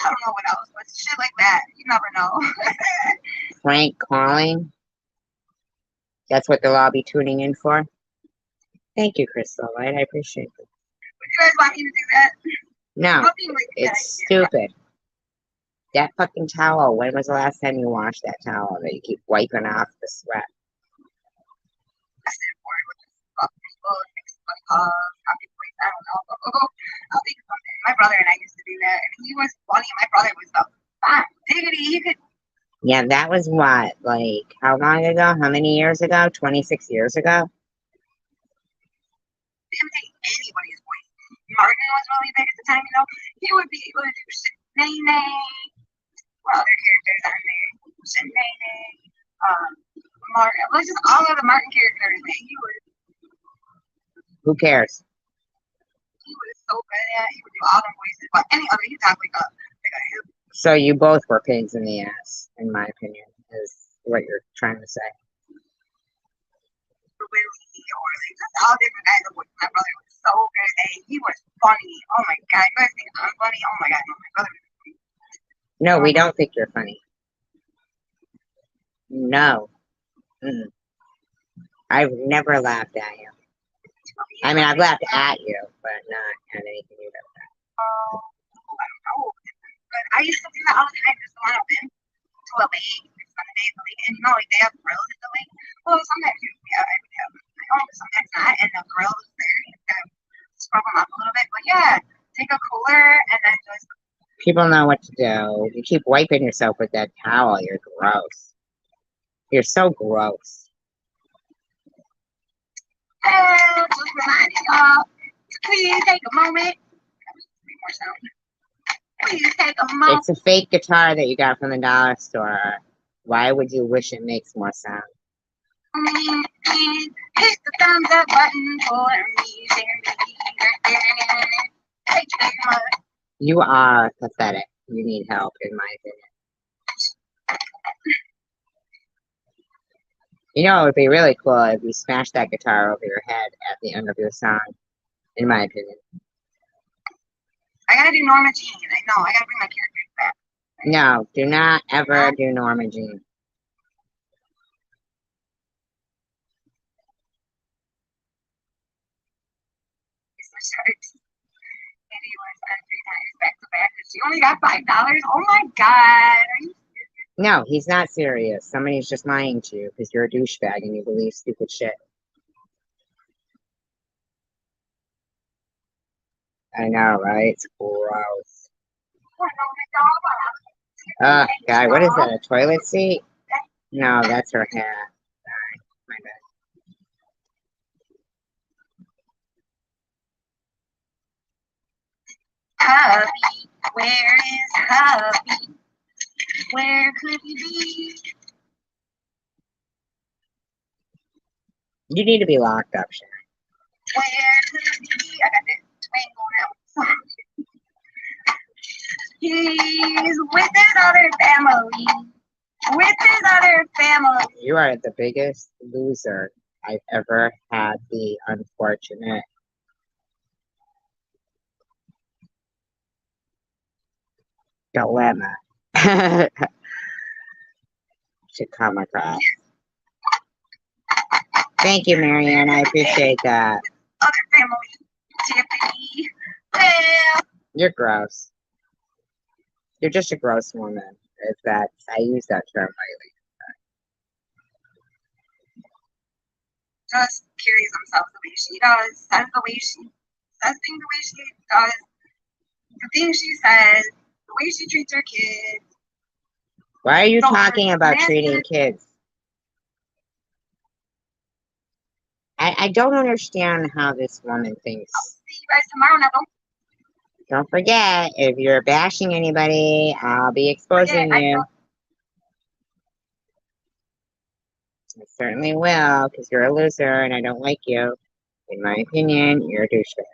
I don't know what else, but shit like that. You never know. Prank calling? That's what they'll all be tuning in for? Thank you, Crystal Light. I appreciate it. Would you guys want me to do that? No, it's stupid. That fucking towel. When was the last time you washed that towel that you keep wiping off the sweat? I don't know. I'll think of something. My brother and I used to do that, and he was funny. My brother was so fat diggity. He could. Yeah, that was what, like, how long ago? How many years ago? 26 years ago? Imitate anybody's voice. Martin was really big at the time, you know. He would be able to do shit. Nay, nay. what other characters on there? Shanae, Martin. It was just all of the Martin characters, man. Who cares? He was so good at it. He would do all the voices. But any other, he talked like a So you both were pigs in the ass, in my opinion, is what you're trying to say. Willie or like just all different kinds of voices. My brother was so good at it. He was funny. Oh my god. You guys think I'm funny? Oh my god. No, my brother was funny. No, we don't think you're funny. No. Mm. I've never laughed at you. I mean, I've laughed at you, but not at anything you've ever done. I don't know. But I used to do that all the time. Just go on a whim to a lake. Some days the lake, and you know, like they have grills in the lake. Well, sometimes you, yeah, I would have my own, but sometimes not. And the grill is there. You kind of scrub them up a little bit. But yeah, take a cooler and then just. People know what to do. You keep wiping yourself with that towel. You're gross. You're so gross. Just reminding y'all to please take a moment. More sound. Please take a moment. It's a fake guitar that you got from the dollar store. Why would you wish it makes more sound? And hit the thumbs up button for me. Thank you very much. You are pathetic. You need help, in my opinion. You know, it would be really cool if you smashed that guitar over your head at the end of your song, in my opinion. I gotta do Norma Jean. I know. I gotta bring my characters back. No, do not ever do Norma Jean. Back to back. She only got $5. Oh my god. No, he's not serious. Somebody's just lying to you because you're a douchebag and you believe stupid shit. I know, right? It's gross. Guy, what is that? A toilet seat? No, that's her hat. Sorry, my bad. Hubby, where is hubby? Where could he be? You need to be locked up, Sharon. Where could he be? I got that twinkle now. He's with his other family. With his other family. You are the biggest loser I've ever had the unfortunate dilemma to come across. Thank you, Marianne. I appreciate that. Other family. Tiffany. Well. You're gross. You're just a gross woman. If that's, I use that term lately. Just carries himself the way she does, says the way she says things the way she does, the things she says, the way she treats her kids. Why are you talking about treating kids? I don't understand how this woman thinks. I'll see you guys tomorrow now. Don't forget, if you're bashing anybody, I'll be exposing you. I certainly will, because you're a loser and I don't like you. In my opinion, you're a douchebag.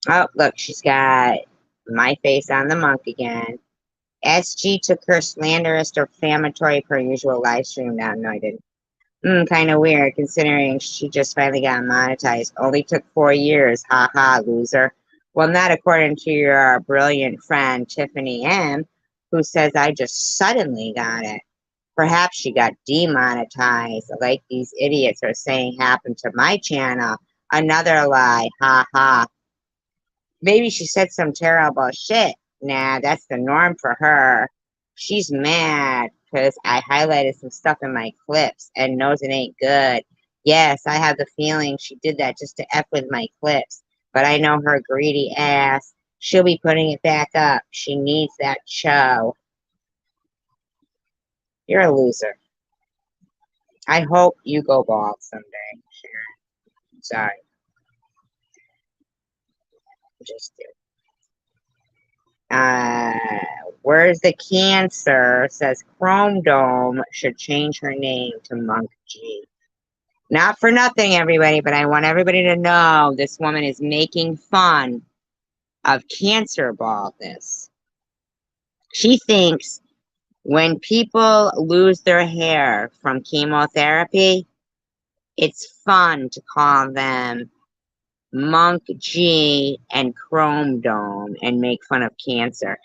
Oh, look, she's got my face on the monk again. SG took her slanderous defamatory per usual live stream down. No, I didn't. Kind of weird, considering she just finally got monetized. Only took 4 years. Ha ha, loser. Well, not according to your brilliant friend, Tiffany M., who says I just suddenly got it. Perhaps she got demonetized, like these idiots are saying happened to my channel. Another lie. Ha ha. Maybe she said some terrible shit. Nah, that's the norm for her. She's mad because I highlighted some stuff in my clips and knows it ain't good. Yes, I have the feeling she did that just to F with my clips. But I know her greedy ass. She'll be putting it back up. She needs that show. You're a loser. I hope you go bald someday, Sharon. Sorry. Just do. Uh, where's the cancer? Says Chrome Dome should change her name to Monk G. Not for nothing, everybody, but I want everybody to know this woman is making fun of cancer baldness. She thinks when people lose their hair from chemotherapy, it's fun to call them Monk G and Chrome Dome and make fun of cancer.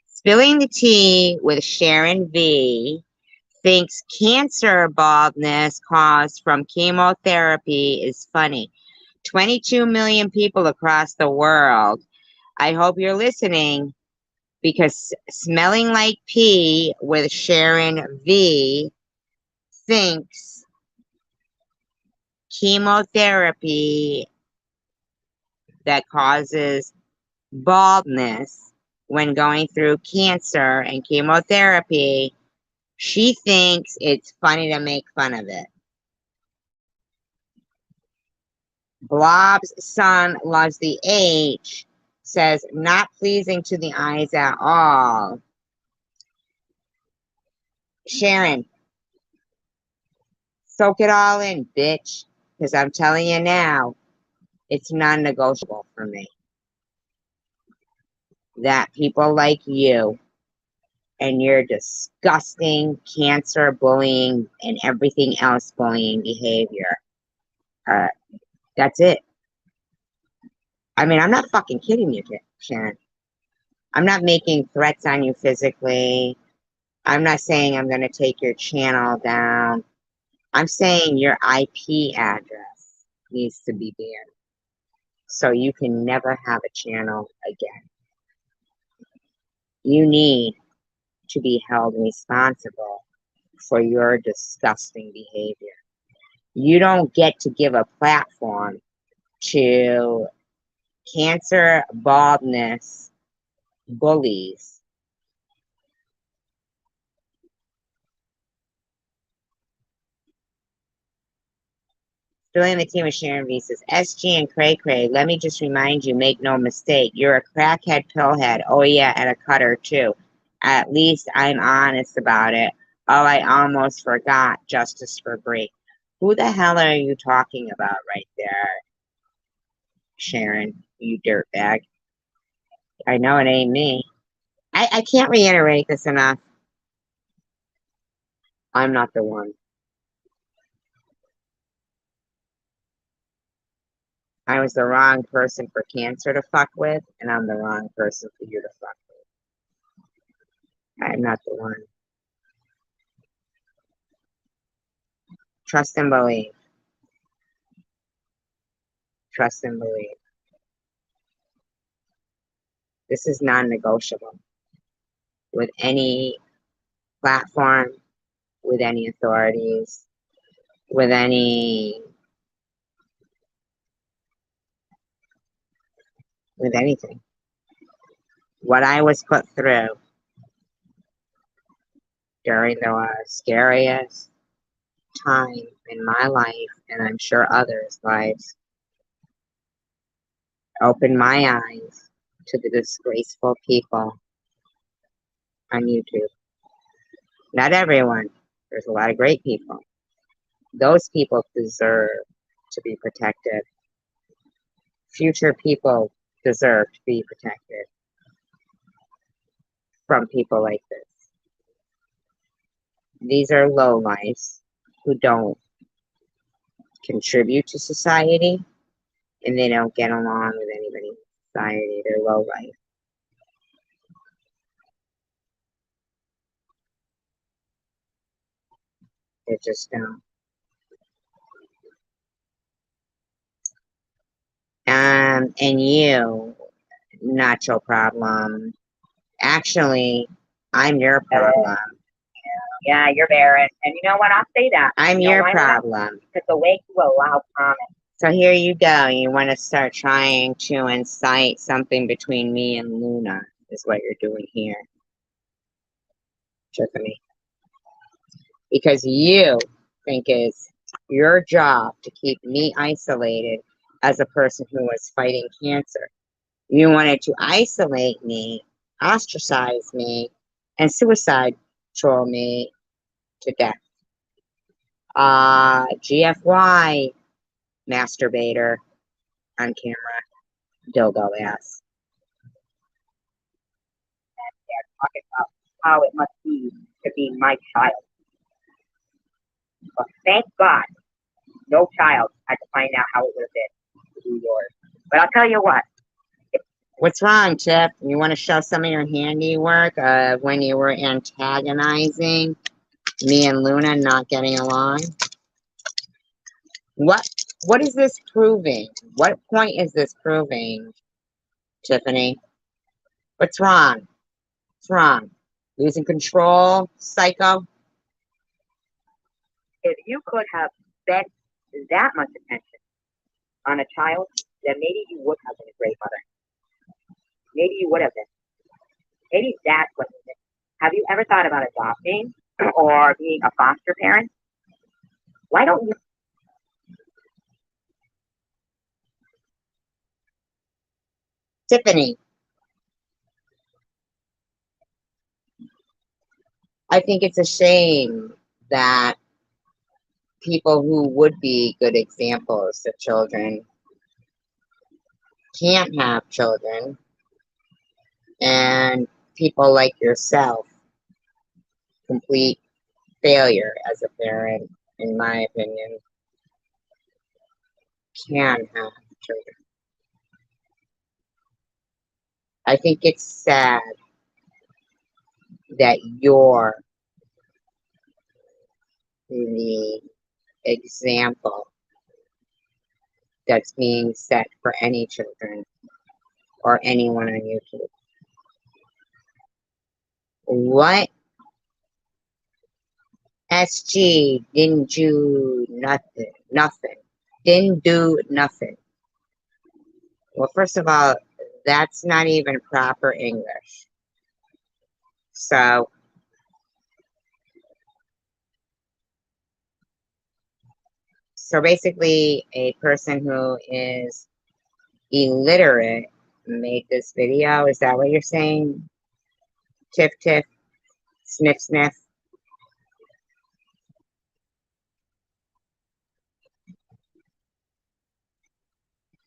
Spilling the tea with Sharon V thinks cancer baldness caused from chemotherapy is funny. 22 million people across the world. I hope you're listening because Smelling Like Pee with Sharon V thinks chemotherapy that causes baldness when going through cancer and chemotherapy, she thinks it's funny to make fun of it. Blob's son loves the H, says not pleasing to the eyes at all. Sharon, soak it all in, bitch, because I'm telling you now, it's non-negotiable for me that people like you and your disgusting cancer bullying and everything else bullying behavior, that's it. I mean, I'm not fucking kidding you, Sharon. I'm not making threats on you physically. I'm not saying I'm going to take your channel down. I'm saying your IP address needs to be banned so you can never have a channel again. You need to be held responsible for your disgusting behavior. You don't get to give a platform to cancer, baldness, bullies. Filling the team with Sharon V says, SG and Cray Cray, let me just remind you, make no mistake, you're a crackhead pillhead. Oh yeah, and a cutter too. At least I'm honest about it. Oh, I almost forgot, justice for Brie. Who the hell are you talking about right there, Sharon, you dirtbag? I know it ain't me. I can't reiterate this enough. I'm not the one. I was the wrong person for cancer to fuck with, and I'm the wrong person for you to fuck with. I'm not the one. Trust and believe. Trust and believe. This is non-negotiable with any platform, with any authorities, with anything. What I was put through during the scariest time in my life, and I'm sure others' lives, opened my eyes to the disgraceful people on YouTube. Not everyone. There's a lot of great people. Those people deserve to be protected. Future people deserve to be protected from people like this. These are lowlifes who don't contribute to society and they don't get along with anybody in society. They're lowlife. They just don't. And you, not your problem. Actually, I'm your problem. Yeah, you're Barrett. And you know what? I'll say that. I'm You know your why not? problem. Because the way to allow comment. So here you go. You want to start trying to incite something between me and Luna, is what you're doing here. Tiffany. Because you think it's your job to keep me isolated as a person who was fighting cancer. You wanted to isolate me ostracize me, and suicide troll me to death. GFY, masturbator on camera, dildo ass. Talking about how it must be to be my child. But thank God, no child had to find out how it would have been to do yours. But I'll tell you what, What's wrong, Chip? You want to show some of your handiwork when you were antagonizing me and Luna not getting along? What what is this proving? What point is this proving, Tiffany? What's wrong? What's wrong? Losing control, psycho? if you could have spent that much attention on a child, then maybe you would have been a great mother. Maybe you would have been. Maybe that's what it is. Have you ever thought about adopting or being a foster parent? Why don't you? Tiffany, I think it's a shame that people who would be good examples to children can't have children, and people like yourself, complete failure as a parent, in my opinion, can have children. I think it's sad that you're the example that's being set for any children or anyone on YouTube. What SG didn't do nothing, nothing, didn't do nothing. Well, first of all, that's not even proper English. So basically, a person who is illiterate made this video. Is that what you're saying? Tiff, tiff, sniff, sniff.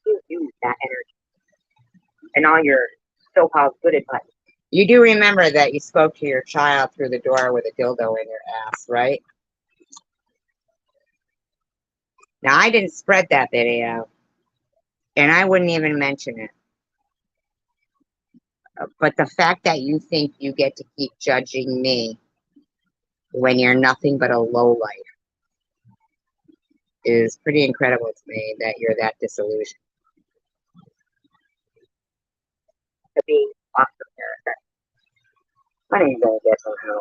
You use that energy and all your so-called good advice. You do remember that you spoke to your child through the door with a dildo in your ass, right? Now, I didn't spread that video, and I wouldn't even mention it. But the fact that you think you get to keep judging me when you're nothing but a lowlife is pretty incredible to me, that you're that disillusioned. To be foster parent. What are you gonna get somehow?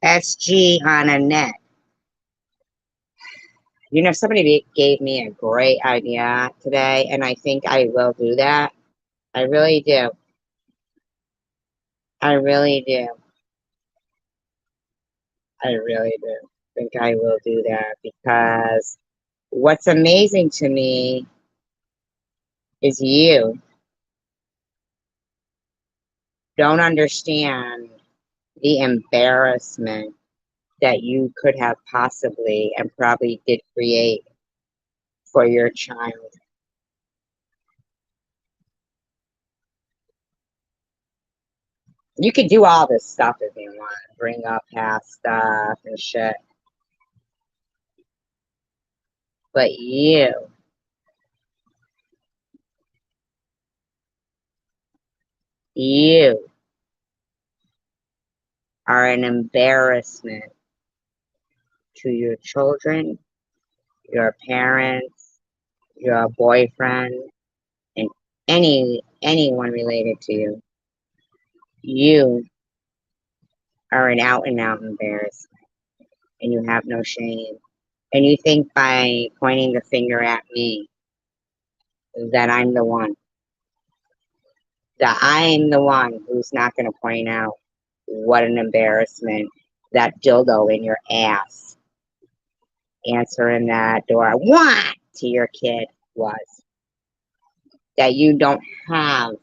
SG on a net. You know, somebody gave me a great idea today, and I think I will do that. I really do. I really do. I really do think I will do that, because what's amazing to me is you don't understand the embarrassment that you could have possibly and probably did create for your child. You could do all this stuff if you want, bring up past stuff and shit. But you are an embarrassment to your children, your parents, your boyfriend, and anyone related to you. You are an out and out embarrassment, and you have no shame. And you think by pointing the finger at me that I'm the one. That I'm the one who's not going to point out what an embarrassment that dildo in your ass answering that door what to your kid was. That you don't have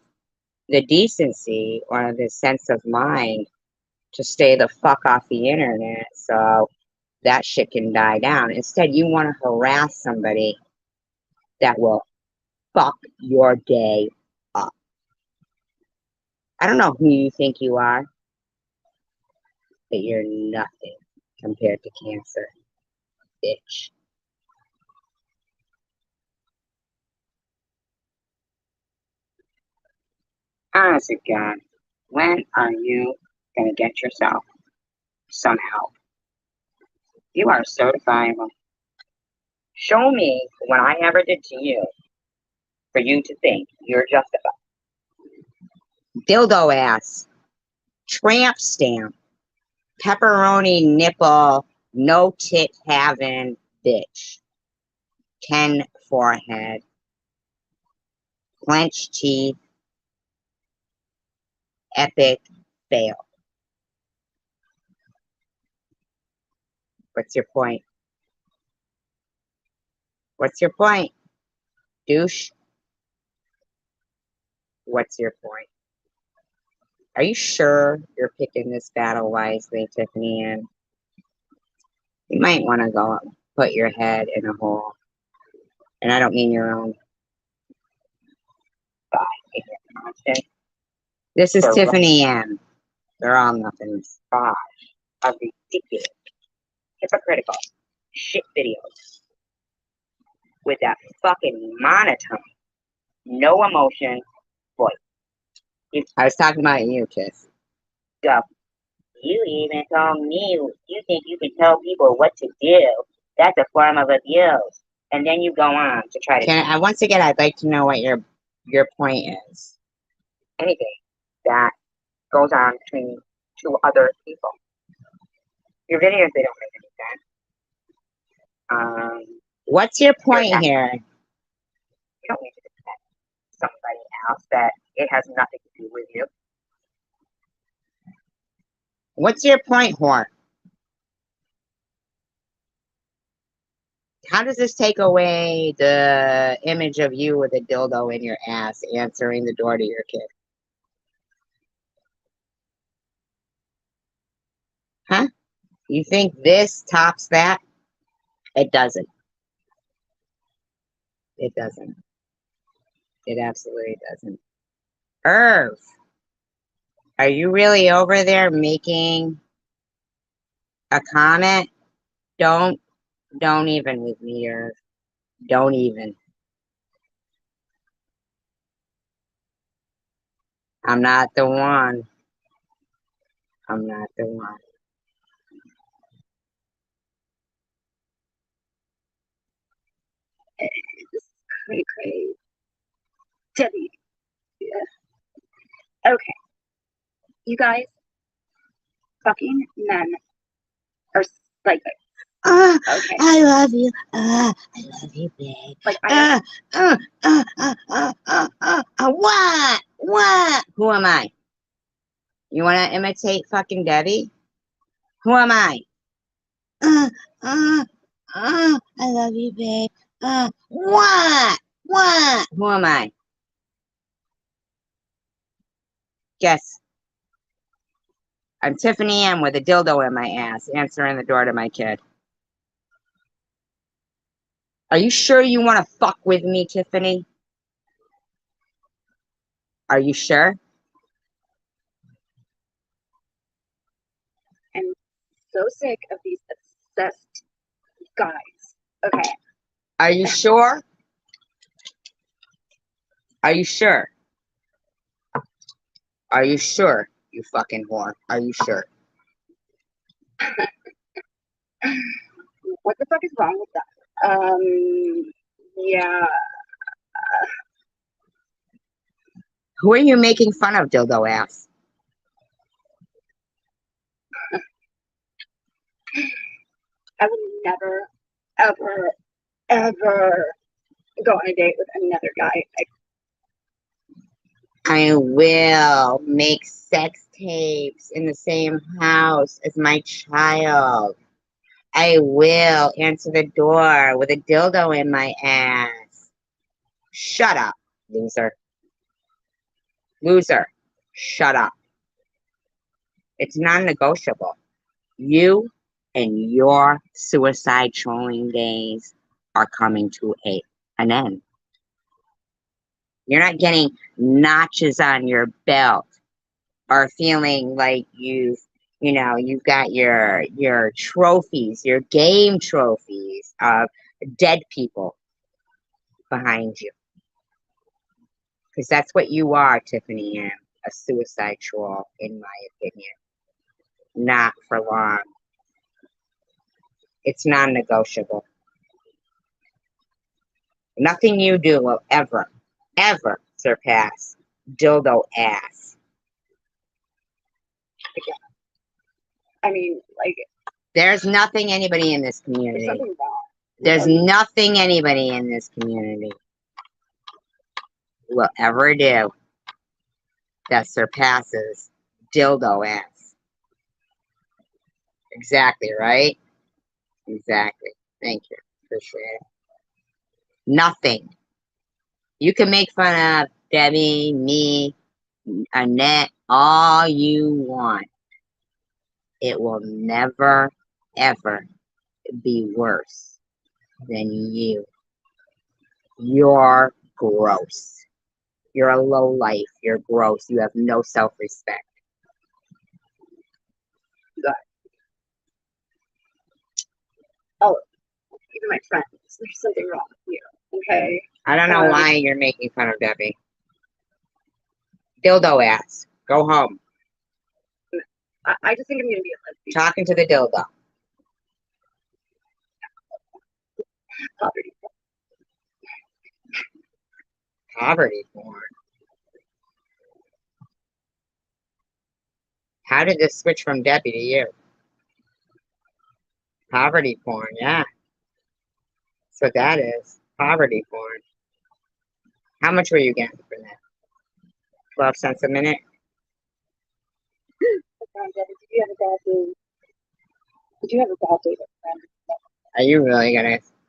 the decency or the sense of mind to stay the fuck off the internet so that shit can die down. Instead, you want to harass somebody that will fuck your day up. I don't know who you think you are, but you're nothing compared to cancer, bitch. Honest to God, when are you gonna get yourself some help? You are so defiable. Show me what I ever did to you for you to think you're justified. Dildo ass, tramp stamp, pepperoni nipple, no tit having bitch. 10 forehead, clenched teeth, epic fail. What's your point? What's your point? Douche? What's your point? Are you sure you're picking this battle wisely, Tiffany? And you might want to go and put your head in a hole. And I don't mean your own thigh in your conscience. This is Tiffany M. They're all nothings. Five of ridiculous, hypocritical shit videos with that fucking monotone, no emotion voice. I was talking about you, Tiff. So, you even told me you think you can tell people what to do. That's a form of abuse. And then you go on to try to. Once again, I'd like to know what your point is. Anything that goes on between two other people. Your videos, they don't make any sense. What's your point here? You don't need to defend somebody else that it has nothing to do with you. What's your point, whore? How does this take away the image of you with a dildo in your ass answering the door to your kid? Huh? You think this tops that? It doesn't. It doesn't. It absolutely doesn't. Irv, are you really over there making a comment? Don't even with me, Irv. Don't even. I'm not the one. I'm not the one. Cray cray. Debbie. Yeah. Okay. You guys, fucking men are psychic. Okay. I love you. I love you, babe. Like What? What? Who am I? You want to imitate fucking Debbie? Who am I? I love you, babe. What? What? Who am I? Guess. I'm Tiffany M with a dildo in my ass, answering the door to my kid. Are you sure you want to fuck with me, Tiffany? Are you sure? I'm so sick of these obsessed guys. Okay. Are you sure? Are you sure? Are you sure, you fucking whore? Are you sure? What the fuck is wrong with that? Yeah. Who are you making fun of, dildo ass? I would never, ever, ever go on a date with another guy. I will make sex tapes in the same house as my child. I will answer the door with a dildo in my ass. Shut up, loser. Loser, shut up. It's non-negotiable. You and your suicide trolling days are coming to an end. You're not getting notches on your belt or feeling like you've got your trophies, your game trophies of dead people behind you. Because that's what you are, Tiffany M. A suicide troll, in my opinion. Not for long. It's non-negotiable. Nothing you do will ever, ever surpass dildo ass. I mean, like, There's nothing anybody in this there's community. something wrong. There's nothing anybody in this community will ever do that surpasses dildo ass. Exactly, right? Exactly. Thank you. Appreciate it. Nothing. You can make fun of Debbie, me, Annette, all you want. It will never, ever be worse than you. You're gross. You're a low life. You're gross. You have no self-respect. Oh, even my friends, there's something wrong with you. Okay. I don't know why you're making fun of Debbie. Dildo ass. Go home. I just think I'm gonna be a lesbian. Talking to the dildo. Poverty. Poverty porn. How did this switch from Debbie to you? Poverty porn, yeah. That's what that is. Poverty porn. How much were you getting for that? 12 cents a minute? Did you have a bad day? Did you have a bad day with friends?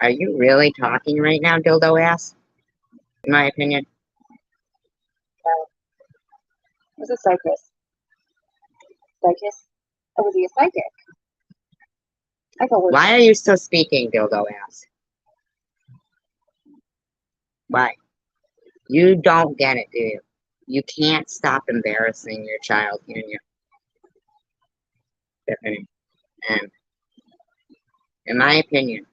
Are you really talking right now, dildo ass? In my opinion. Was a psychist. Psychist? Oh, was he a psychic? I thought. Why are you still speaking, dildo ass? Why? You don't get it, do you? You can't stop embarrassing your child, can you? Tiffany. And in my opinion,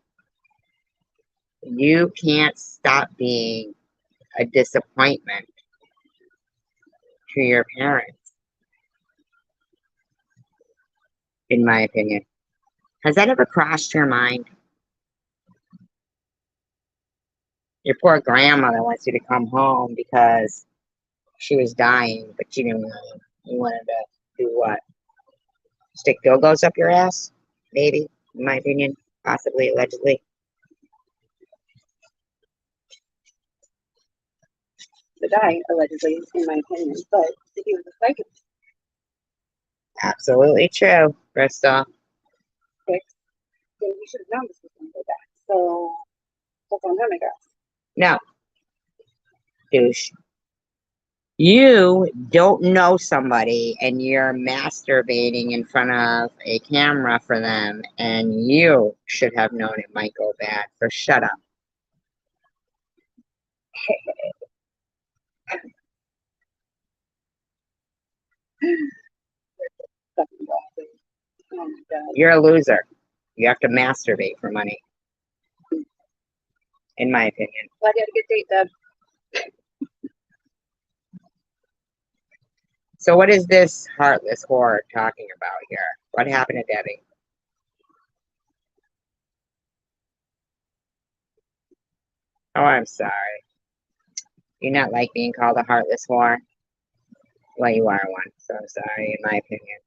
you can't stop being a disappointment to your parents. In my opinion. Has that ever crossed your mind? Your poor grandmother wants you to come home because she was dying, but you didn't really. You wanted to do what? Stick dildos up your ass? Maybe, in my opinion. Possibly, allegedly. To die, allegedly, in my opinion. But if he was a psychic, Absolutely true, Crystal. then he should have known this was going to go back. So that's on him, I guess. No, douche. You don't know somebody and you're masturbating in front of a camera for them, and you should have known it might go bad. So shut up. Something wrong with him. Oh my God. You're a loser. You have to masturbate for money. In my opinion. Glad you had a good date, Deb. So what is this heartless whore talking about here? What happened to Debbie? Oh, I'm sorry. You not like being called a heartless whore? Well, you are one, so I'm sorry, in my opinion.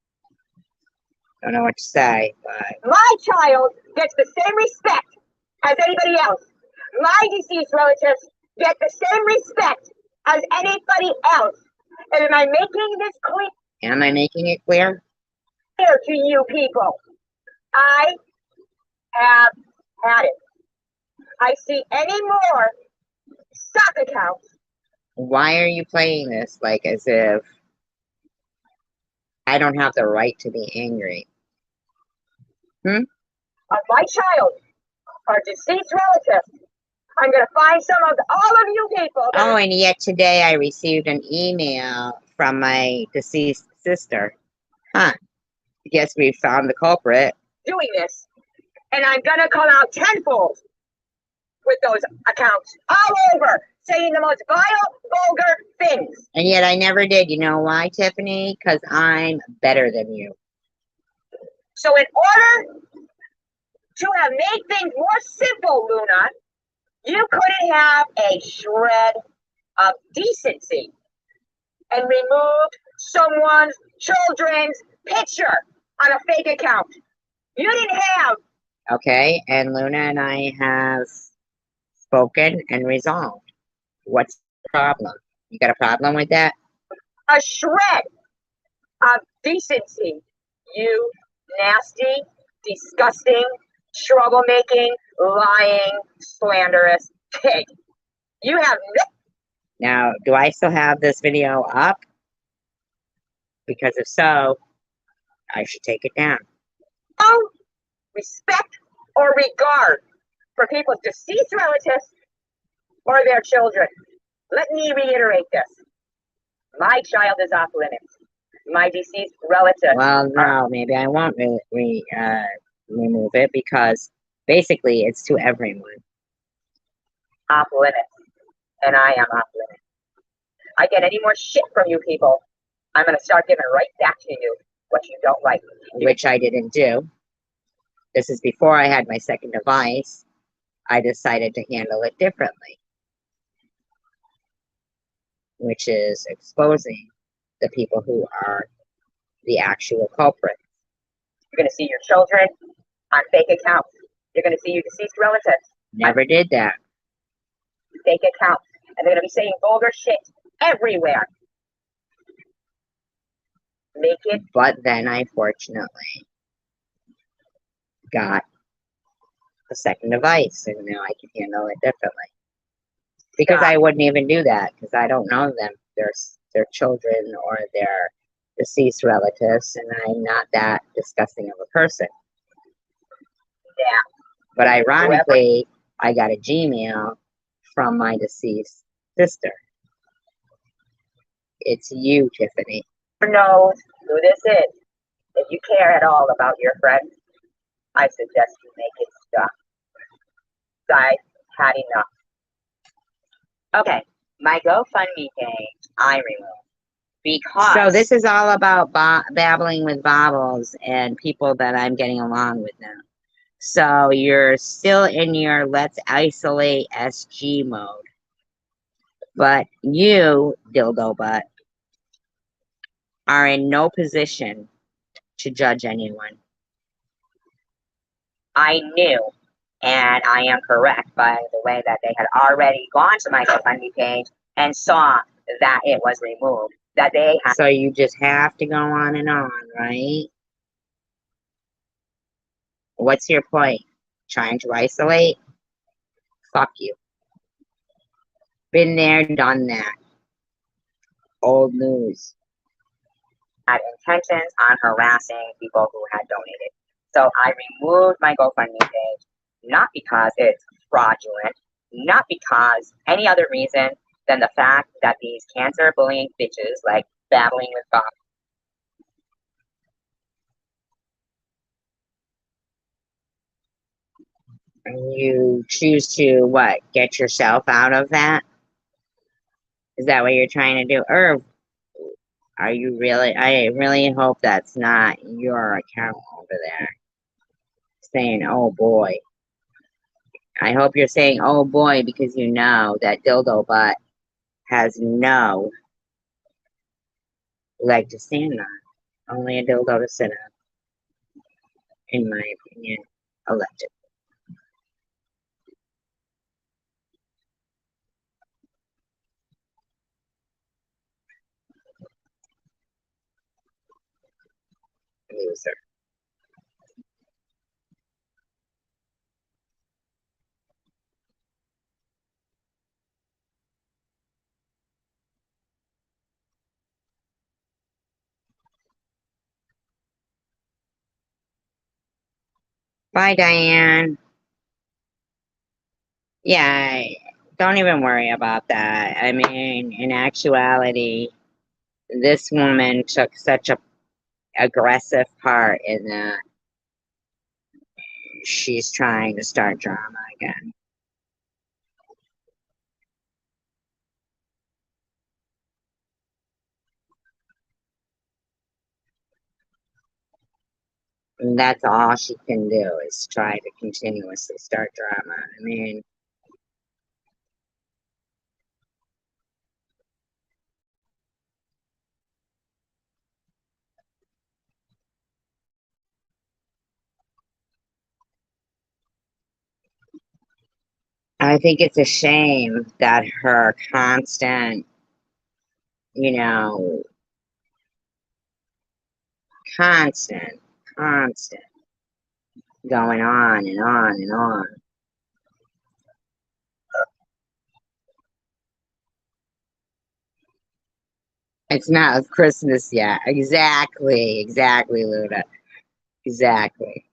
Don't know what to say, but My child gets the same respect as anybody else. My deceased relatives get the same respect as anybody else. And am I making this clear am I making it clear? to you people? I have had it. I see any more stock accounts Why are you playing this like as if I don't have the right to be angry? Hmm? Of my child, our deceased relative. I'm gonna find some of all of you people that Oh, are and yet today I received an email from my deceased sister. Huh. Guess we found the culprit. doing this, and I'm gonna come out tenfold with those accounts all over, saying the most vile, vulgar things. And yet I never did. You know why, Tiffany? Because I'm better than you. So in order to have made things more simple, Luna, you couldn't have a shred of decency and removed someone's children's picture on a fake account. You didn't have Okay? And Luna and I have spoken and resolved. What's the problem? You got a problem with that? a shred of decency, you nasty, disgusting, troublemaking, lying, slanderous pig. You have Now, do I still have this video up? Because if so, I should take it down. no respect or regard for people's deceased relatives or their children. Let me reiterate this. My child is off limits. My deceased relative Well, are no, maybe I won't remove it because basically it's to everyone. off limits. And I am off limits. I get any more shit from you people, I'm gonna start giving right back to you what you don't like. Which I didn't do. This is before I had my second device. I decided to handle it differently, which is exposing the people who are the actual culprit. You're gonna see your children on fake accounts. You're gonna see your deceased relatives Never did that. on fake accounts. And they're gonna be saying vulgar shit everywhere. Make it But then I fortunately got a second device and now I can handle it differently. Because stop. I wouldn't even do that because I don't know them. Their children or their deceased relatives, and I'm not that disgusting of a person. Yeah. But Whoever ironically, I got a Gmail from my deceased sister. It's you, Tiffany. knows who this is. If you care at all about your friends, I suggest you make it stop. I've had enough. Okay, my GoFundMe page I removed because So this is all about babbling with bobbles and people that I'm getting along with now. So you're still in your let's isolate SG mode. But you, dildo butt, are in no position to judge anyone. I knew, and I am correct by the way that they had already gone to my GoFundMe page and saw that it was removed. That they had So you just have to go on and on, right? What's your point? Trying to isolate? Fuck you. Been there, done that. Old news. had intentions on harassing people who had donated. So I removed my GoFundMe page, not because it's fraudulent, not because any other reason than the fact that these cancer bullying bitches like babbling with Bob. And you choose to, what, get yourself out of that? Is that what you're trying to do? Or are you really, I really hope that's not your account over there. Saying, oh boy. I hope you're saying, oh boy, because you know that dildo butt has no leg to stand on. Only a dildo to sit on, in my opinion. Alleged. Loser. Bye, Diane. Yeah, don't even worry about that. I mean, in actuality, this woman took such a aggressive part in that she's trying to start drama again. And that's all she can do is try to continuously start drama. I mean, I think it's a shame that her constant, you know, constant, constant going on and on and on. It's not Christmas yet. Exactly, exactly, Luda. Exactly.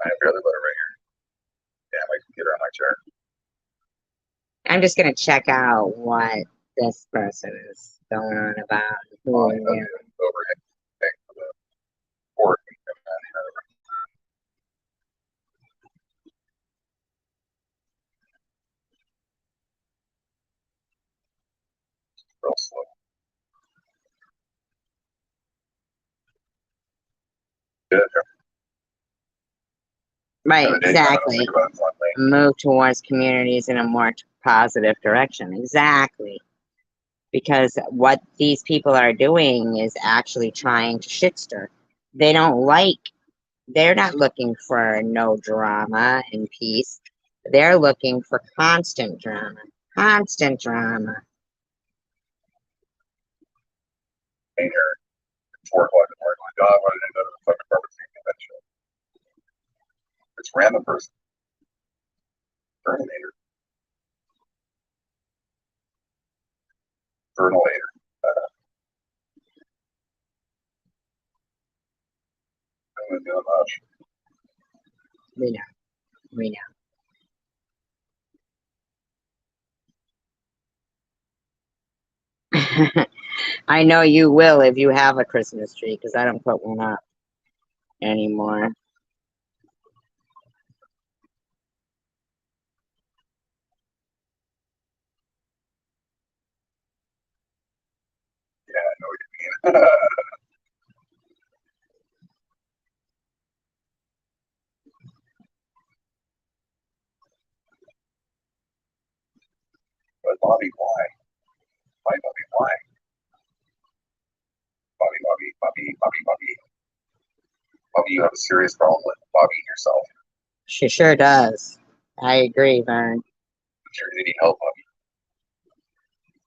I barely let her right here. Yeah, my computer on my chair. I'm just gonna check out what this person is going on about. Who I in know there. the overhead thing for the port and real slow. Good. Right, The other day, I exactly. think about it, it's one thing. Move towards communities in a more positive direction. Exactly. Because what these people are doing is actually trying to shit stir. They don't like, they're not looking for no drama and peace. They're looking for constant drama. Constant drama. Hey, here, 4 o'clock in the morning. Like, oh, I wanted to go to the fucking barbecue convention. It's random person. Terminator. Journalator. I'm gonna do much. We know. We know. I know you will if you have a Christmas tree because I don't put one up anymore. Yeah, I know what you mean. But Bobby, why? Why, Bobby, why? Bobby, Bobby, Bobby, Bobby, Bobby. Bobby, you have a serious problem with Bobby yourself. She sure does. I agree, Vern. You need help, Bobby.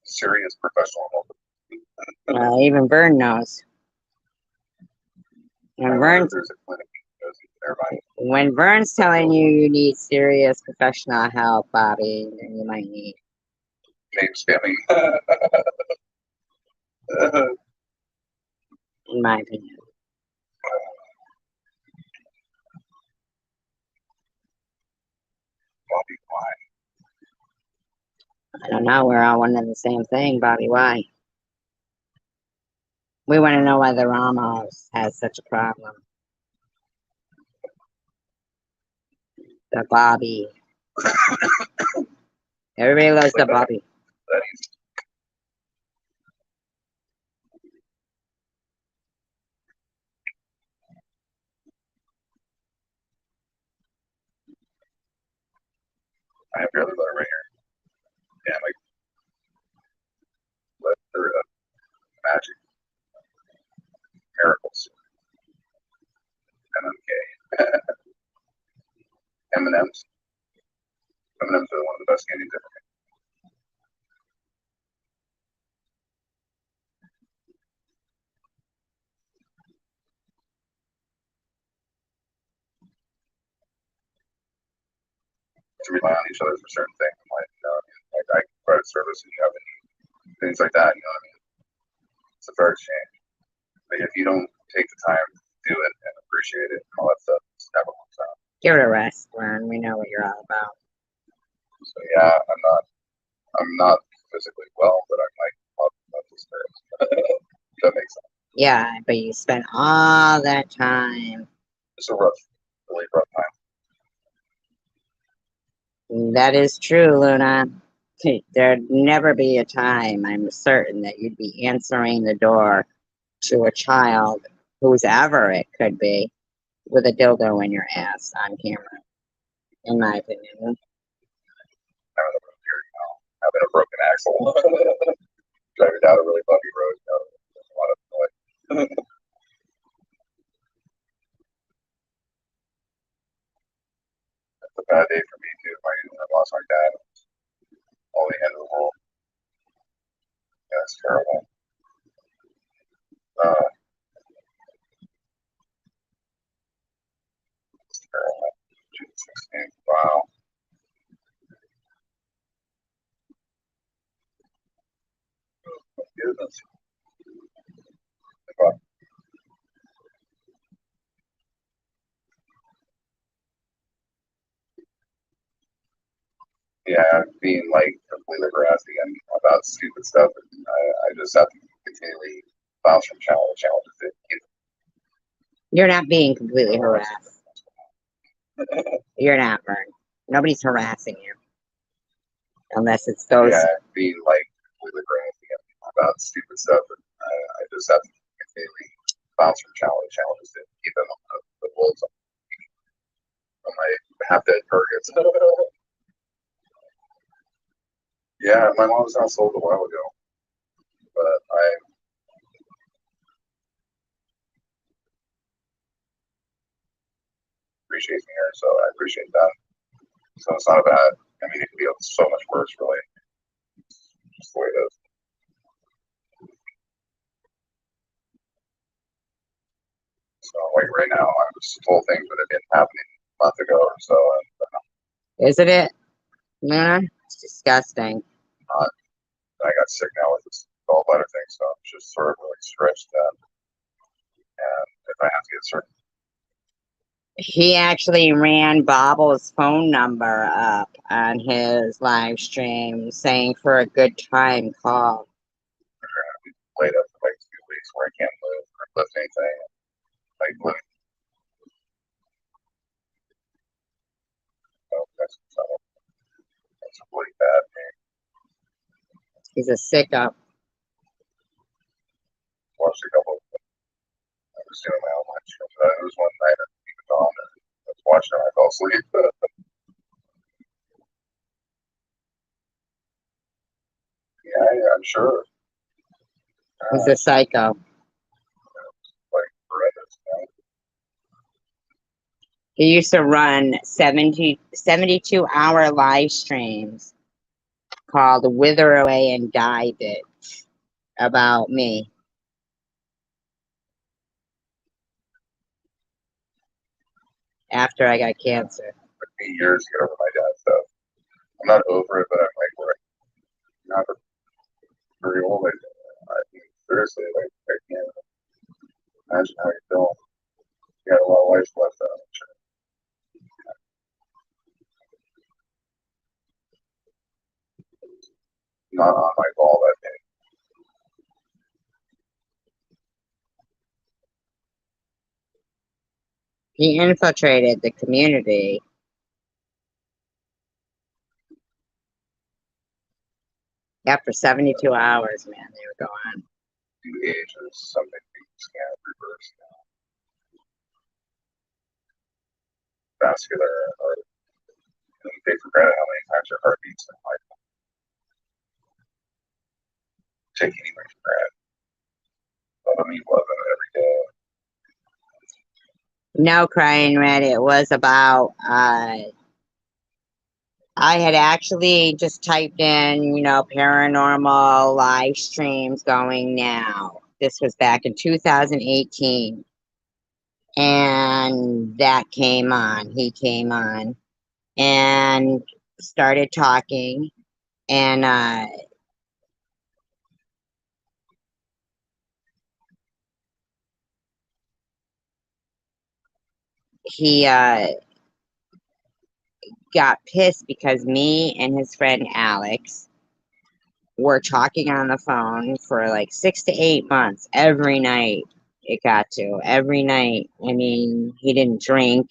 Serious professional help. Even Vern knows. And Vern's, there's a clinic that goes there by when Vern's telling you you need serious professional help, Bobby, then you might need, name spamming. in my opinion. Bobby, why? I don't know. We're all one and the same thing, Bobby. Why? We want to know why the Ramos has such a problem. The Bobby. Everybody loves the Bobby. That easy. I have barely let her right here. Yeah, like letter of magic, miracles, MMK, M&M's. M&M's are one of the best candies ever made. To rely on each other for certain things, like like I provide service and you have any things like that. You know what I mean? It's a fair exchange. But if you don't take the time to do it and appreciate it and all that stuff, it's never works out. Give it a rest, Vern. We know what you're all about. So yeah, I'm not physically well, but I'm like mental spirits. That makes sense. Yeah, but you spent all that time. It's a really rough time. That is true, Luna. There'd never be a time, I'm certain, that you'd be answering the door to a child, whose ever it could be, with a dildo in your ass on camera, in my opinion. Having a broken axle, driving down a really bumpy road. There's a lot of noise. It's a bad day for me too. I lost my dad. All the end of the world. Yeah, it's terrible. Uh, it's terrible. June 16th. Wow. My goodness. But, yeah, being like completely harassed again about stupid stuff. I just have to continually bounce from challenge to challenge to keep. You're not being completely harassed. You're not, Vern. Nobody's harassing you. Unless it's those. Yeah, being like completely harassed again about stupid stuff. I just have to continually bounce from challenge to challenge to keep them on the wolves on my half-dead targets. Yeah, my mom's house sold a while ago, but I appreciate her, so I appreciate that. So it's not bad. I mean, it could be so much worse, really. Just the way it is. So, like right now, I was told things that had been happening a month ago or so, and Isn't it, Luna? It's disgusting. I got sick now with this gallbladder thing, so I'm just sort of really stretched out. And if I have to get certain, He actually ran Bobble's phone number up on his live stream saying for a good time call. they're going to be laid up for like 2 weeks where I can't move or lift anything, like living. So that's a really bad thing. He's a sicko. Watched a couple of I was doing my own live streams. It was one night at the dawn, and I was watching it. I fell asleep. Yeah, I'm sure. He's a psycho. Like horrendous. He used to run 72-hour live streams called Wither Away and Die Bitch about me. After I got cancer. It took me years to get over my dad's stuff. I'm not over it, but I'm like, we're not very old. I mean, seriously, like, I can't imagine how you feel. You got a lot of life left out. Not on my ball that day. He infiltrated the community. After 72 hours, man, they were gone. Due age is something you just can't reverse. Vascular, or you take for granted how many times your heart beats in life. Take anything for granted. But I mean, loving it every day. No, Crying Red, it was about, I had actually just typed in, paranormal live streams going now. This was back in 2018. And that came on. He came on and started talking. And he got pissed because me and his friend Alex were talking on the phone for like 6 to 8 months every night. It got to every night. I mean, he didn't drink,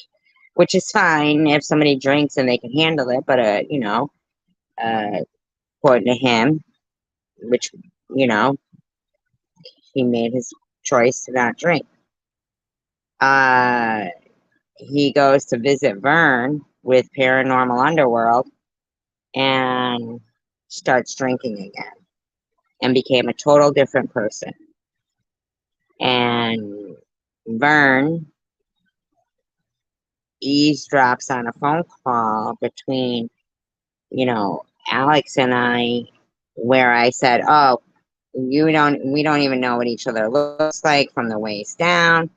which is fine if somebody drinks and they can handle it, but uh, according to him, which you know, he made his choice to not drink. Uh, he goes to visit Vern with Paranormal Underworld and starts drinking again and became a total different person. And Vern eavesdrops on a phone call between, Alex and I, where I said, "Oh, we don't even know what each other looks like from the waist down."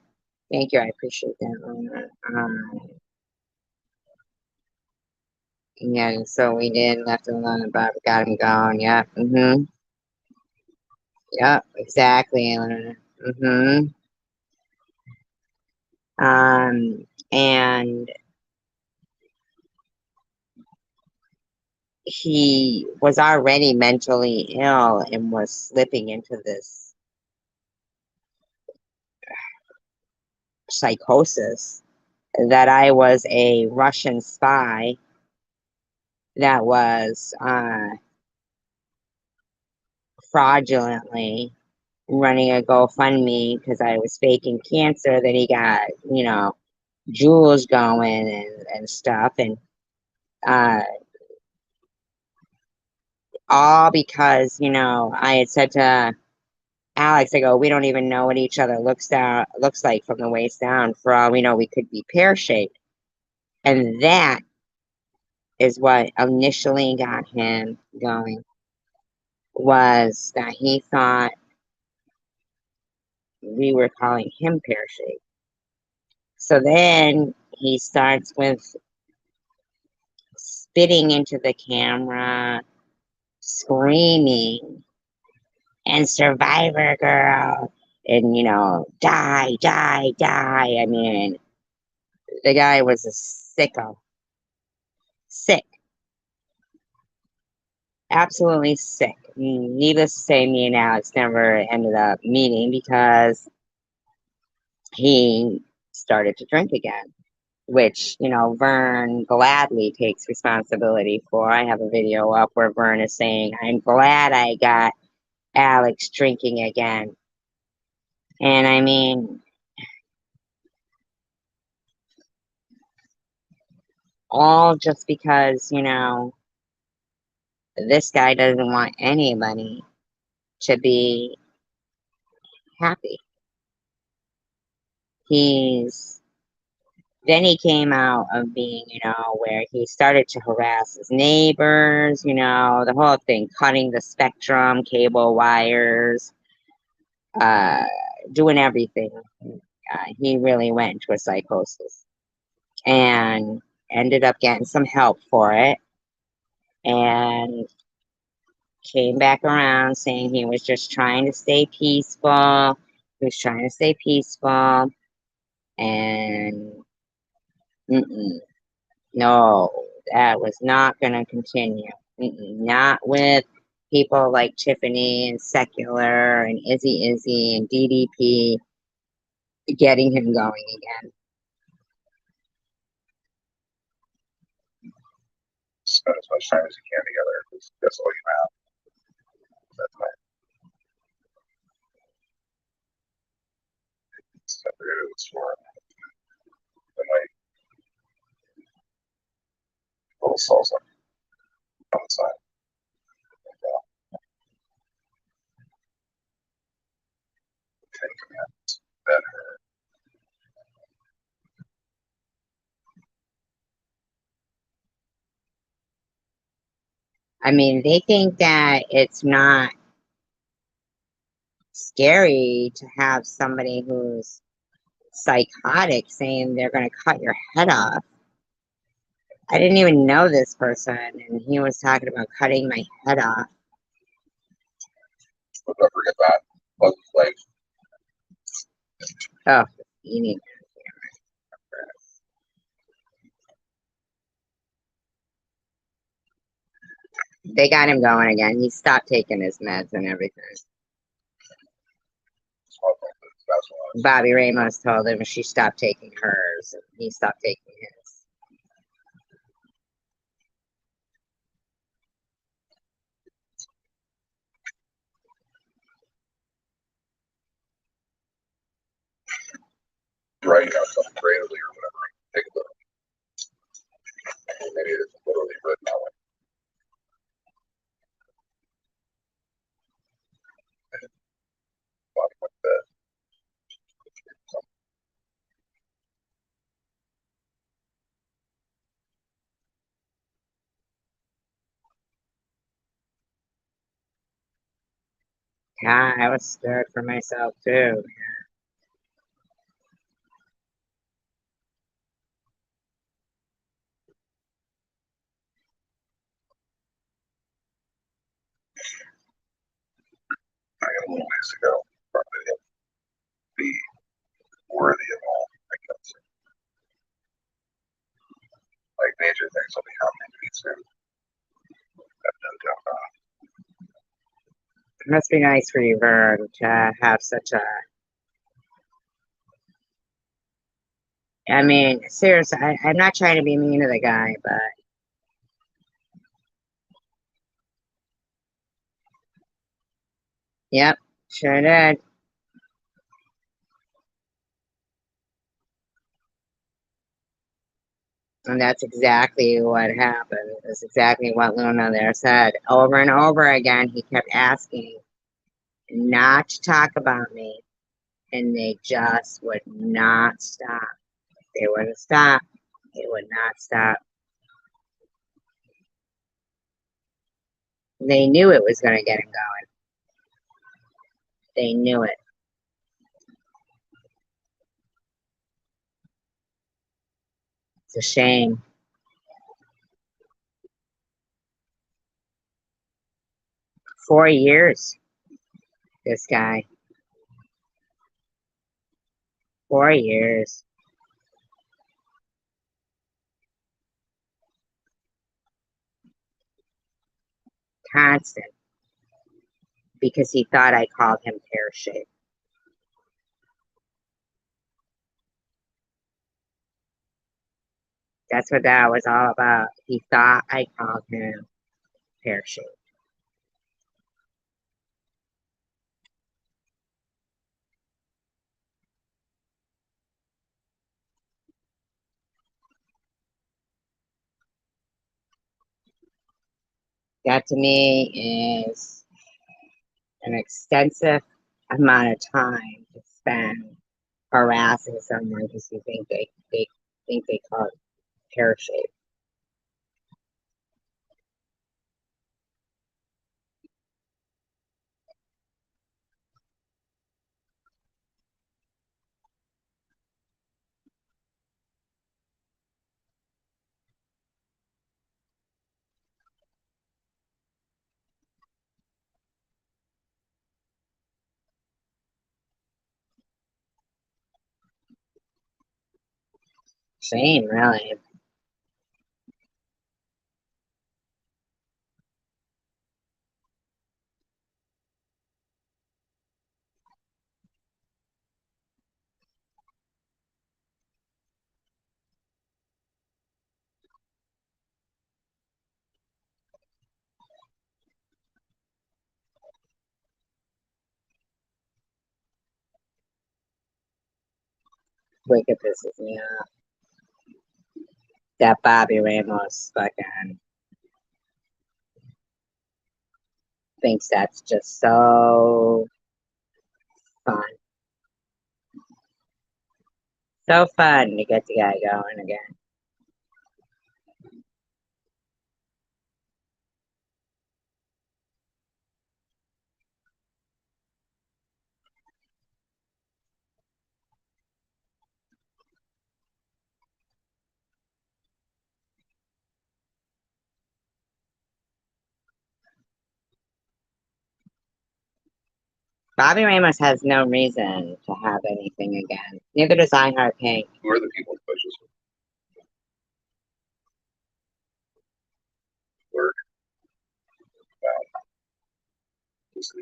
Thank you, I appreciate that. Yeah, so we did, left him alone, but got him going. Yep. Yep, exactly. And he was already mentally ill and was slipping into this psychosis that I was a Russian spy that was fraudulently running a GoFundMe because I was faking cancer that he got, jewels going and stuff. And uh, all because, I had said to Alex, I go, we don't even know what each other looks like from the waist down. For all we know, we could be pear shaped. And that is what initially got him going, was that he thought we were calling him pear shaped. So then he starts with spitting into the camera, screaming, and Survivor Girl, and die, die, die. I mean, the guy was a sicko. Sick. Absolutely sick. Needless to say, me and Alex never ended up meeting because he started to drink again, which, Vern gladly takes responsibility for. I have a video up where Vern is saying, I'm glad I got Alex drinking again. And I mean, all just because, this guy doesn't want anybody to be happy. Then he came out of being, where he started to harass his neighbors, the whole thing, cutting the spectrum, cable wires, uh, doing everything. He really went into a psychosis and ended up getting some help for it and came back around saying he was just trying to stay peaceful. He was trying to stay peaceful and no, that was not going to continue. Not with people like Tiffany and Secular and Izzy and DDP getting him going again. Spend as much time as you can together, because that's all you have. That's my it's for the night. Little salsa on the side. Ten Commandments. Better. I mean, they think that it's not scary to have somebody who's psychotic saying they're going to cut your head off. I didn't even know this person, and he was talking about cutting my head off. But don't forget that. Bug life. Oh, you need. They got him going again. He stopped taking his meds and everything. Bobby Ramos told him she stopped taking hers, and he stopped taking his. Writing out something creatively or whatever. Take a look. Maybe it's literally written that way. Body went to bed. Yeah, I was scared for myself too. I got a little ways to go. Probably to be worthy of all, I guess. Like nature thinks will be happening to me soon. I have no doubt about it. It must be nice for you, Vern, to have such a. I mean, seriously, I'm not trying to be mean to the guy, but yep, sure did. And that's exactly what happened. That's exactly what Luna there said. Over and over again, he kept asking not to talk about me, and they just would not stop. They wouldn't stop. They would not stop. They knew it was going to get him going. They knew it. It's a shame. Four years, this guy. 4 years. Constant. Because he thought I called him pear-shaped. That's what that was all about. He thought I called him pear-shaped. That to me is an extensive amount of time to spend harassing someone because you think they think they call it pear-shaped. Shame, really. Wicked pisses me off. That Bobby Ramos fucking thinks that's just so fun. So fun to get the guy going again. Bobby Ramos has no reason to have anything again. Neither does I Heart Pink. Who are the people in bushes? Work. Just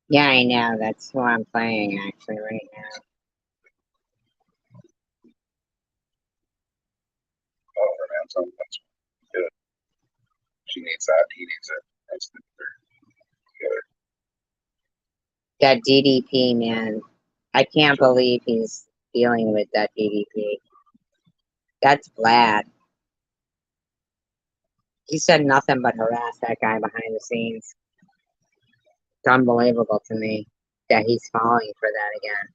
Yeah, I know. That's who I'm playing actually right now. oh, her man, something that's good. She needs that. He needs it. That's the together. That DDP man. I can't believe he's dealing with that DDP. That's Vlad. He said nothing but harass that guy behind the scenes. It's unbelievable to me that he's falling for that again.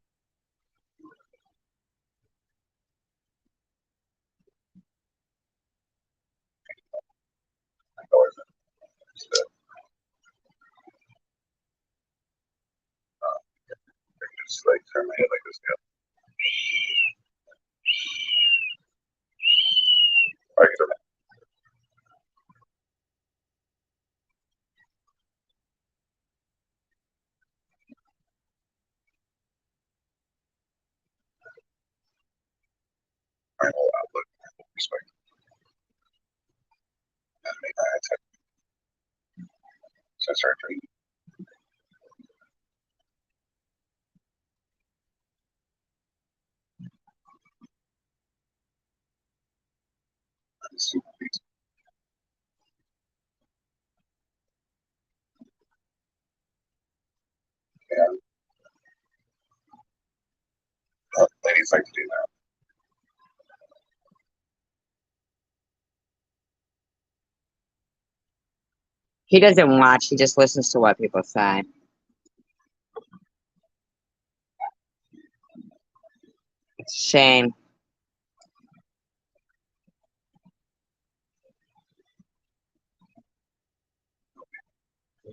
Always just, just like turn my head like this. Yeah. I get it. My whole outlook, my whole perspective, and make my attack. So I start drinking. I'm super pizza. And ladies like to do that. He doesn't watch, he just listens to what people say. It's a shame.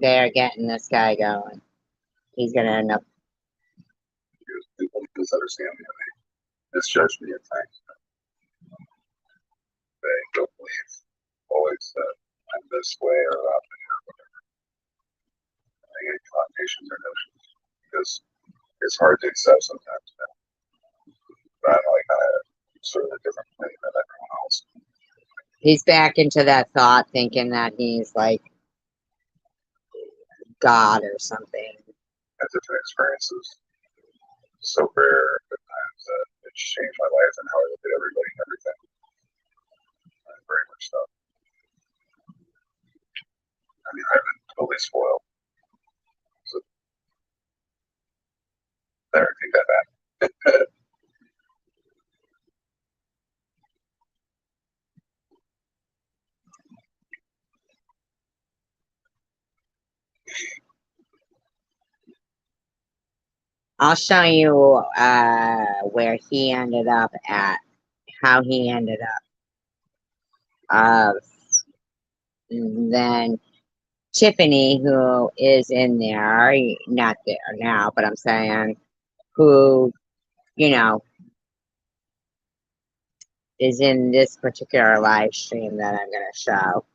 They're getting this guy going. He's gonna end up. Because people misunderstand me and they misjudge me at times. They don't believe always that I'm this way or that way or whatever. They get connotations or notions because it's hard to accept sometimes. But I'm like sort of a different plane than everyone else. He's back into that thought, thinking that he's like God or something. Had different experiences, so rare at times that it's changed my life and how I look at everybody and everything. Very much so. I mean, I've been totally spoiled. So there, take that back. I'll show you where he ended up at, how he ended up. Then Tiffany, who is in there, not there now, but I'm saying, who, you know, is in this particular live stream that I'm going to show.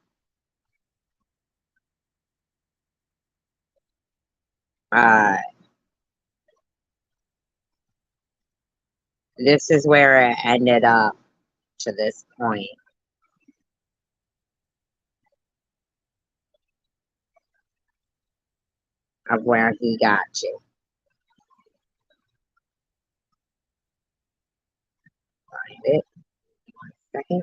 This is where it ended up to this point of where he got to. Find it. 1 second.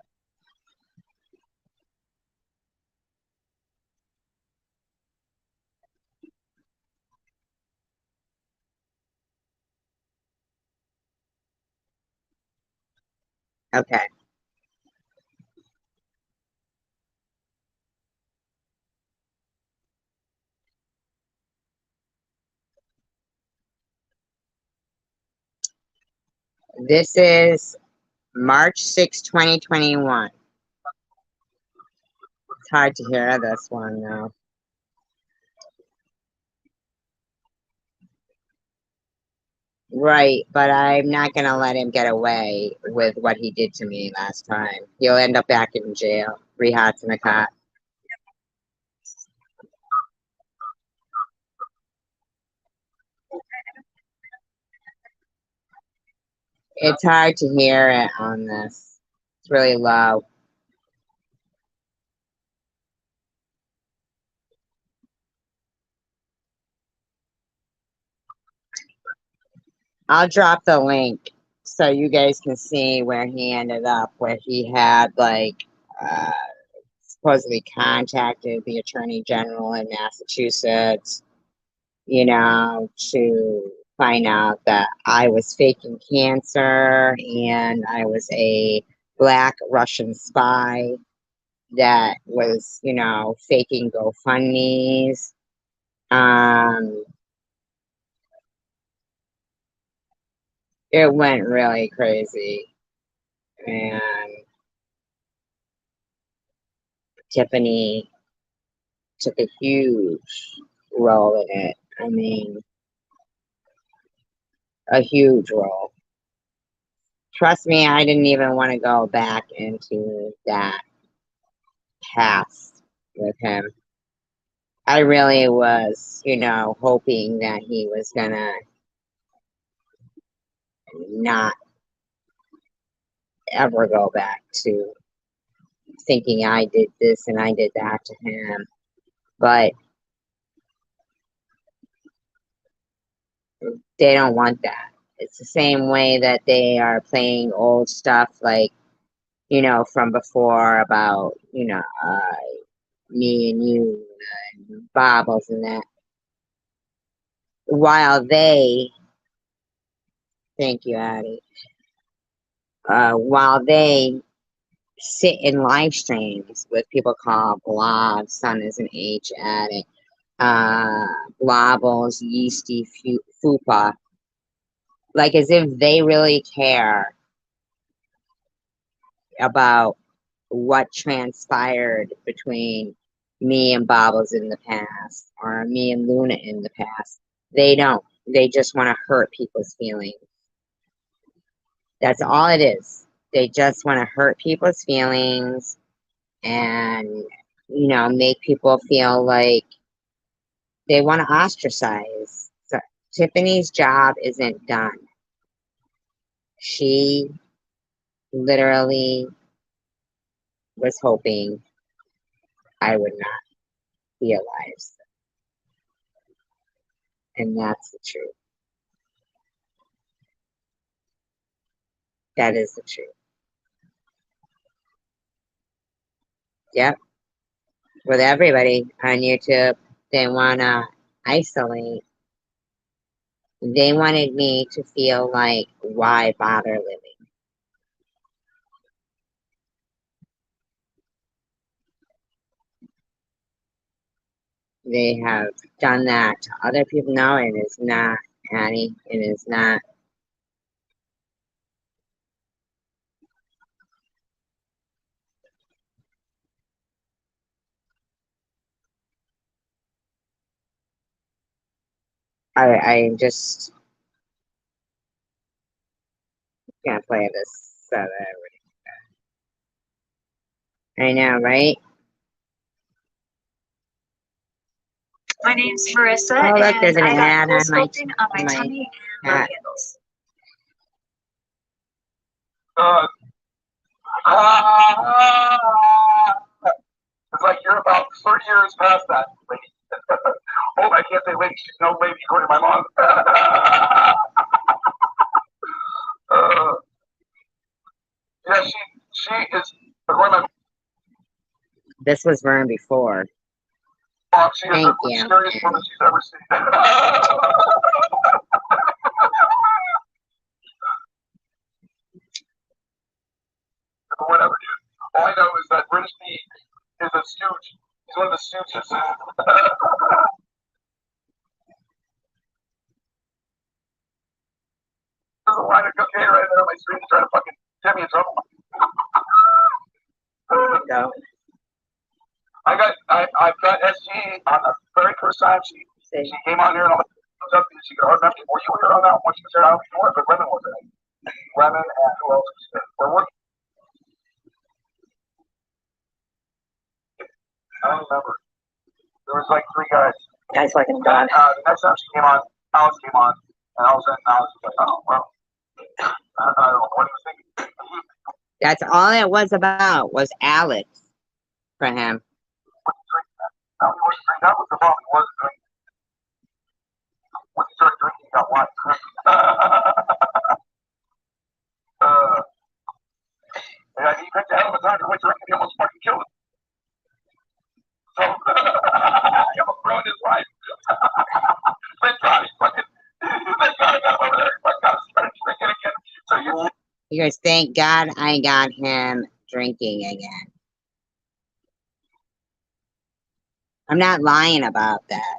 Okay. This is March 6, 2021. It's hard to hear this one though. Right, but I'm not gonna let him get away with what he did to me last time. He'll end up back in jail. 3 hots and a cot. It's hard to hear it on this. It's really low. I'll drop the link so you guys can see where he ended up, where he had like uh, supposedly contacted the attorney general in Massachusetts, to find out that I was faking cancer and I was a black Russian spy that was, faking GoFundMe's. Um, it went really crazy. And Tiffany took a huge role in it. I mean, a huge role. Trust me, I didn't even want to go back into that past with him. I really was, hoping that he was gonna not ever go back to thinking I did this and I did that to him. But they don't want that. It's the same way that they are playing old stuff like, from before about, me and you and Bobbles and that. While they, thank you, Addie, while they sit in live streams with people called Blob, Sun is an H addict, Blobbles, Yeasty, Fupa, like as if they really care about what transpired between me and Bobbles in the past or me and Luna in the past. They don't. They just want to hurt people's feelings. That's all it is. They just want to hurt people's feelings and, make people feel like they want to ostracize. So Tiffany's job isn't done. She literally was hoping I would not be alive. And that's the truth. That is the truth. Yep. With everybody on YouTube, they want to isolate. They wanted me to feel like, why bother living? They have done that to other people. No, it is not, Annie. It is not. I just can't play this. So I know, right? My name's Marissa, Oh, look, there's and an I ad got on sculpting on my tummy and hat. love handles. It's like you're about 30 years past that, lady. Oh, I can't say lady. She's no lady according to my mom. Yeah, she is according to my This was Vern before. mom. She is Thank the you. scariest woman she's ever seen. Whatever, dude. All I know is that British Pete is a stooge. He's one of the stooges. There's a line of cocaine right there on my screen trying to fucking get me in trouble. So, I've got SG on the very first time she came on here and all was up to she could hard enough before you were here on that one. She was here out before, but Lemon was in it. Lemon and who else was there? Where were you? I don't remember. There was like three guys. Guys like him, And God. the next time she came on, Alex came on, and all of a sudden Alex was like, oh, well, I don't know what he was thinking. That's all it was about, was Alex for him. Now, he wasn't drinking. That was the problem. He wasn't drinking. When he started drinking, he got wine. And he picked a hell of a time to quit drinking. He almost fucking killed him. So, he almost ruined his life. Thank God he fucking, thank God I got him over there. He fucking got him started drinking again. So You guys, thank God I got him drinking again. I'm not lying about that.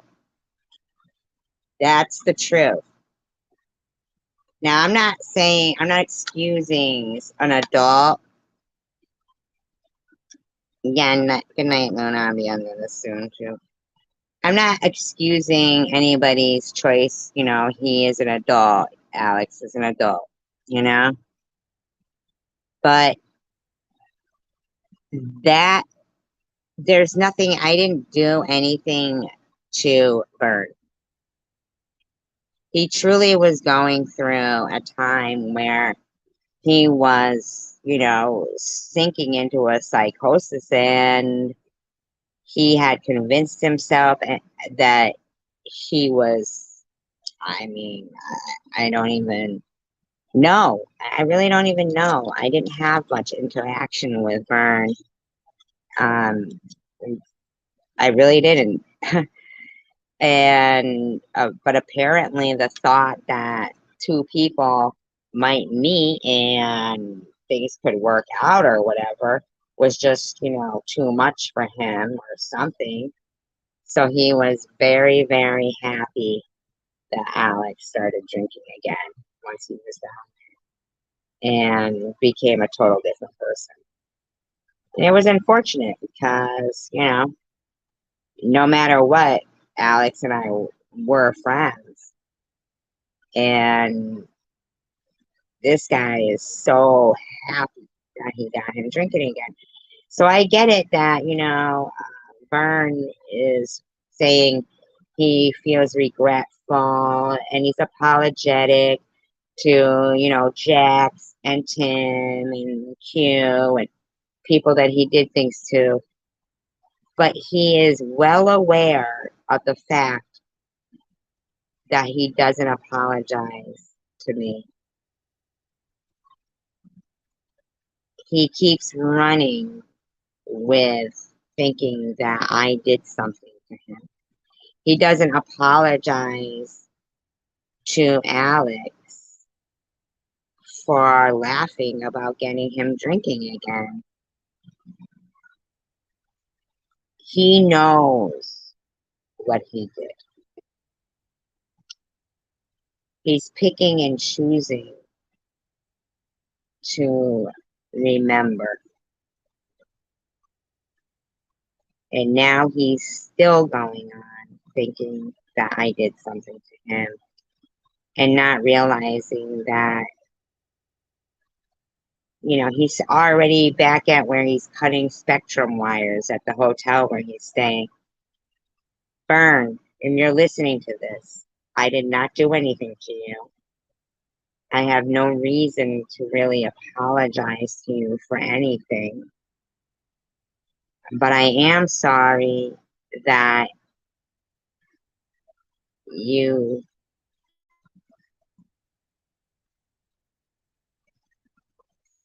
That's the truth. Now, I'm not excusing an adult. Again, good night, Luna. I'll be under this soon, too. I'm not excusing anybody's choice. You know, he is an adult. Alex is an adult, you know? But that, there's nothing, I didn't do anything to Bert. He truly was going through a time where he was, you know, sinking into a psychosis, and he had convinced himself that he was, I mean, I don't even know. I really don't even know. I didn't have much interaction with Vern. I really didn't. And but apparently the thought that two people might meet and things could work out or whatever was just, you know, too much for him or something. So he was very, very happy that Alex started drinking again once he was down and became a total different person. And it was unfortunate because, you know, no matter what, Alex and I were friends. And this guy is so happy that he got him drinking again. So I get it that, you know, Vern is saying he feels regretful and he's apologetic to, you know, Jax and Tim and Q and people that he did things to. But he is well aware of the fact that he doesn't apologize to me. He keeps running with thinking that I did something to him. He doesn't apologize to Alex for laughing about getting him drinking again. He knows what he did. He's picking and choosing to remember. And now he's still going on thinking that I did something to him and not realizing that, you know, he's already back at where he's cutting spectrum wires at the hotel where he's staying. Vern, and you're listening to this, I did not do anything to you. I have no reason to really apologize to you for anything. But I am sorry that you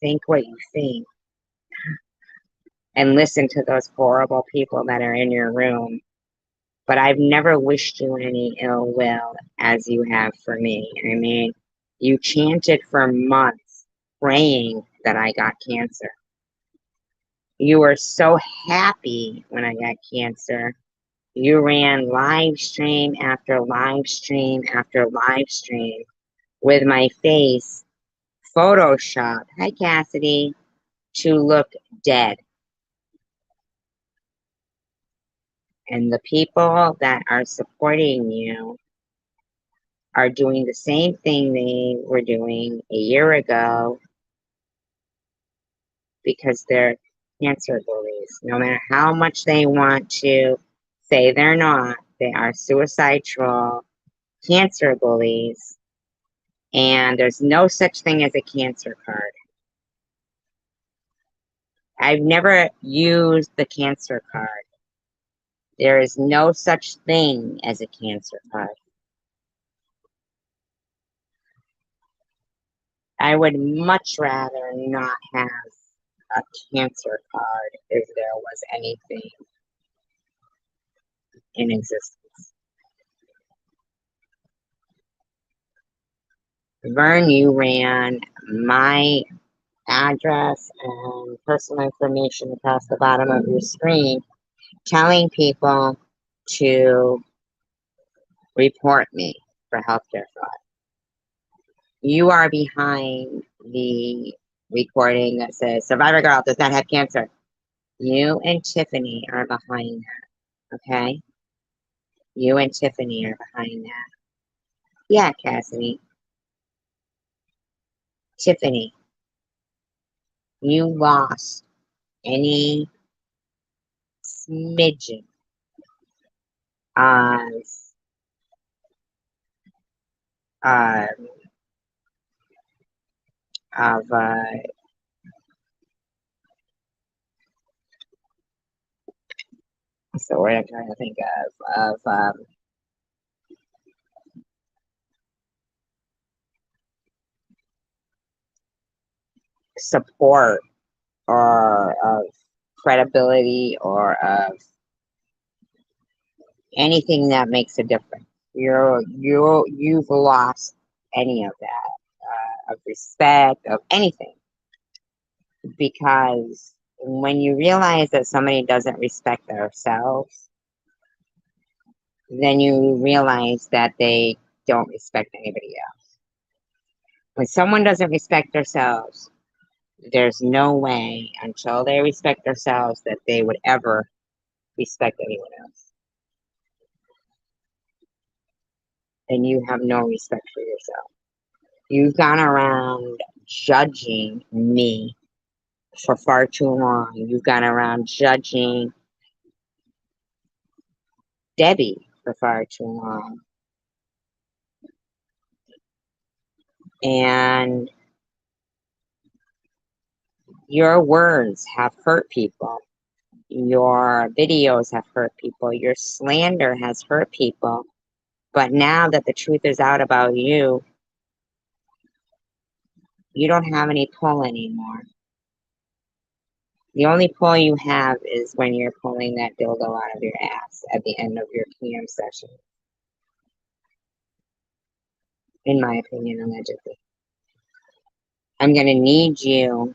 think what you think and listen to those horrible people that are in your room. But I've never wished you any ill will as you have for me. I mean, you chanted for months praying that I got cancer. You were so happy when I got cancer. You ran live stream after live stream after live stream with my face photoshopped, hi Cassidy, to look dead. And the people that are supporting you are doing the same thing they were doing a year ago because they're cancer bullies. No matter how much they want to say they're not, they are suicidal cancer bullies, and there's no such thing as a cancer card. I've never used the cancer card. There is no such thing as a cancer card. I would much rather not have a cancer card if there was anything in existence. Vern, you ran my address and personal information across the bottom of your screen, telling people to report me for healthcare fraud. You are behind the recording that says Survivor Girl does not have cancer. You and Tiffany are behind that, okay? You and Tiffany are behind that. Yeah, Cassidy. Tiffany, you lost any smidgen of uh, of what's the word I'm trying to think of support or of credibility or of anything that makes a difference. You've lost any of that, of respect, of anything, because when you realize that somebody doesn't respect themselves, then you realize that they don't respect anybody else. When someone doesn't respect themselves, there's no way until they respect themselves that they would ever respect anyone else. And you have no respect for yourself. You've gone around judging me for far too long. You've gone around judging Debbie for far too long. And your words have hurt people. Your videos have hurt people. Your slander has hurt people. But now that the truth is out about you, you don't have any pull anymore. The only pull you have is when you're pulling that dildo out of your ass at the end of your PM session. In my opinion, allegedly. I'm going to need you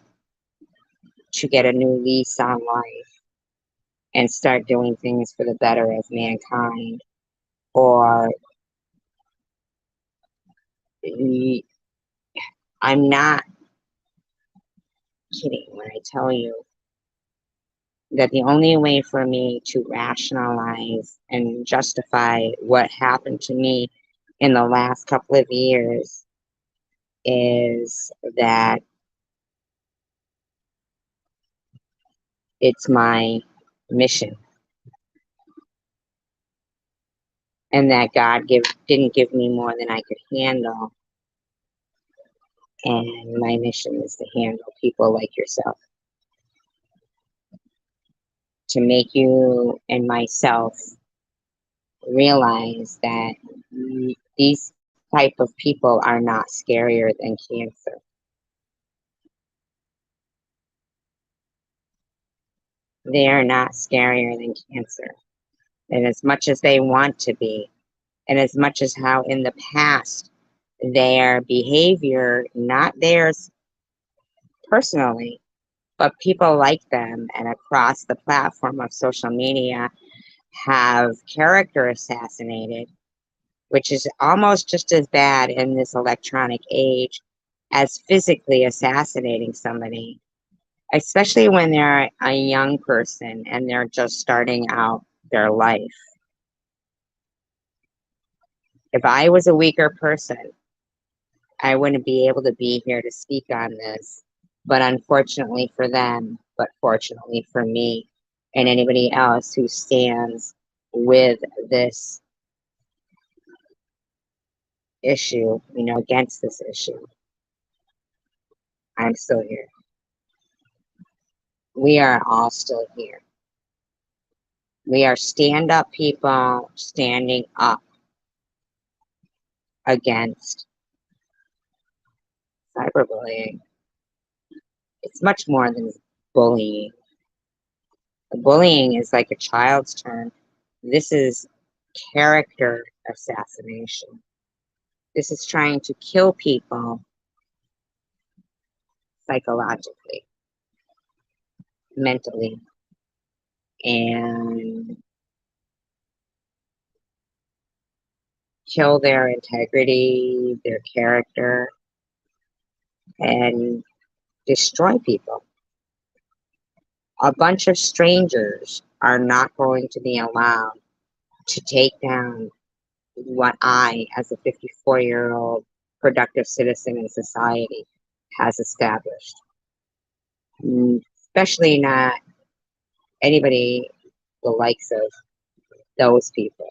to get a new lease on life and start doing things for the better of mankind. Or I'm not kidding when I tell you that the only way for me to rationalize and justify what happened to me in the last couple of years is that it's my mission, and that God didn't give me more than I could handle, and my mission is to handle people like yourself, to make you and myself realize that these type of people are not scarier than cancer. They are not scarier than cancer. And as much as they want to be, and as much as how in the past their behavior, not theirs personally, but people like them and across the platform of social media have character assassinated, which is almost just as bad in this electronic age as physically assassinating somebody, especially when they're a young person and they're just starting out their life. If I was a weaker person, I wouldn't be able to be here to speak on this. But unfortunately for them, but fortunately for me and anybody else who stands with this issue, against this issue, I'm still here. We are all still here. We are stand up people standing up against cyberbullying. It's much more than bullying. The bullying is like a child's term. This is character assassination. This is trying to kill people psychologically, mentally, and kill their integrity, their character, and destroy people. A bunch of strangers are not going to be allowed to take down what I, as a 54-year-old productive citizen in society, has established. Especially not anybody the likes of those people.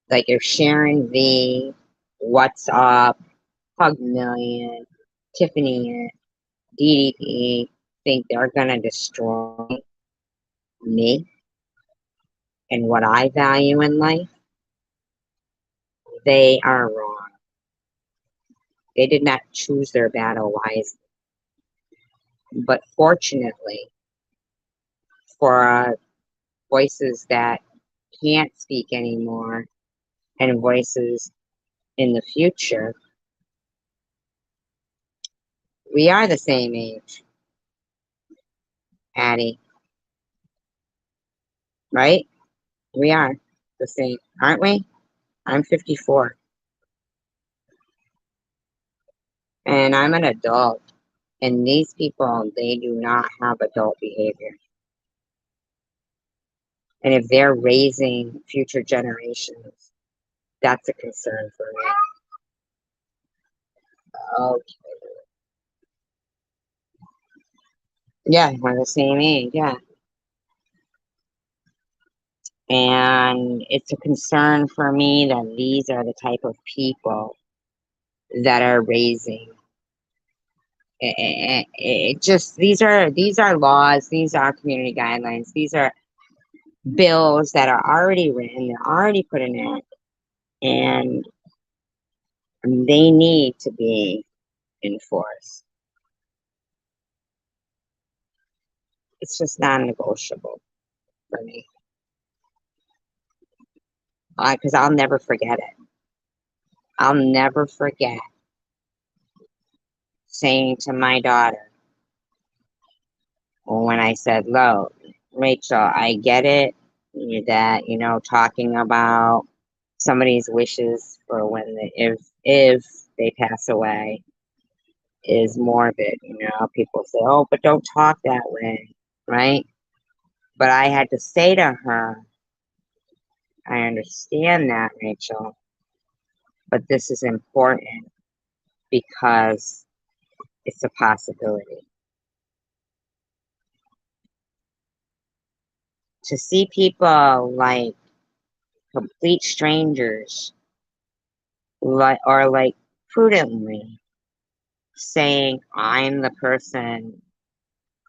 Like if Sharon V, What's Up, Hug Million, Tiffany, DDP think they're gonna destroy me and what I value in life, they are wrong. They did not choose their battle wisely. But fortunately, for voices that can't speak anymore and voices in the future, we are the same age, Addie, right? We are the same, aren't we? I'm 54 and I'm an adult, and these people, they do not have adult behavior. And if they're raising future generations, that's a concern for me. Okay. Yeah, we're the same age, yeah. And it's a concern for me that these are the type of people that are raising. These are laws, these are community guidelines, these are bills that are already written, they're already put in it, and they need to be enforced. It's just non-negotiable for me. Because I'll never forget it. I'll never forget saying to my daughter when I said, "Lo, Rachel, I get it that, talking about somebody's wishes for when if they pass away is morbid. People say, oh, but don't talk that way, right?" But I had to say to her, I understand that, Rachel, but this is important because it's a possibility. To see people like complete strangers, or prudently saying, I'm the person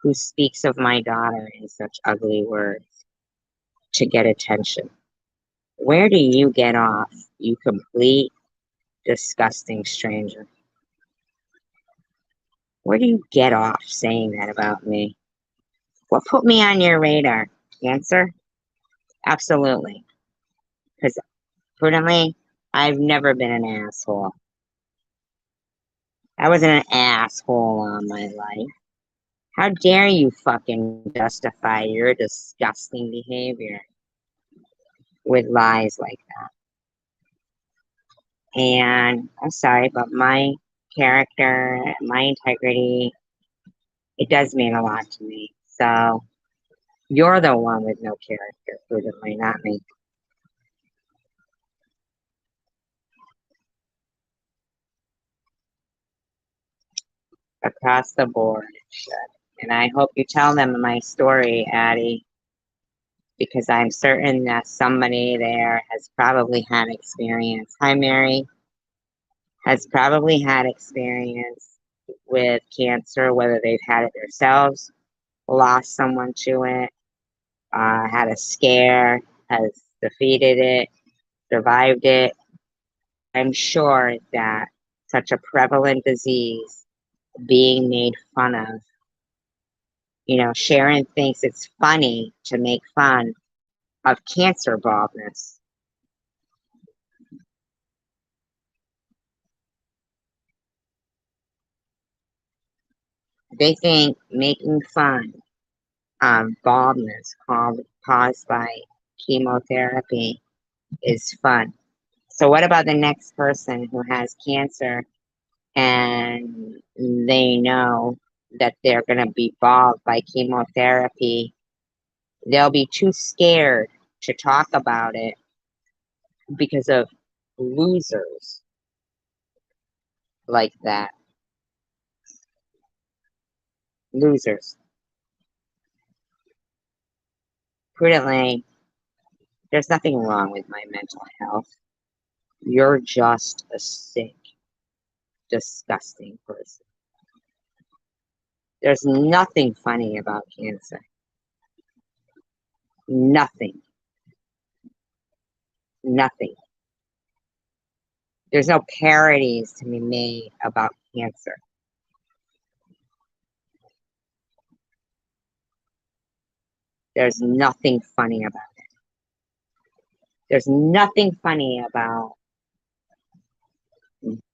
who speaks of my daughter in such ugly words to get attention. Where do you get off, you complete disgusting stranger? Where do you get off saying that about me? What put me on your radar? Answer? Absolutely. Because prudently, I've never been an asshole. I wasn't an asshole all my life. How dare you fucking justify your disgusting behavior with lies like that? And I'm sorry, but my character, my integrity, it does mean a lot to me. So You're the one with no character, prudently, not me. Across the board, it should. And I hope you tell them my story, Addie, because I'm certain that somebody there has probably had experience. Hi, Mary. Has probably had experience with cancer, whether they've had it themselves, lost someone to it, had a scare, has defeated it, survived it. I'm sure that such a prevalent disease being made fun of, Sharon thinks it's funny to make fun of cancer baldness. They think making fun of baldness caused by chemotherapy is fun. So what about the next person who has cancer and they know that they're going to be bald by chemotherapy? They'll be too scared to talk about it because of losers like that. Losers. Prudently, there's nothing wrong with my mental health. You're just a sick, disgusting person. There's nothing funny about cancer. Nothing. Nothing. There's no parodies to be made about cancer. There's nothing funny about it. There's nothing funny about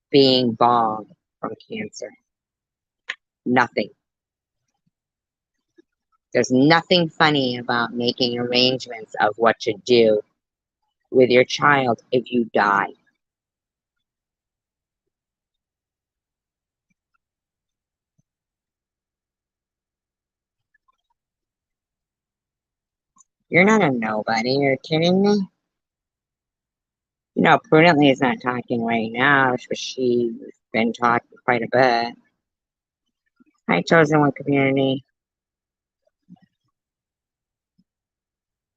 being bald from cancer. Nothing. There's nothing funny about making arrangements of what to do with your child if you die. You're not a nobody. You're kidding me? Prudently is not talking right now, but she's been talking quite a bit. Hi, Chosen One Community.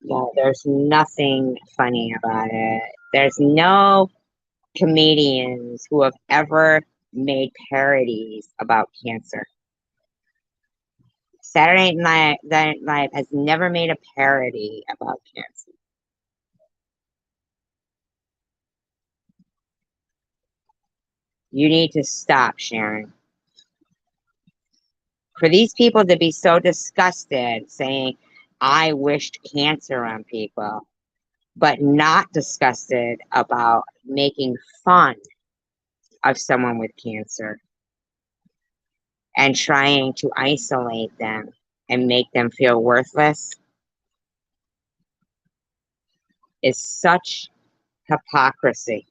No, there's nothing funny about it. There's no comedians who have ever made parodies about cancer. Saturday Night Live has never made a parody about cancer. You need to stop, Sharon. For these people to be so disgusted saying, I wished cancer on people, but not disgusted about making fun of someone with cancer and trying to isolate them and make them feel worthless is such hypocrisy.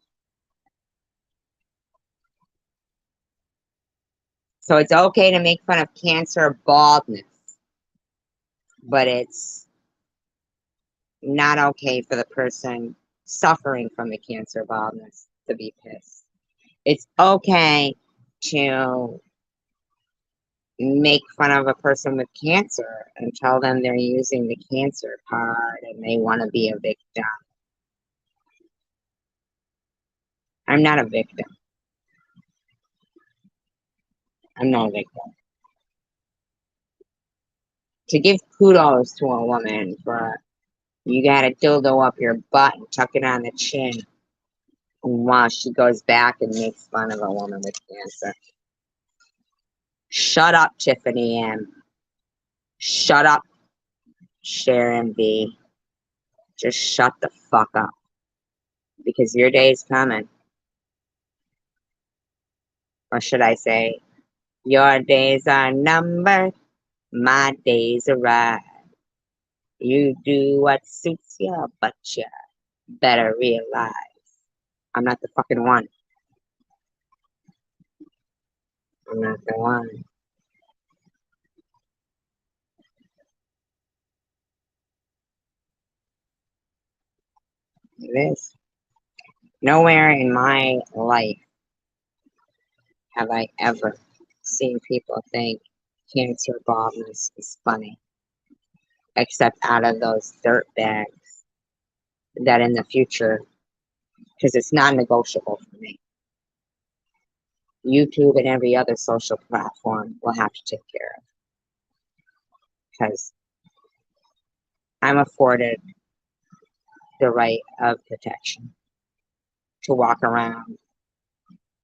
So it's okay to make fun of cancer baldness, but it's not okay for the person suffering from the cancer baldness to be pissed. It's okay to make fun of a person with cancer and tell them they're using the cancer card and they want to be a victim. I'm not a victim. I'm not a victim. To give kudos to a woman for you got a dildo up your butt and tuck it on the chin while she goes back and makes fun of a woman with cancer. Shut up, Tiffany M. Shut up, Sharon B. Just shut the fuck up. Because your day's coming. Or should I say, your days are numbered, my days are right. You do what suits you, but you better realize I'm not the fucking one. I'm not the one. It is. Nowhere in my life have I ever seen people think cancer baldness is funny, except out of those dirt bags that in the future, because it's non-negotiable for me. YouTube and every other social platform will have to take care of, because I'm afforded the right of protection to walk around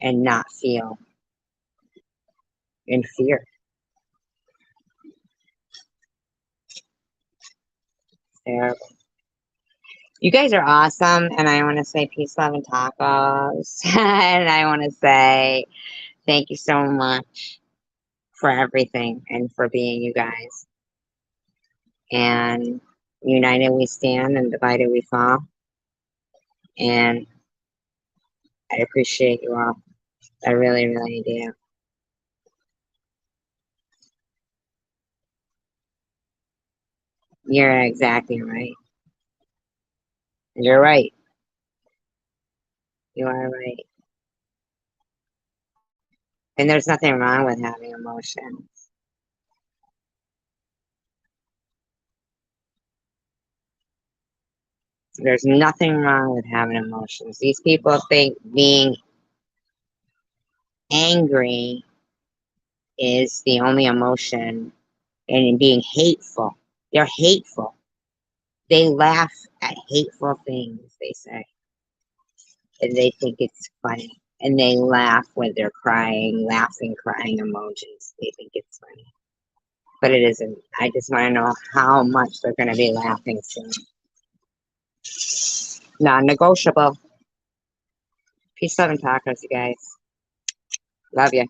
and not feel in fear. Terrible. You guys are awesome, and I want to say peace, love, and tacos. And I want to say thank you so much for everything and for being you guys. And united we stand and divided we fall. And I appreciate you all. I really, really do. You're exactly right. You're right. You are right. And there's nothing wrong with having emotions. There's nothing wrong with having emotions. These people think being angry is the only emotion, and being hateful. They're hateful. They laugh at hateful things, they say. And they think it's funny. And they laugh when they're crying, laughing, crying emojis. They think it's funny. But it isn't. I just want to know how much they're going to be laughing soon. Non-negotiable. Peace, love, and tacos, you guys. Love you.